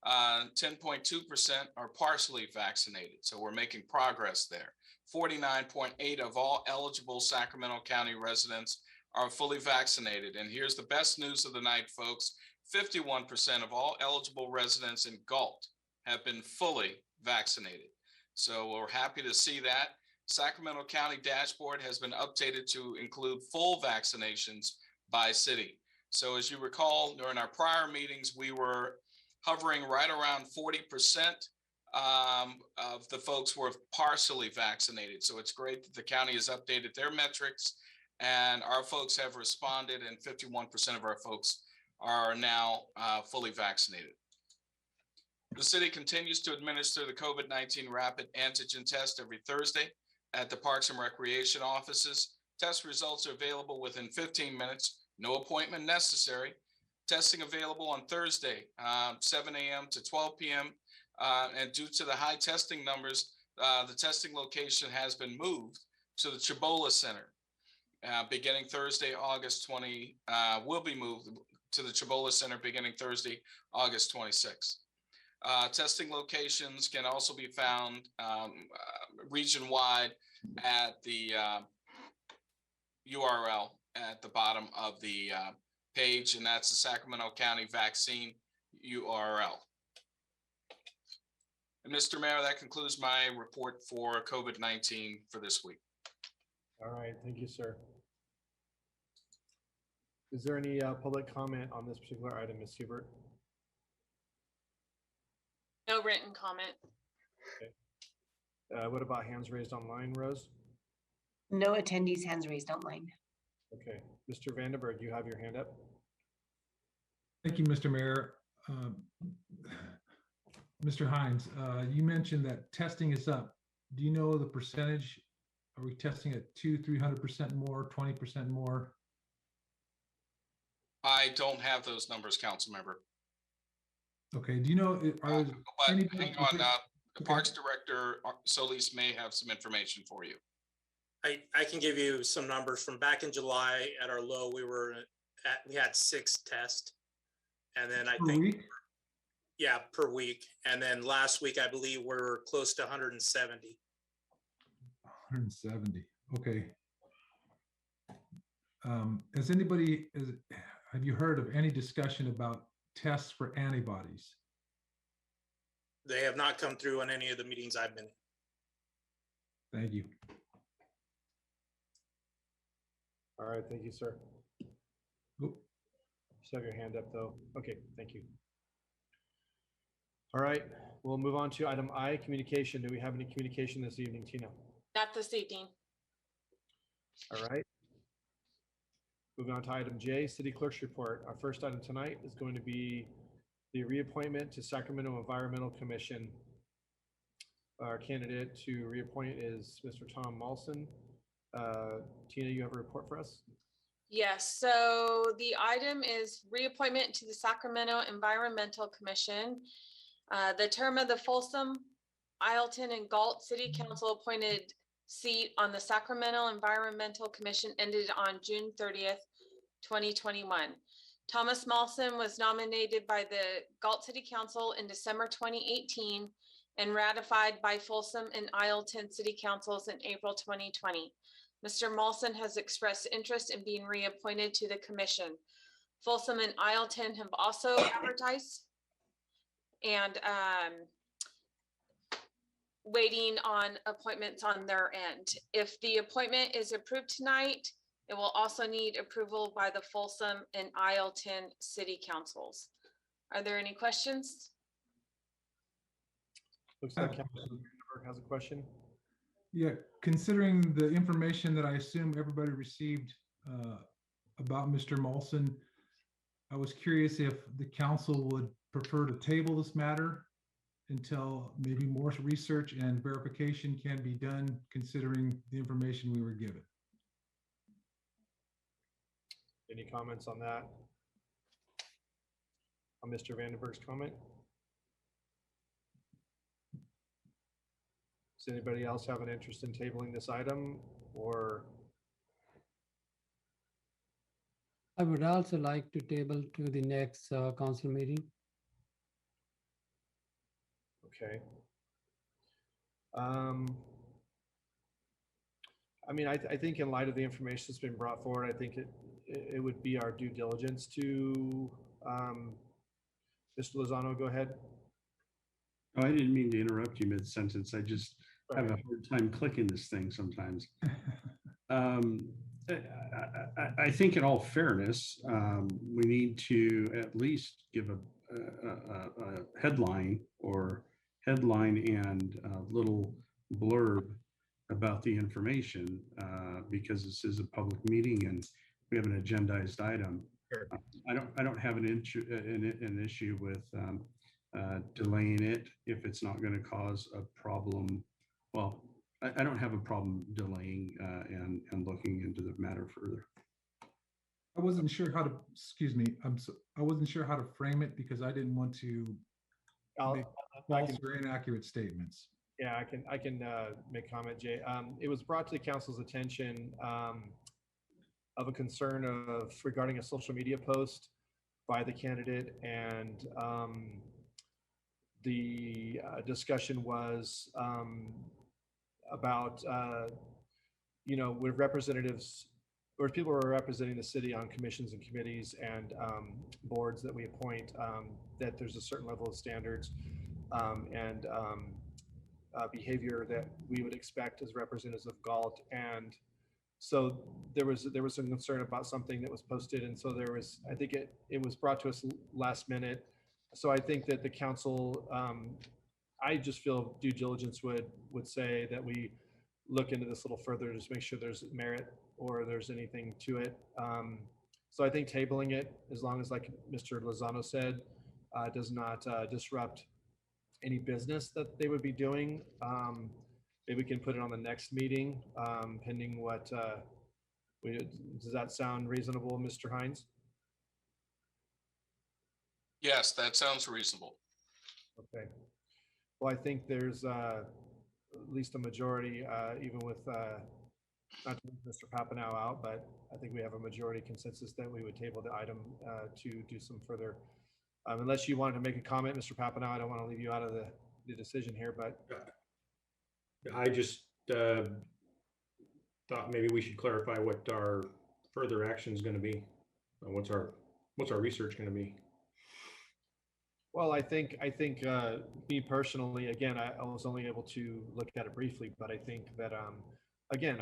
10.2% are partially vaccinated. So we're making progress there. 49.8% of all eligible Sacramento County residents are fully vaccinated. And here's the best news of the night, folks. 51% of all eligible residents in Galt have been fully vaccinated. So we're happy to see that. Sacramento County dashboard has been updated to include full vaccinations by city. So as you recall, during our prior meetings, we were hovering right around 40% of the folks were partially vaccinated. So it's great that the county has updated their metrics and our folks have responded, and 51% of our folks are now fully vaccinated. The city continues to administer the COVID-19 rapid antigen test every Thursday at the Parks and Recreation offices. Test results are available within 15 minutes, no appointment necessary. Testing available on Thursday, 7 a.m. to 12 p.m. And due to the high testing numbers, the testing location has been moved to the Cibola Center. Beginning Thursday, August 20, will be moved to the Cibola Center beginning Thursday, August 26. Testing locations can also be found region-wide at the URL at the bottom of the page, and that's the Sacramento County vaccine URL. And Mr. Mayor, that concludes my report for COVID-19 for this week. All right, thank you, sir. Is there any public comment on this particular item, Ms. Hubert? No written comment. Okay. What about hands raised online, Rose? No attendees hands raised online. Okay, Mr. Vandenberg, you have your hand up. Thank you, Mr. Mayor. Mr. Hines, you mentioned that testing is up. Do you know the percentage? Are we testing at 200-300% more, 20% more? I don't have those numbers, council member. Okay, do you know, are but hang on, the Parks Director Solis may have some information for you. I can give you some numbers from back in July. At our low, we had 6 tests, and then I think Yeah, per week. And then last week, I believe we're close to 170. 170. Okay. Have you heard of any discussion about tests for antibodies? They have not come through on any of the meetings I've been in. Thank you. All right, thank you, sir. Oop. Just have your hand up though. Okay, thank you. All right, we'll move on to item I, communication. Do we have any communication this evening, Tina? Not this evening. All right. Moving on to item J, city clerk's report. Our first item tonight is going to be the reappointment to Sacramento Environmental Commission. Our candidate to reappoint is Mr. Tom Malson. Tina, you have a report for us? Yes, so the item is reappointment to the Sacramento Environmental Commission. The term of the Folsom, Ileton, and Galt City Council appointed seat on the Sacramento Environmental Commission ended on June 30th, 2021. Thomas Malson was nominated by the Galt City Council in December 2018 and ratified by Folsom and Ileton City Councils in April 2020. Mr. Malson has expressed interest in being reappointed to the commission. Folsom and Ileton have also advertised and waiting on appointments on their end. If the appointment is approved tonight, it will also need approval by the Folsom and Ileton City Councils. Are there any questions? Looks like Councilor Vandenberg has a question. Yeah, considering the information that I assume everybody received about Mr. Malson, I was curious if the council would prefer to table this matter until maybe more research and verification can be done considering the information we were given. Any comments on that? On Mr. Vandenberg's comment? Does anybody else have an interest in tabling this item or? I would also like to table to the next council meeting. Okay. I mean, I think in light of the information that's been brought forward, I think it would be our due diligence to, Mr. Lozano, go ahead. Oh, I didn't mean to interrupt you mid-sentence. I just have a hard time clicking this thing sometimes. I think in all fairness, we need to at least give a headline and a little blurb about the information because this is a public meeting and we have an agendized item. Sure. I don't have an issue with delaying it if it's not going to cause a problem. Well, I don't have a problem delaying and looking into the matter further. I wasn't sure how to, excuse me, I wasn't sure how to frame it because I didn't want to make false or inaccurate statements. Yeah, I can make comment, Jay. It was brought to the council's attention of a concern regarding a social media post by the candidate, and the discussion was about with representatives or people who are representing the city on commissions and committees and boards that we appoint, that there's a certain level of standards and behavior that we would expect as representatives of Galt. And so there was some concern about something that was posted, and so I think it was brought to us last minute. So I think that the council, I just feel due diligence would say that we look into this a little further, just make sure there's merit or there's anything to it. So I think tabling it, as long as, like Mr. Lozano said, does not disrupt any business that they would be doing. Maybe we can put it on the next meeting, pending what, does that sound reasonable, Mr. Hines? Yes, that sounds reasonable. Okay. Well, I think there's at least a majority, even with not to leave Mr. Papineau out, but I think we have a majority consensus that we would table the item to do some further Unless you wanted to make a comment, Mr. Papineau, I don't want to leave you out of the decision here, but I just thought maybe we should clarify what our further action is going to be. What's our research going to be? well, I think me personally, again, I was only able to look at it briefly, but I think that again,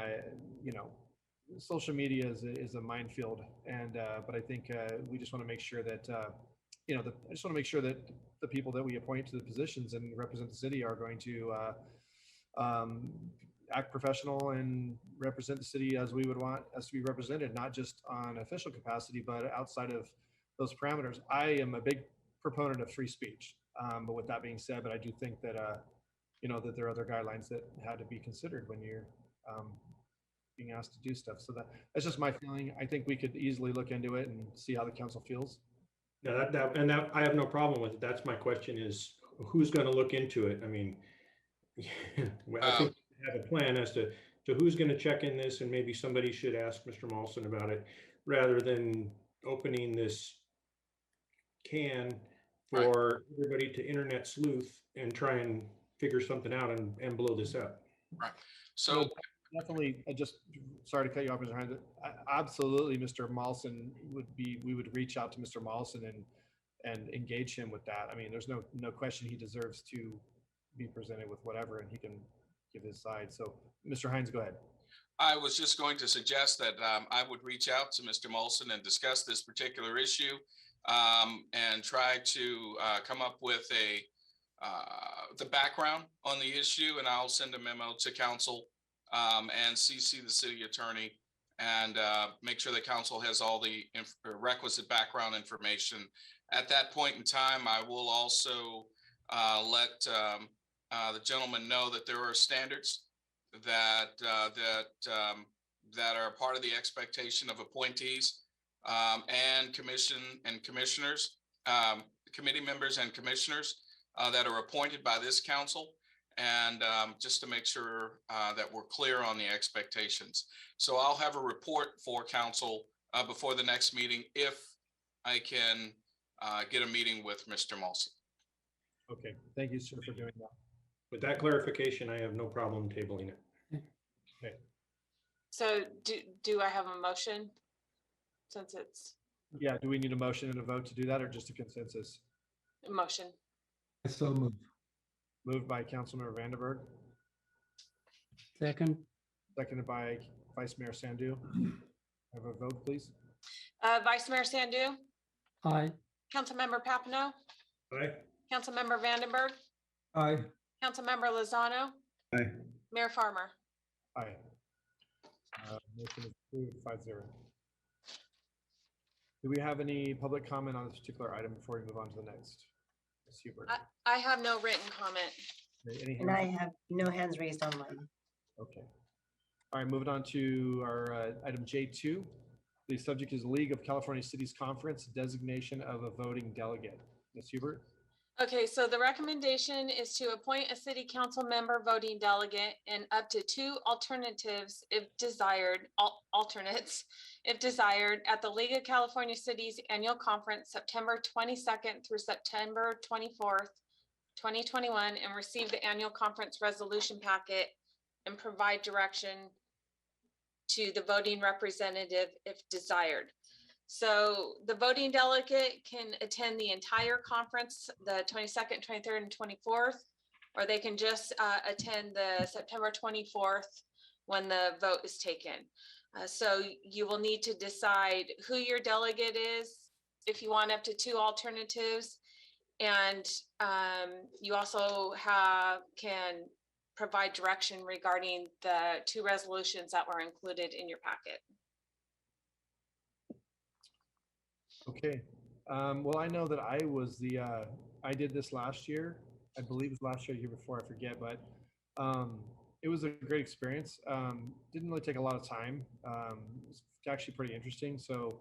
social media is a minefield, and but I think we just want to make sure that I just want to make sure that the people that we appoint to the positions and represent the city are going to act professional and represent the city as we would want us to be represented, not just on official capacity, but outside of those parameters. I am a big proponent of free speech, but with that being said, but I do think that that there are other guidelines that had to be considered when you're being asked to do stuff. So that's just my feeling. I think we could easily look into it and see how the council feels. No, that I have no problem with it. That's my question is who's going to look into it? I mean, I think we have a plan as to who's going to check in this, and maybe somebody should ask Mr. Molson about it rather than opening this can for everybody to internet sleuth and try and figure something out and blow this up. Right. So definitely, just sorry to cut you off, Mr. Hines. Absolutely, Mr. Molson we would reach out to Mr. Molson and engage him with that. I mean, there's no question he deserves to be presented with whatever, and he can give his side. So, Mr. Hines, go ahead. I was just going to suggest that I would reach out to Mr. Molson and discuss this particular issue and try to come up with the background on the issue, and I'll send a memo to council and CC the city attorney and make sure the council has all the requisite background information. At that point in time, I will also let the gentleman know that there are standards that are part of the expectation of appointees and commissioners, committee members and commissioners that are appointed by this council, and just to make sure that we're clear on the expectations. So I'll have a report for council before the next meeting if I can get a meeting with Mr. Molson. Okay, thank you, sir, for doing that. With that clarification, I have no problem tabling it. Okay. So do I have a motion? Since it's Yeah, do we need a motion and a vote to do that, or just a consensus? a motion. So moved. Moved by Councilmember Vandenberg, Second. seconded by Vice Mayor Sandu. Have a vote, please. Vice Mayor Sandu, Aye. Councilmember Papineau, Aye. Councilmember Vandenberg, Aye. Councilmember Lozano, Aye. Mayor Farmer. Aye. Motion is approved 5-0. Do we have any public comment on this particular item before we move on to the next? Ms. Hubert. I have no written comment. Any And I hands? have no hands raised online. Okay. All right, moving on to our item J2. The subject is League of California Cities Conference designation of a voting delegate. Ms. Hubert? Okay, so the recommendation is to appoint a city council member voting delegate and up to 2 alternatives if desired, alternates if desired at the League of California Cities Annual Conference, September 22nd through September 24th, 2021, and receive the annual conference resolution packet and provide direction to the voting representative if desired. So the voting delegate can attend the entire conference, the 22nd, 23rd, and 24th, or they can just attend the September 24th when the vote is taken. So you will need to decide who your delegate is, if you want up to 2 alternatives. And you also can provide direction regarding the 2 resolutions that were included in your packet. Okay. Well, I know that I was I did this last year. I believe it was last year, year before, I forget, but it was a great experience. Didn't really take a lot of time. It's actually pretty interesting. So,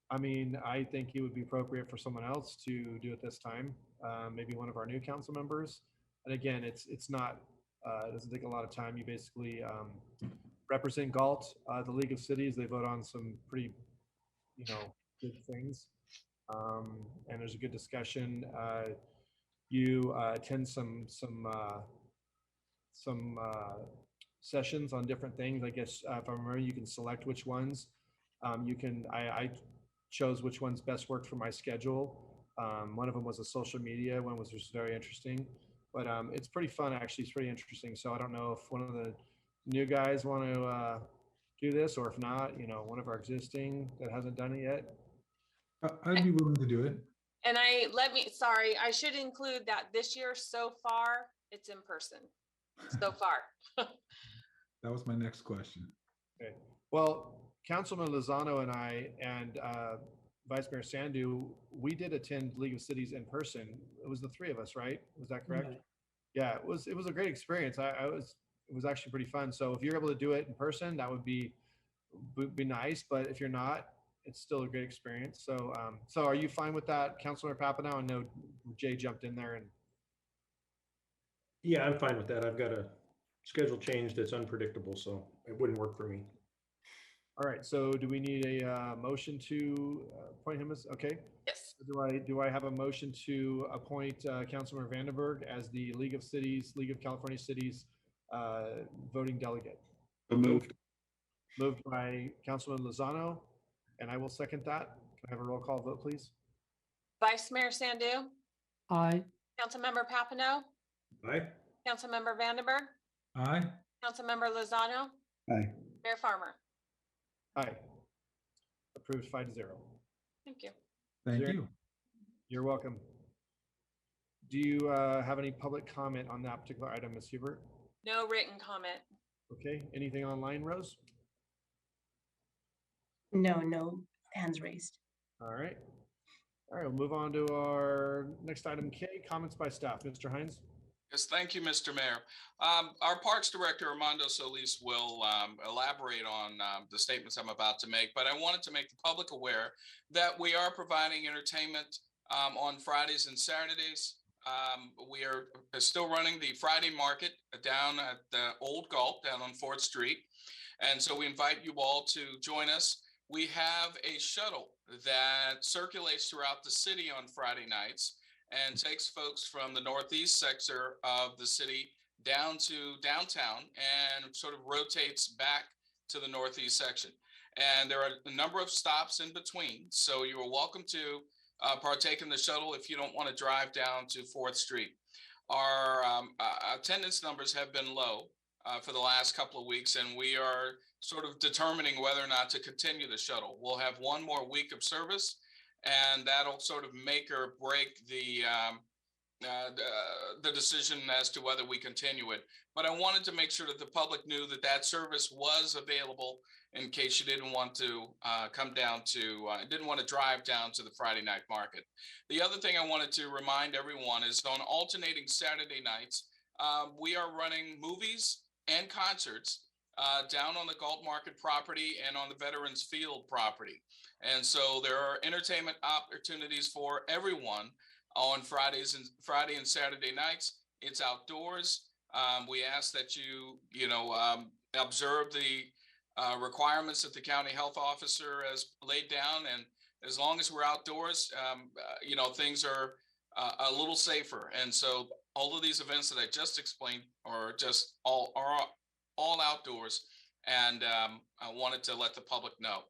I mean, I think it would be appropriate for someone else to do it this time. Maybe one of our new council members. And again, it's not, it doesn't take a lot of time. You basically represent Galt, the League of Cities. They vote on some pretty, good things. And there's a good discussion. You attend some sessions on different things. I guess if I remember, you can select which ones. I chose which ones best worked for my schedule. One of them was a social media one, was just very interesting. But it's pretty fun, actually. It's pretty interesting. So I don't know if one of the new guys want to do this, or if not, one of our existing that hasn't done it yet. I'd be willing to do it. And sorry, I should include that this year so far, it's in person. So far. That was my next question. Okay. Well, Councilman Lozano and I and Vice Mayor Sandu, we did attend League of Cities in person. It was the three of us, right? Was that correct? Right. Yeah, it was a great experience. It was actually pretty fun. So if you're able to do it in person, that would be nice. But if you're not, it's still a great experience. So so are you fine with that, Councilor Papineau? I know Jay jumped in there and. Yeah, I'm fine with that. I've got a schedule change that's unpredictable, so it wouldn't work for me. All right, so do we need a motion to appoint him as, okay? Yes. Do I have a motion to appoint Councilmember Vandenberg as the League of California Cities voting delegate? Moved. Moved by Councilman Lozano, and I will second that. Can I have a roll call vote, please? Vice Mayor Sandu, Aye. Councilmember Papineau, Aye. Councilmember Vandenberg, Aye. Councilmember Lozano, Aye. Mayor Farmer. Aye. Approved 5-0. Thank you. Thank you. You're welcome. Do you have any public comment on that particular item, Ms. Hubert? No written comment. Okay, anything online, Rose? No hands raised. All right. All right, we'll move on to our next item, K, comments by staff. Mr. Hines? Yes, thank you, Mr. Mayor. Our Parks Director, Armando Solis, will elaborate on the statements I'm about to make, but I wanted to make the public aware that we are providing entertainment on Fridays and Saturdays. We are still running the Friday market down at the Old Galt down on 4th Street. And so we invite you all to join us. We have a shuttle that circulates throughout the city on Friday nights and takes folks from the northeast sector of the city down to downtown and sort of rotates back to the northeast section. And there are a number of stops in between. So you are welcome to partake in the shuttle if you don't want to drive down to 4th Street. Our attendance numbers have been low for the last couple of weeks, and we are sort of determining whether or not to continue the shuttle. We'll have one more week of service, and that'll sort of make or break the decision as to whether we continue it. But I wanted to make sure that the public knew that that service was available in case you didn't want to didn't want to drive down to the Friday night market. The other thing I wanted to remind everyone is on alternating Saturday nights, we are running movies and concerts down on the Galt Market property and on the Veterans Field property. And so there are entertainment opportunities for everyone on Friday and Saturday nights. It's outdoors. We ask that you observe the requirements that the county health officer has laid down. And as long as we're outdoors, things are a little safer. And so all of these events that I just explained are just all outdoors. And I wanted to let the public know.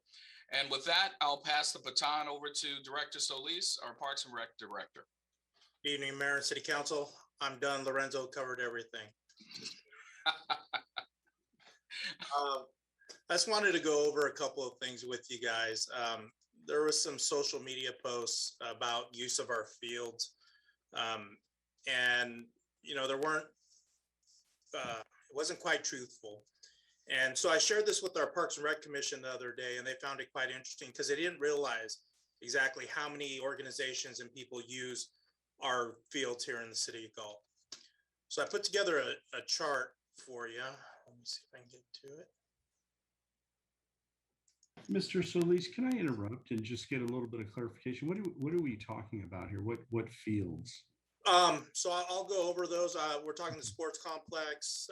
And with that, I'll pass the baton over to Director Solis, our Parks and Rec Director. Good evening, Mayor and City Council. I'm done. Lorenzo covered everything. I just wanted to go over a couple of things with you guys. There was some social media posts about use of our fields. And, there weren't, it wasn't quite truthful. And so I shared this with our Parks and Rec Commission the other day, and they found it quite interesting because they didn't realize exactly how many organizations and people use our fields here in the city of Galt. So I put together a chart for you. Let me see if I can get to it. Mr. Solis, can I interrupt and just get a little bit of clarification? What are we talking about here? What fields? So I'll go over those. We're talking the sports complex,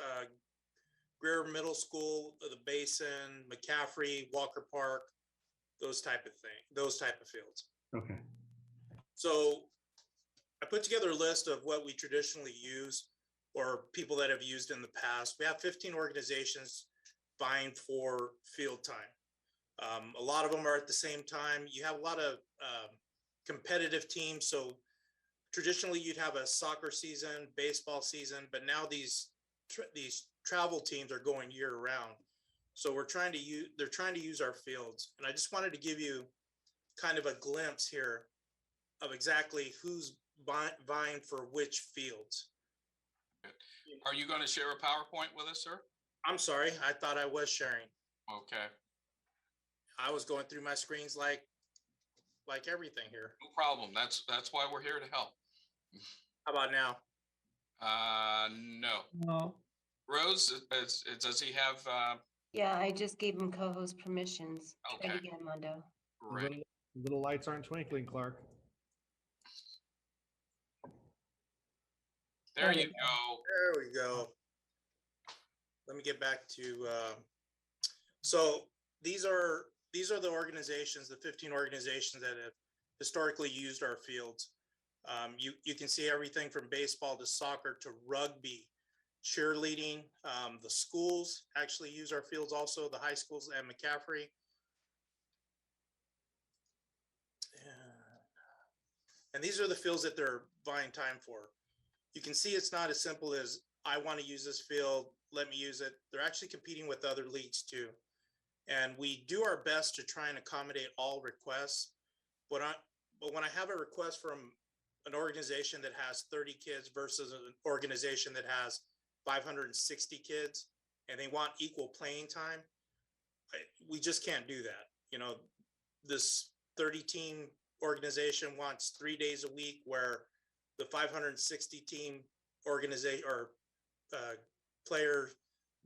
Greer Middle School, the Basin, McCaffrey, Walker Park, those type of fields. Okay. So I put together a list of what we traditionally use or people that have used in the past. We have 15 organizations vying for field time. A lot of them are at the same time. You have a lot of competitive teams. So traditionally you'd have a soccer season, baseball season, but now these travel teams are going year round. So they're trying to use our fields. And I just wanted to give you kind of a glimpse here of exactly who's vying for which fields. Are you going to share a PowerPoint with us, sir? I'm sorry, I thought I was sharing. Okay. I was going through my screens like everything here. No problem. That's why we're here to help. How about now? No. No. Rose, does he have? Yeah, I just gave him co-host permissions. Try Okay. it again, Mondo. Ready. Little lights aren't twinkling, Clark. There you go. There we go. Let me get back to, so these are the organizations, the 15 organizations that have historically used our fields. You can see everything from baseball to soccer to rugby, cheerleading. The schools actually use our fields also, the high schools at McCaffrey. And these are the fields that they're buying time for. You can see it's not as simple as I want to use this field, let me use it. They're actually competing with other leagues too. And we do our best to try and accommodate all requests. But when I have a request from an organization that has 30 kids versus an organization that has 560 kids and they want equal playing time, we just can't do that. You know, this 30 team organization wants 3 days a week, where the 560 team organization or player,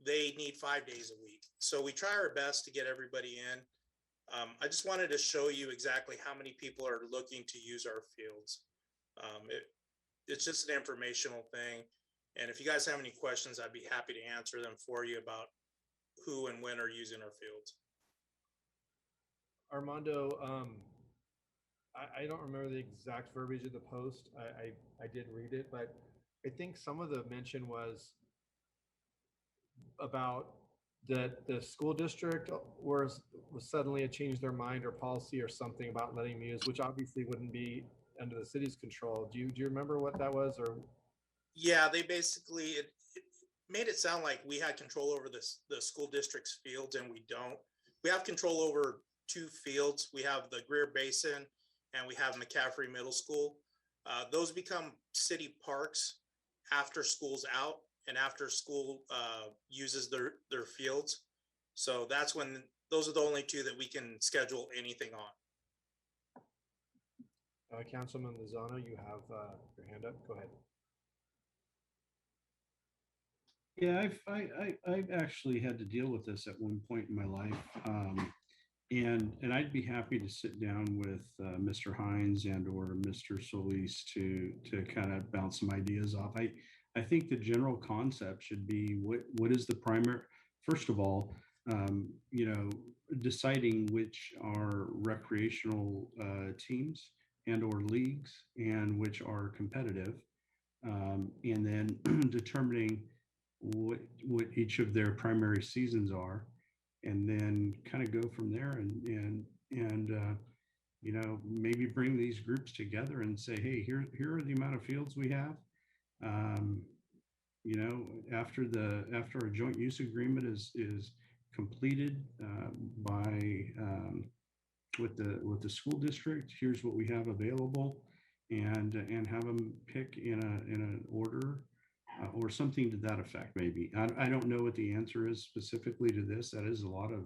they need 5 days a week. So we try our best to get everybody in. I just wanted to show you exactly how many people are looking to use our fields. It's just an informational thing. And if you guys have any questions, I'd be happy to answer them for you about who and when are using our fields. Armando, I don't remember the exact verbiage of the post. I did read it, but I think some of the mention was about that the school district was suddenly changed their mind or policy or something about letting them use, which obviously wouldn't be under the city's control. Do you remember what that was? Or yeah, they basically it made it sound like we had control over the school district's fields, and we don't. We have control over 2 fields. We have the Greer Basin and we have McCaffrey Middle School. Those become city parks after school's out and after school uses their fields. So that's when those are the only 2 that we can schedule anything on. Councilman Lozano, you have your hand up. Go ahead. Yeah, I've actually had to deal with this at one point in my life. And I'd be happy to sit down with Mr. Hines and or Mr. Solis to kind of bounce some ideas off. I think the general concept should be what is the primary, first of all, deciding which are recreational teams and or leagues and which are competitive, and then determining what each of their primary seasons are, and then kind of go from there and maybe bring these groups together and say, hey, here are the amount of fields we have. After a joint use agreement is completed with the school district, here's what we have available, and have them pick in an order or something to that effect. Maybe I don't know what the answer is specifically to this. That is a lot of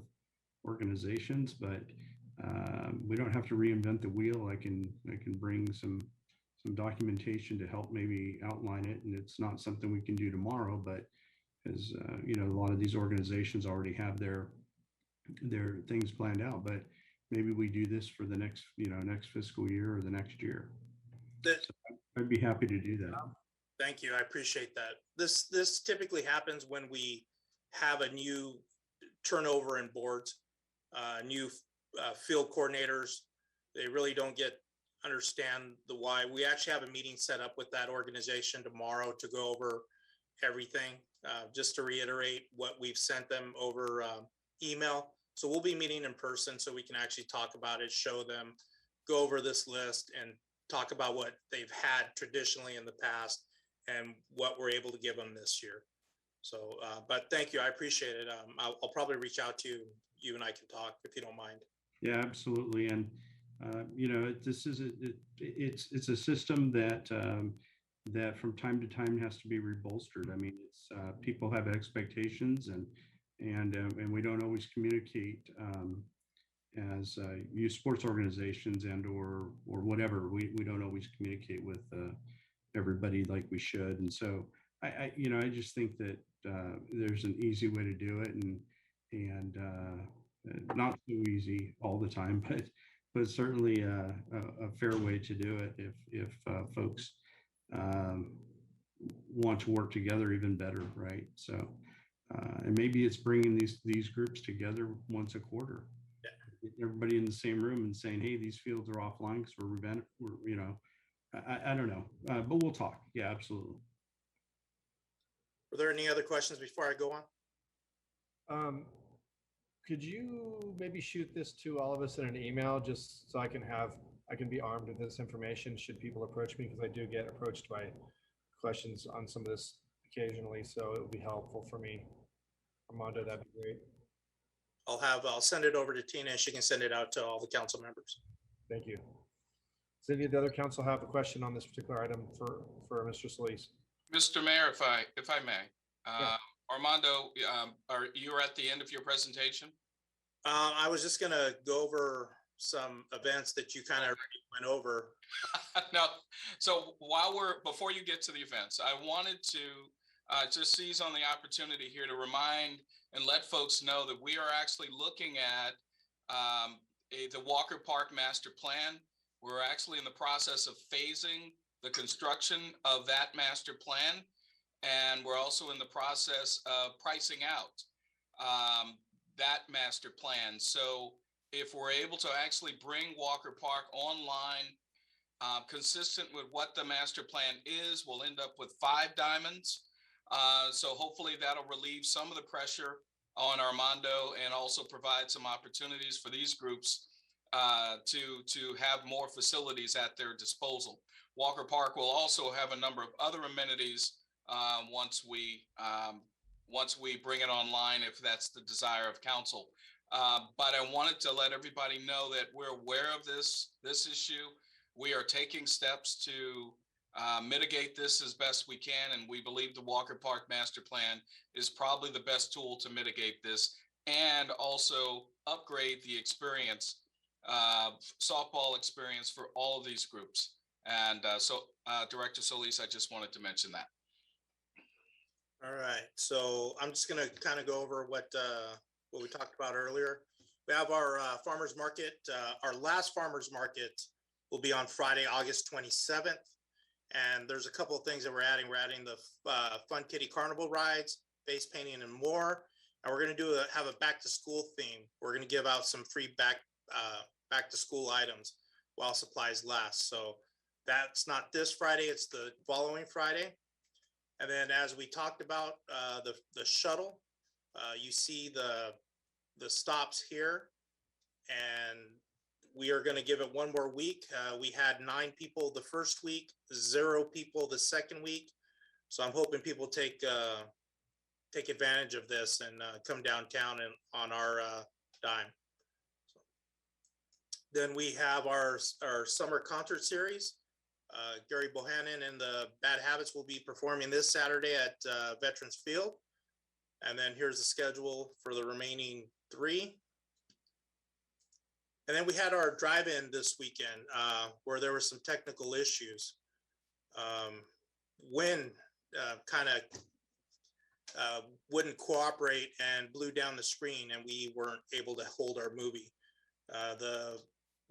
organizations, but we don't have to reinvent the wheel. I can bring some documentation to help maybe outline it, and it's not something we can do tomorrow, but as a lot of these organizations already have their things planned out, but maybe we do this for the next fiscal year or the next year. So I'd be happy to do that. Thank you. I appreciate that. This typically happens when we have a new turnover in boards, new field coordinators. They really don't get understand the why. We actually have a meeting set up with that organization tomorrow to go over everything, just to reiterate what we've sent them over email. So we'll be meeting in person so we can actually talk about it, show them, go over this list and talk about what they've had traditionally in the past and what we're able to give them this year. So, but thank you. I appreciate it. I'll probably reach out to you. You and I can talk if you don't mind. Yeah, absolutely. And, this is, it's a system that, that from time to time has to be rebolstered. I mean, it's, people have expectations and we don't always communicate, as youth sports organizations and or whatever, we don't always communicate with everybody like we should. And so I just think that there's an easy way to do it, and not so easy all the time, but certainly a fair way to do it if folks want to work together even better, right? So and maybe it's bringing these groups together once a quarter. Everybody in the same room and saying, hey, these fields are offline because I don't know, but we'll talk. Yeah, absolutely. Were there any other questions before I go on? Could you maybe shoot this to all of us in an email just so I can be armed with this information should people approach me, because I do get approached by questions on some of this occasionally, so it would be helpful for me. Armando, that'd be great. I'll send it over to Tina and she can send it out to all the council members. Thank you. Does any of the other council have a question on this particular item for Mr. Solis? Mr. Mayor, if I may, Armando, are you at the end of your presentation? I was just gonna go over some events that you kind of went over. No, so before you get to the events, I wanted to just seize on the opportunity here to remind and let folks know that we are actually looking at the Walker Park Master Plan. We're actually in the process of phasing the construction of that master plan. And we're also in the process of pricing out that master plan. So if we're able to actually bring Walker Park online, consistent with what the master plan is, we'll end up with 5 diamonds. So hopefully that'll relieve some of the pressure on Armando and also provide some opportunities for these groups to have more facilities at their disposal. Walker Park will also have a number of other amenities once we bring it online, if that's the desire of council. But I wanted to let everybody know that we're aware of this issue. We are taking steps to mitigate this as best we can, and we believe the Walker Park Master Plan is probably the best tool to mitigate this and also upgrade the experience, softball experience for all of these groups. And so Director Solis, I just wanted to mention that. All right, so I'm just gonna kind of go over what we talked about earlier. We have our farmers market. Our last farmers market will be on Friday, August 27th. And there's a couple of things that we're adding. We're adding the Fun Kitty Carnival rides, face painting, and more. And we're going to have a back to school theme. We're going to give out some free back to school items while supplies last. So that's not this Friday; it's the following Friday. And then, as we talked about, the shuttle, you see the stops here, and we are going to give it one more week. We had 9 people the first week, 0 people the second week. So I'm hoping people take advantage of this and come downtown and on our dime. Then we have our summer concert series. Gary Bohannon and the Bad Habits will be performing this Saturday at Veterans Field. And then here's the schedule for the remaining 3. And then we had our drive-in this weekend where there were some technical issues. Wind kind of wouldn't cooperate and blew down the screen, and we weren't able to hold our movie.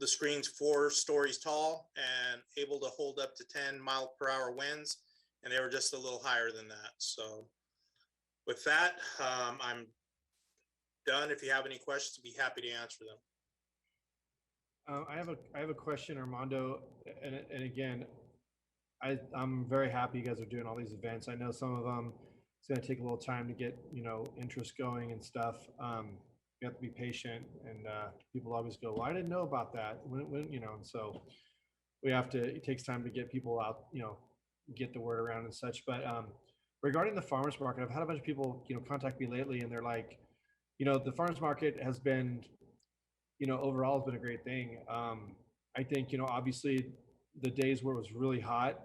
The screen's 4 stories tall and able to hold up to 10-mile-per-hour winds, and they were just a little higher than that. So with that, I'm done. If you have any questions, I'd be happy to answer them. I have a question, Armando. and again, I'm very happy you guys are doing all these events. I know some of them, it's gonna take a little time to get, interest going and stuff. You have to be patient, and people always go, well, I didn't know about that. And so we have to, it takes time to get people out, get the word around and such. But regarding the farmers market, I've had a bunch of people, contact me lately, and they're like, the farmers market has been, overall has been a great thing. I think, obviously the days where it was really hot,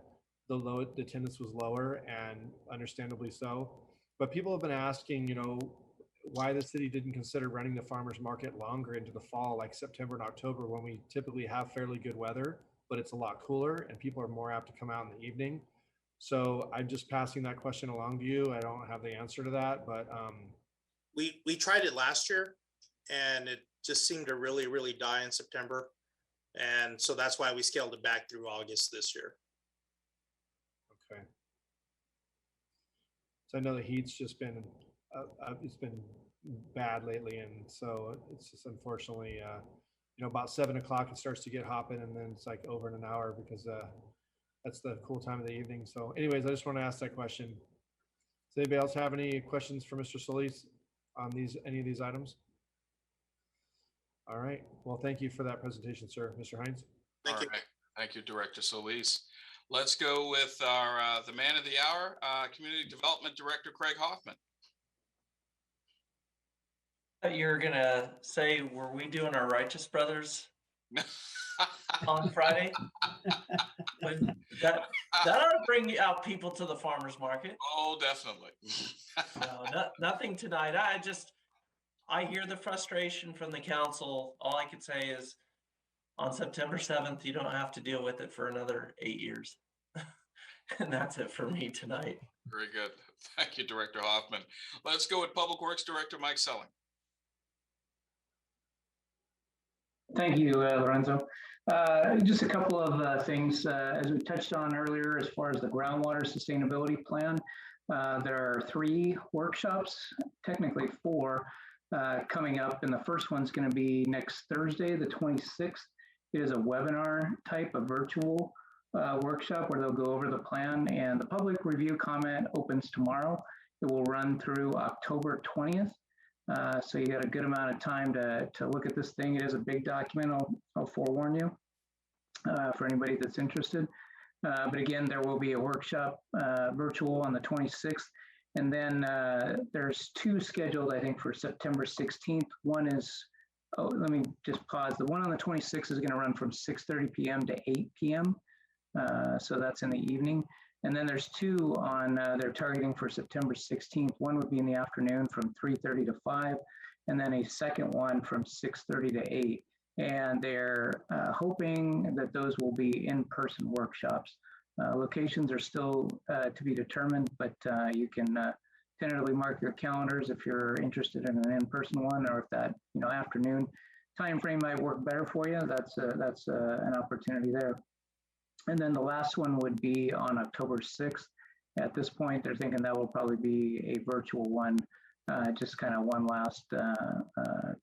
the attendance was lower, and understandably so. But people have been asking, why the city didn't consider running the farmers market longer into the fall, like September and October, when we typically have fairly good weather, but it's a lot cooler and people are more apt to come out in the evening. So I'm just passing that question along to you. I don't have the answer to that, but We tried it last year and it just seemed to really, really die in September. And so that's why we scaled it back through August this year. okay. So I know the heat's just been, it's been bad lately, and so it's just unfortunately, about 7 o'clock it starts to get hopping, and then it's like over in an hour because that's the cool time of the evening. So, anyways, I just want to ask that question. Does anybody else have any questions for Mr. Solis on any of these items? All right. Well, thank you for that presentation, sir. Mr. Hines. All right. Thank you, Director Solis. Let's go with our the man of the hour, Community Development Director Craig Hoffman. You're gonna say, were we doing our Righteous Brothers on Friday? But that ought to bring out people to the farmers market. Oh, definitely. No, nothing tonight. I hear the frustration from the council. All I could say is, on September 7th, you don't have to deal with it for another 8 years. And that's it for me tonight. Very good. Thank you, Director Hoffman. Let's go with Public Works Director Mike Selling. Thank you, Lorenzo. Just a couple of things. As we touched on earlier, as far as the groundwater sustainability plan, there are 3 workshops, technically 4, coming up. And the first one's going to be next Thursday, the 26th. It is a webinar type of virtual workshop where they'll go over the plan, and the public review comment opens tomorrow. It will run through October 20th. So you got a good amount of time to look at this thing. It is a big document, I'll forewarn you, for anybody that's interested. But again, there will be a workshop virtual on the 26th. And then there's 2 scheduled, I think, for September 16th. One is, let me just pause. The one on the 26th is going to run from 6:30 p.m. to 8 p.m. So that's in the evening. And then there's 2 on, they're targeting for September 16th. One would be in the afternoon from 3:30 to 5, and then a second one from 6:30 to 8. And they're hoping that those will be in-person workshops. Locations are still to be determined, but you can tentatively mark your calendars if you're interested in an in-person one, or if that afternoon time frame might work better for you. That's an opportunity there. And then the last one would be on October 6th. At this point, they're thinking that will probably be a virtual one, just kind of one last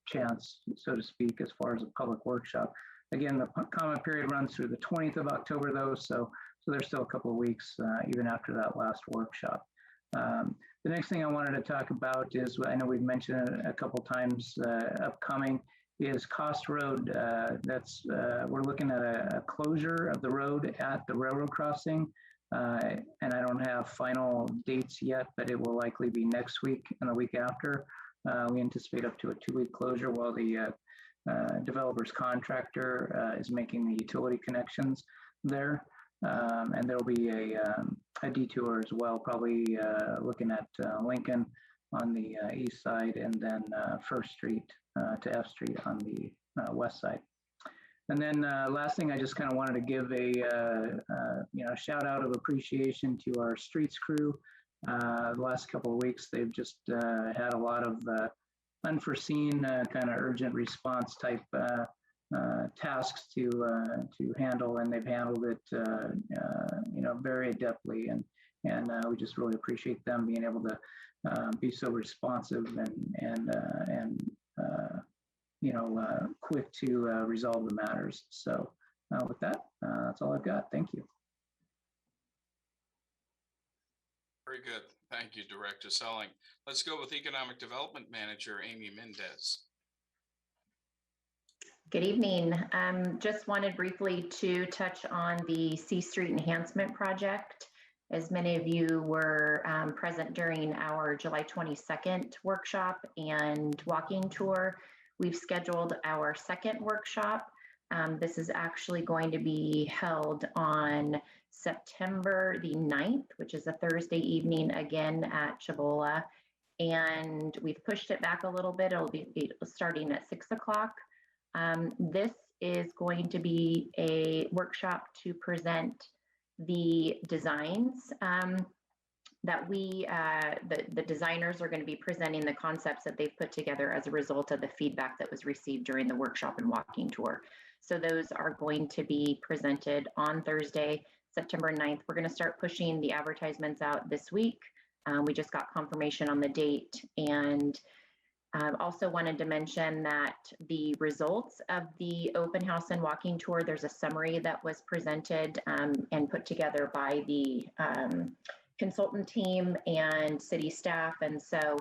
chance, so to speak, as far as a public workshop. Again, the comment period runs through the 20th of October, though, so there's still a couple of weeks even after that last workshop. The next thing I wanted to talk about is, I know we've mentioned it a couple times upcoming, is Cost Road. We're looking at a closure of the road at the railroad crossing. And I don't have final dates yet, but it will likely be next week and the week after. We anticipate up to a 2-week closure while the developer's contractor is making the utility connections there. And there'll be a detour as well, probably looking at Lincoln on the east side, and then First Street to F Street on the west side. And then last thing, I just kind of wanted to give a shout out of appreciation to our streets crew. The last couple of weeks, they've just had a lot of unforeseen kind of urgent response type tasks to handle, and they've handled it very adeptly, and we just really appreciate them being able to be so responsive and quick to resolve the matters. So With that, that's all I've got. Thank you. Very good. Thank you, Director Selling. Let's go with Economic Development Manager, Amy Mendez. Good evening. Just wanted briefly to touch on the C Street Enhancement Project. As many of you were present during our July 22nd workshop and walking tour, we've scheduled our second workshop. This is actually going to be held on September the 9th, which is a Thursday evening, again at Chabola. And we've pushed it back a little bit. It'll be starting at 6 o'clock. This is going to be a workshop to present the designs that the designers are going to be presenting the concepts that they've put together as a result of the feedback that was received during the workshop and walking tour. So those are going to be presented on Thursday, September 9th. We're going to start pushing the advertisements out this week. We just got confirmation on the date, and also wanted to mention that the results of the open house and walking tour, there's a summary that was presented and put together by the consultant team and city staff. And so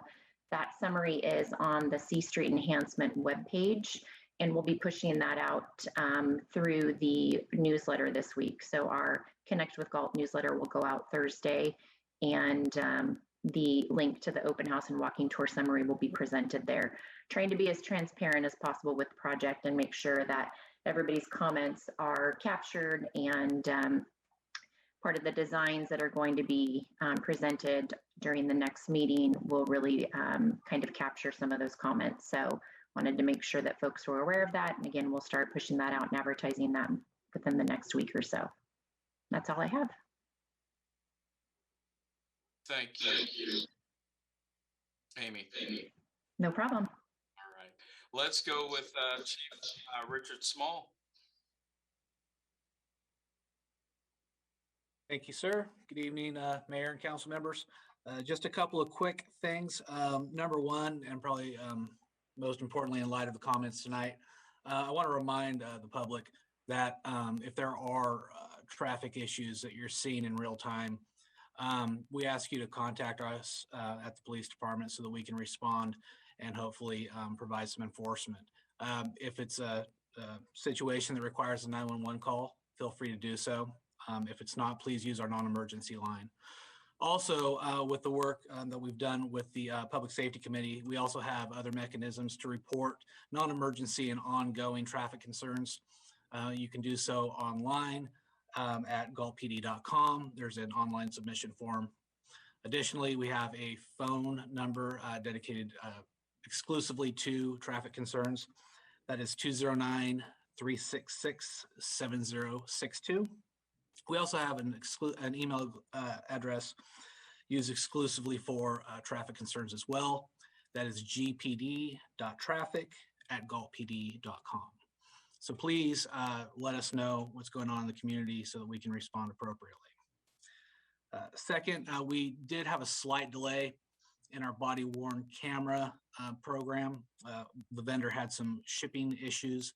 that summary is on the C Street Enhancement webpage, and we'll be pushing that out through the newsletter this week. So our Connect with Galt newsletter will go out Thursday, and the link to the open house and walking tour summary will be presented there. Trying to be as transparent as possible with the project and make sure that everybody's comments are captured, and part of the designs that are going to be presented during the next meeting will really kind of capture some of those comments. So wanted to make sure that folks were aware of that. And again, we'll start pushing that out and advertising that within the next week or so. That's all I have. Thank you, Amy. No problem. All right. Let's go with Chief Richard Small. Thank you, sir. Good evening, Mayor and council members. Just a couple of quick things. Number one, and probably most importantly in light of the comments tonight, I want to remind the public that if there are traffic issues that you're seeing in real time, we ask you to contact us at the police department so that we can respond and hopefully provide some enforcement. If it's a situation that requires a 911 call, feel free to do so. If it's not, please use our non-emergency line. Also, with the work that we've done with the Public Safety Committee, we also have other mechanisms to report non-emergency and ongoing traffic concerns. You can do so online at galtpd.com. There's an online submission form. Additionally, we have a phone number dedicated exclusively to traffic concerns. That is 209-366-7062. We also have an email address used exclusively for traffic concerns as well. That is gpd.traffic@galtpd.com. So please let us know what's going on in the community so that we can respond appropriately. Second, we did have a slight delay in our body-worn camera program. The vendor had some shipping issues.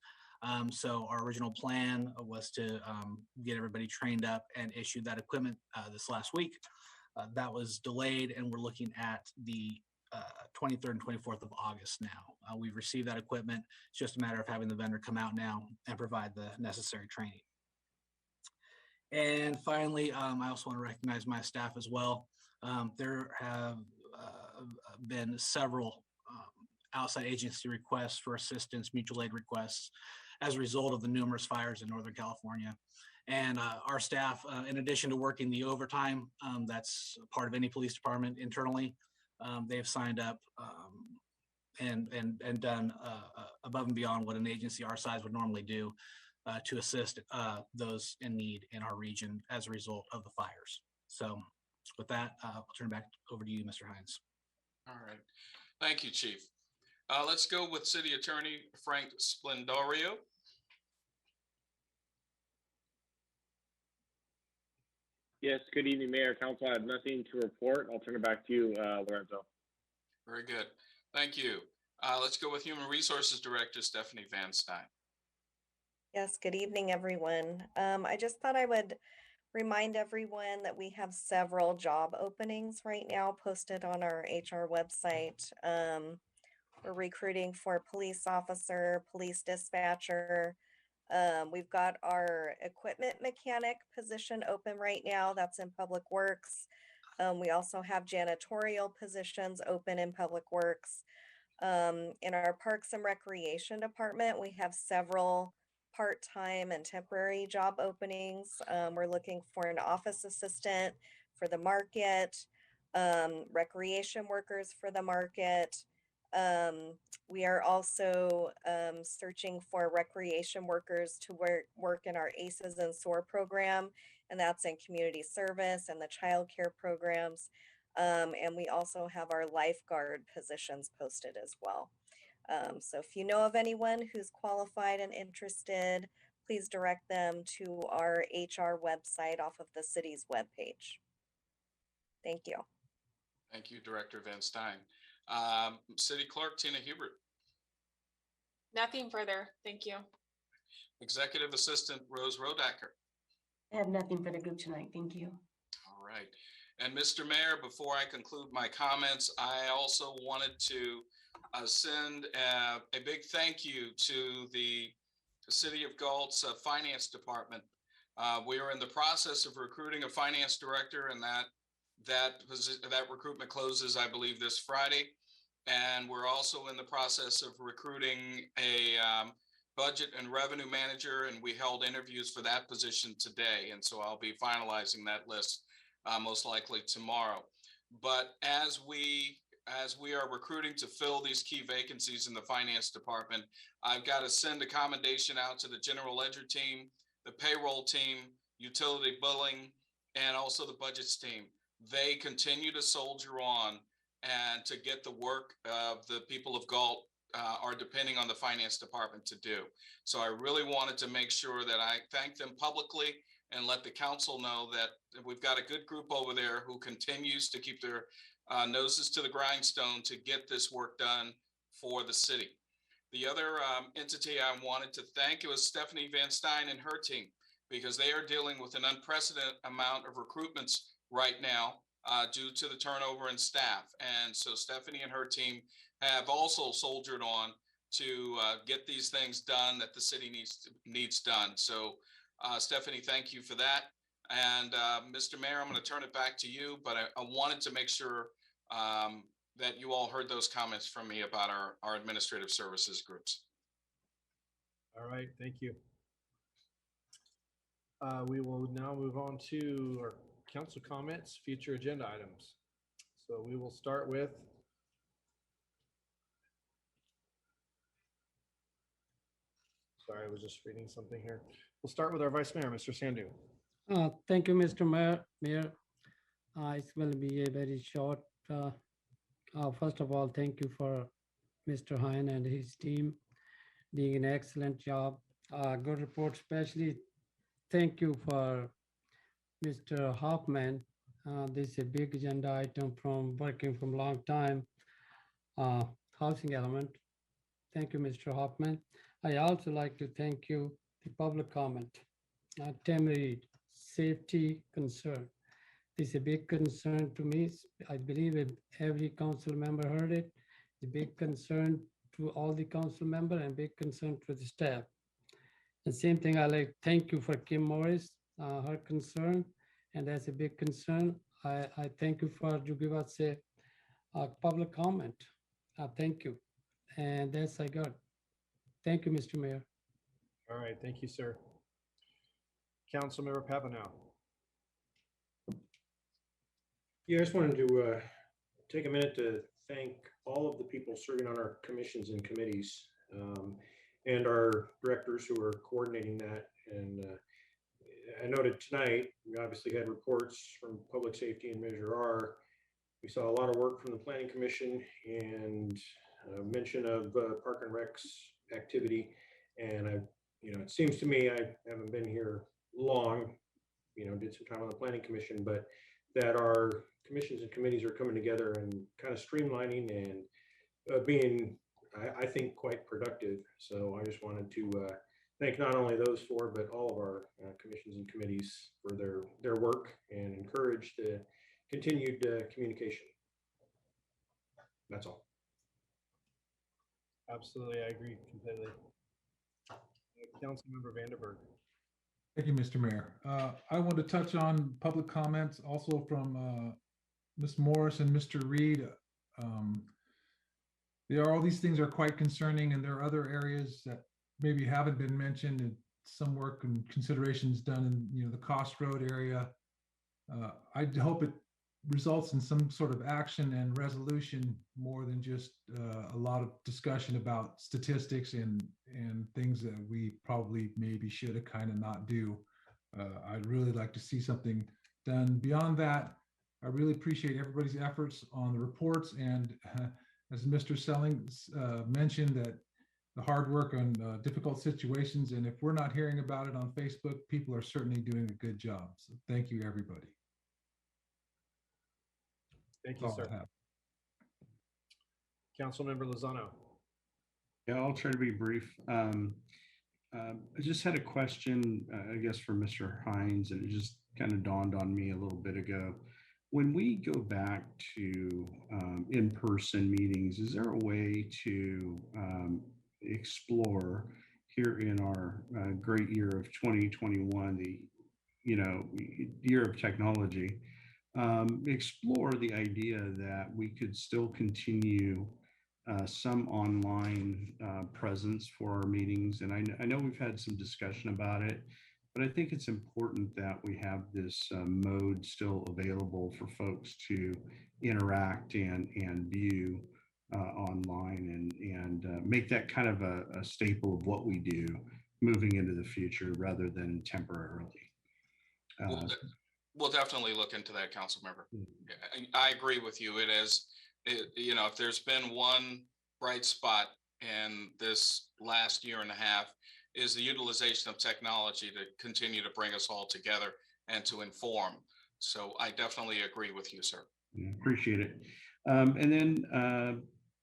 So our original plan was to get everybody trained up and issue that equipment this last week. That was delayed, and we're looking at the 23rd and 24th of August now. We've received that equipment. It's just a matter of having the vendor come out now and provide the necessary training. And finally, I also want to recognize my staff as well. There have been several outside agency requests for assistance, mutual aid requests, as a result of the numerous fires in Northern California. And our staff, in addition to working the overtime, that's part of any police department internally, they've signed up and done above and beyond what an agency our size would normally do to assist those in need in our region as a result of the fires. So with that, I'll turn it back over to you, Mr. Hines. All right. Thank you, Chief. Let's go with City Attorney Frank Splendorio. Yes, good evening, Mayor, Council. I have nothing to report. I'll turn it back to you, Lorenzo. Very good. Thank you. Let's go with Human Resources Director Stephanie Van Stein. Yes, good evening, everyone. I just thought I would remind everyone that we have several job openings right now posted on our HR website. We're recruiting for police officer, police dispatcher. We've got our equipment mechanic position open right now. That's in Public Works. We also have janitorial positions open in Public Works. In our Parks and Recreation Department, we have several part-time and temporary job openings. We're looking for an office assistant for the market, recreation workers for the market. We are also searching for recreation workers to work in our ACEs and SOAR program, and that's in community service and the child care programs. And we also have our lifeguard positions posted as well. So if you know of anyone who's qualified and interested, please direct them to our HR website off of the city's webpage. Thank you. Thank you, Director Van Stein. City Clerk Tina Hubert. Nothing further. Thank you. Executive Assistant Rose Rodacker. I have nothing for the group tonight. Thank you. All right. And Mr. Mayor, before I conclude my comments, I also wanted to send a big thank you to the City of Galt's Finance Department. We are in the process of recruiting a finance director, and that recruitment closes, I believe, this Friday. And we're also in the process of recruiting a budget and revenue manager, and we held interviews for that position today. And so I'll be finalizing that list most likely tomorrow. But as we are recruiting to fill these key vacancies in the finance department, I've got to send a commendation out to the general ledger team, the payroll team, utility billing, and also the budgets team. They continue to soldier on and to get the work of the people of Galt are depending on the finance department to do. So I really wanted to make sure that I thank them publicly and let the council know that we've got a good group over there who continues to keep their noses to the grindstone to get this work done for the city. The other entity I wanted to thank, it was Stephanie Van Stein and her team, because they are dealing with an unprecedented amount of recruitments right now due to the turnover in staff. And so Stephanie and her team have also soldiered on to get these things done that the city needs done. So Stephanie, thank you for that. And Mr. Mayor, I'm going to turn it back to you, but I wanted to make sure that you all heard those comments from me about our administrative services groups. All right, thank you. We will now move on to our council comments, future agenda items. So we will start with sorry, I was just reading something here. We'll start with our Vice Mayor, Mr. Sandhu. Thank you, Mr. Mayor. It will be a very short. First of all, thank you for Mr. Hine and his team doing an excellent job. Good report, especially thank you for Mr. Hoffman. This is a big agenda item from working from a long time. Housing element. Thank you, Mr. Hoffman. I also like to thank you, the public comment. Tim Reed, safety concern. This is a big concern to me. I believe every council member heard it. It's a big concern to all the council members and big concern to the staff. The same thing, I like thank you for Kim Morris, her concern, and that's a big concern. I thank you for you give us a public comment. Thank you. And that's I got. Thank you, Mr. Mayor. All right, thank you, sir. Councilmember Papanow. Yeah, I just wanted to take a minute to thank all of the people serving on our commissions and committees and our directors who are coordinating that. And I noted tonight, we obviously had reports from Public Safety and Measure R. We saw a lot of work from the Planning Commission and mention of Park and Rec's activity. And it seems to me, I haven't been here long, did some time on the Planning Commission, but that our commissions and committees are coming together and kind of streamlining and being, I think, quite productive. So I just wanted to thank not only those four, but all of our commissions and committees for their work and encourage the continued communication. That's all. Absolutely, I agree completely. Councilmember Vanderberg. Thank you, Mr. Mayor. I want to touch on public comments also from Ms. Morris and Mr. Reed. All these things are quite concerning, and there are other areas that maybe haven't been mentioned, and some work and considerations done in the Cost Road area. I hope it results in some sort of action and resolution more than just a lot of discussion about statistics and things that we probably maybe should have kind of not do. I'd really like to see something done beyond that. I really appreciate everybody's efforts on the reports, and as Mr. Selling mentioned, that the hard work on difficult situations, and if we're not hearing about it on Facebook, people are certainly doing a good job. So thank you, everybody. Thank you, sir. Councilmember Lozano. Yeah, I'll try to be brief. I just had a question, I guess, for Mr. Hines, and it just kind of dawned on me a little bit ago. When we go back to in-person meetings, is there a way to explore here in our great year of 2021, the year of technology, explore the idea that we could still continue some online presence for our meetings? And I know we've had some discussion about it, but I think it's important that we have this mode still available for folks to interact and view online and make that kind of a staple of what we do moving into the future rather than temporarily. We'll definitely look into that, council member. I agree with you. It is, if there's been one bright spot in this last year and a half, is the utilization of technology to continue to bring us all together and to inform. So I definitely agree with you, sir. Appreciate it. And then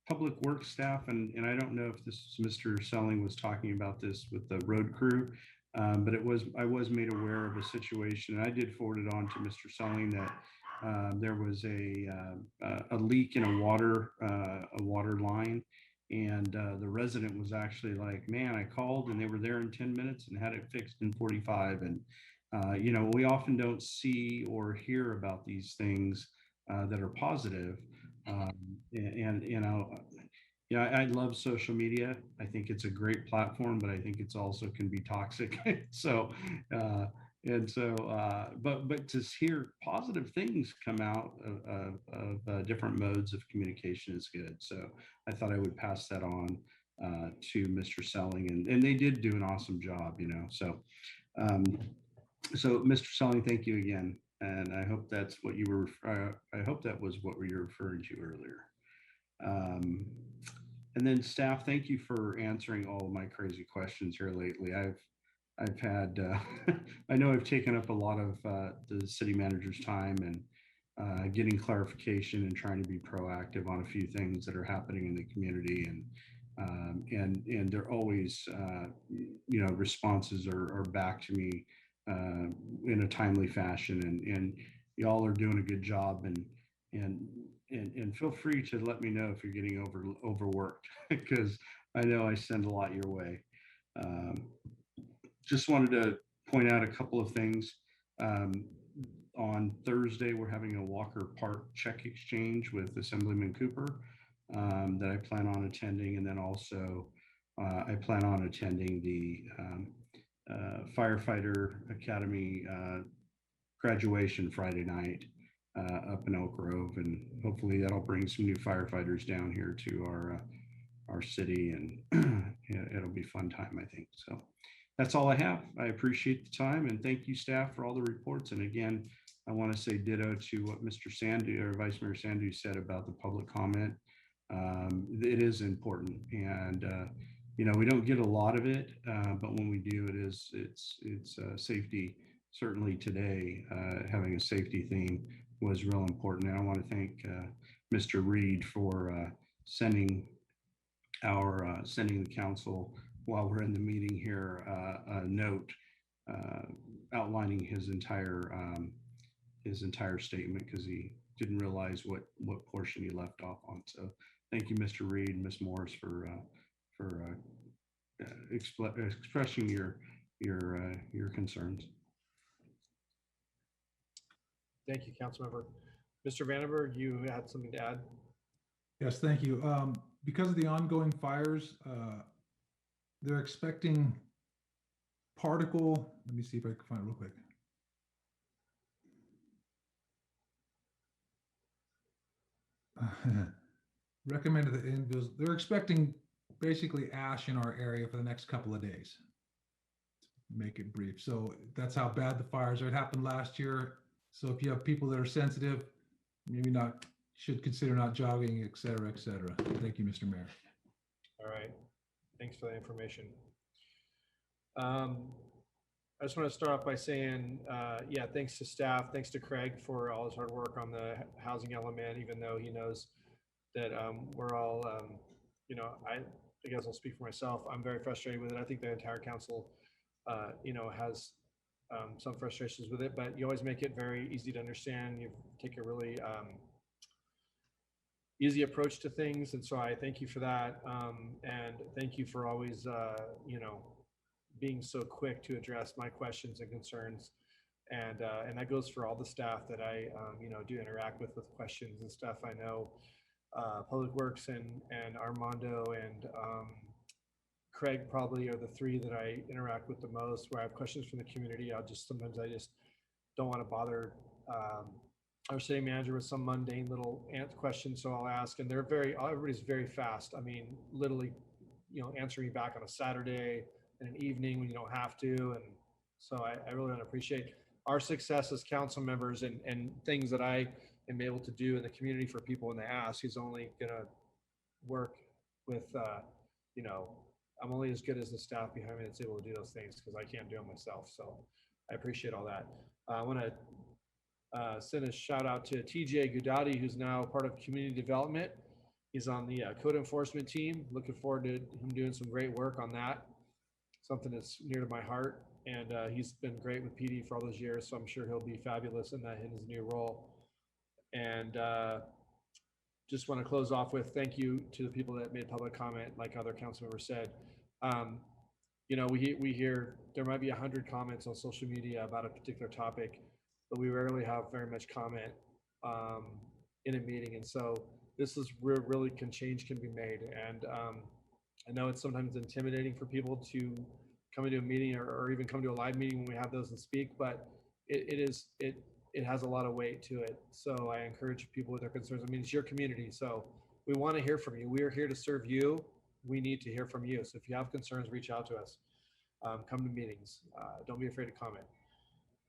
public works staff, and I don't know if this Mr. Selling was talking about this with the road crew, but I was made aware of a situation, and I did forward it on to Mr. Selling that there was a leak in a water line, and the resident was actually like, man, I called and they were there in 10 minutes and had it fixed in 45. And we often don't see or hear about these things that are positive. I love social media. I think it's a great platform, but I think it's also can be toxic. But to hear positive things come out of different modes of communication is good. So I thought I would pass that on to Mr. Selling, and they did do an awesome job, So Mr. Selling, thank you again. And I hope that's what you were, I hope that was what you were referring to earlier. And then staff, thank you for answering all of my crazy questions here lately. I've had, I know I've taken up a lot of the city manager's time and getting clarification and trying to be proactive on a few things that are happening in the community. And they're always, responses are back to me in a timely fashion, and y'all are doing a good job, and feel free to let me know if you're getting overworked, because I know I send a lot your way. Just wanted to point out a couple of things. On Thursday, we're having a Walker Park check exchange with Assemblyman Cooper that I plan on attending, and then also I plan on attending the Firefighter Academy graduation Friday night up in Elk Grove, and hopefully that'll bring some new firefighters down here to our city, and it'll be a fun time, I think. So that's all I have. I appreciate the time, and thank you, staff, for all the reports. And again, I want to say ditto to what Mr. Sandu or Vice Mayor Sandu said about the public comment. It is important, and we don't get a lot of it, but when we do, it's safety. Certainly today, having a safety theme was real important. And I want to thank Mr. Reed for sending the council while we're in the meeting here, a note outlining his entire statement because he didn't realize what portion he left off on. So thank you, Mr. Reed and Ms. Morris, for expressing your concerns. Thank you, Councilmember. Mr. Vandenberg, you had something to add? Yes, thank you. Because of the ongoing fires, they're expecting particle, let me see if I can find it real quick. Recommended that individuals, they're expecting basically ash in our area for the next couple of days. Make it brief. So that's how bad the fires are. It happened last year. So if you have people that are sensitive, maybe not, should consider not jogging, et cetera, et cetera. Thank you, Mr. Mayor. All right. Thanks for the information. I just want to start off by saying, yeah, thanks to staff, thanks to Craig for all his hard work on the housing element, even though he knows that we're all, you know, I guess I'll speak for myself. I'm very frustrated with it. I think the entire council, you know, has some frustrations with it, but you always make it very easy to understand. You take a really easy approach to things. And so I thank you for that. And thank you for always, you know, being so quick to address my questions and concerns. And that goes for all the staff that I, you know, do interact with questions and stuff. I know Public Works and Armando and Craig probably are the three that I interact with the most, where I have questions from the community. Sometimes I just don't want to bother our city manager with some mundane little question. So I'll ask, and everybody's very fast. I mean, literally, you know, answering me back on a Saturday in an evening when you don't have to. And so I really want to appreciate our success as council members and things that I am able to do in the community for people when they ask is only going to work with, you know, I'm only as good as the staff behind me that's able to do those things because I can't do them myself. So I appreciate all that. I want to send a shout out to TJ Gudati, who's now part of community development. He's on the code enforcement team. Looking forward to him doing some great work on that. Something that's near to my heart. And he's been great with PD for all those years. So I'm sure he'll be fabulous in his new role. And just want to close off with thank you to the people that made public comment, like other council members said. You know, we hear there might be 100 comments on social media about a particular topic, but we rarely have very much comment in a meeting. And so this is where really change can be made. And I know it's sometimes intimidating for people to come into a meeting or even come to a live meeting when we have those and speak, but it has a lot of weight to it. So I encourage people with their concerns. I mean, it's your community, so we want to hear from you. We are here to serve you. We need to hear from you. So if you have concerns, reach out to us. Come to meetings. Don't be afraid to comment.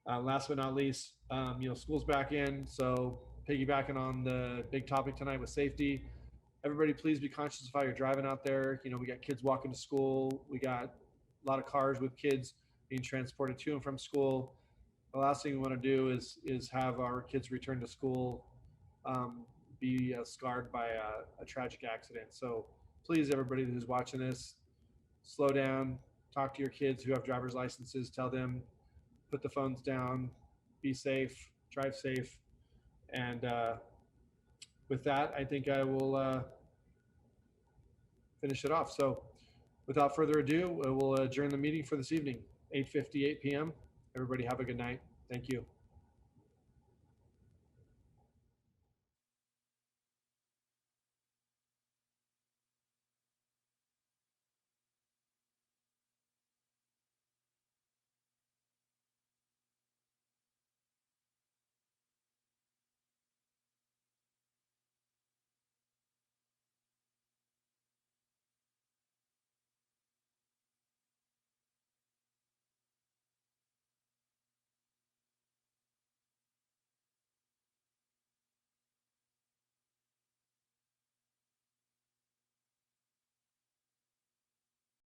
Last but not least, you know, school's back in. So piggybacking on the big topic tonight with safety, everybody please be conscious of how you're driving out there. You know, we got kids walking to school. We got a lot of cars with kids being transported to and from school. The last thing we want to do is have our kids return to school be scarred by a tragic accident. So please, everybody who's watching this, slow down, talk to your kids who have driver's licenses, tell them, put the phones down, be safe, drive safe. And with that, I think I will finish it off. So without further ado, we'll adjourn the meeting for this evening, 8:58 p.m. Everybody have a good night. Thank you.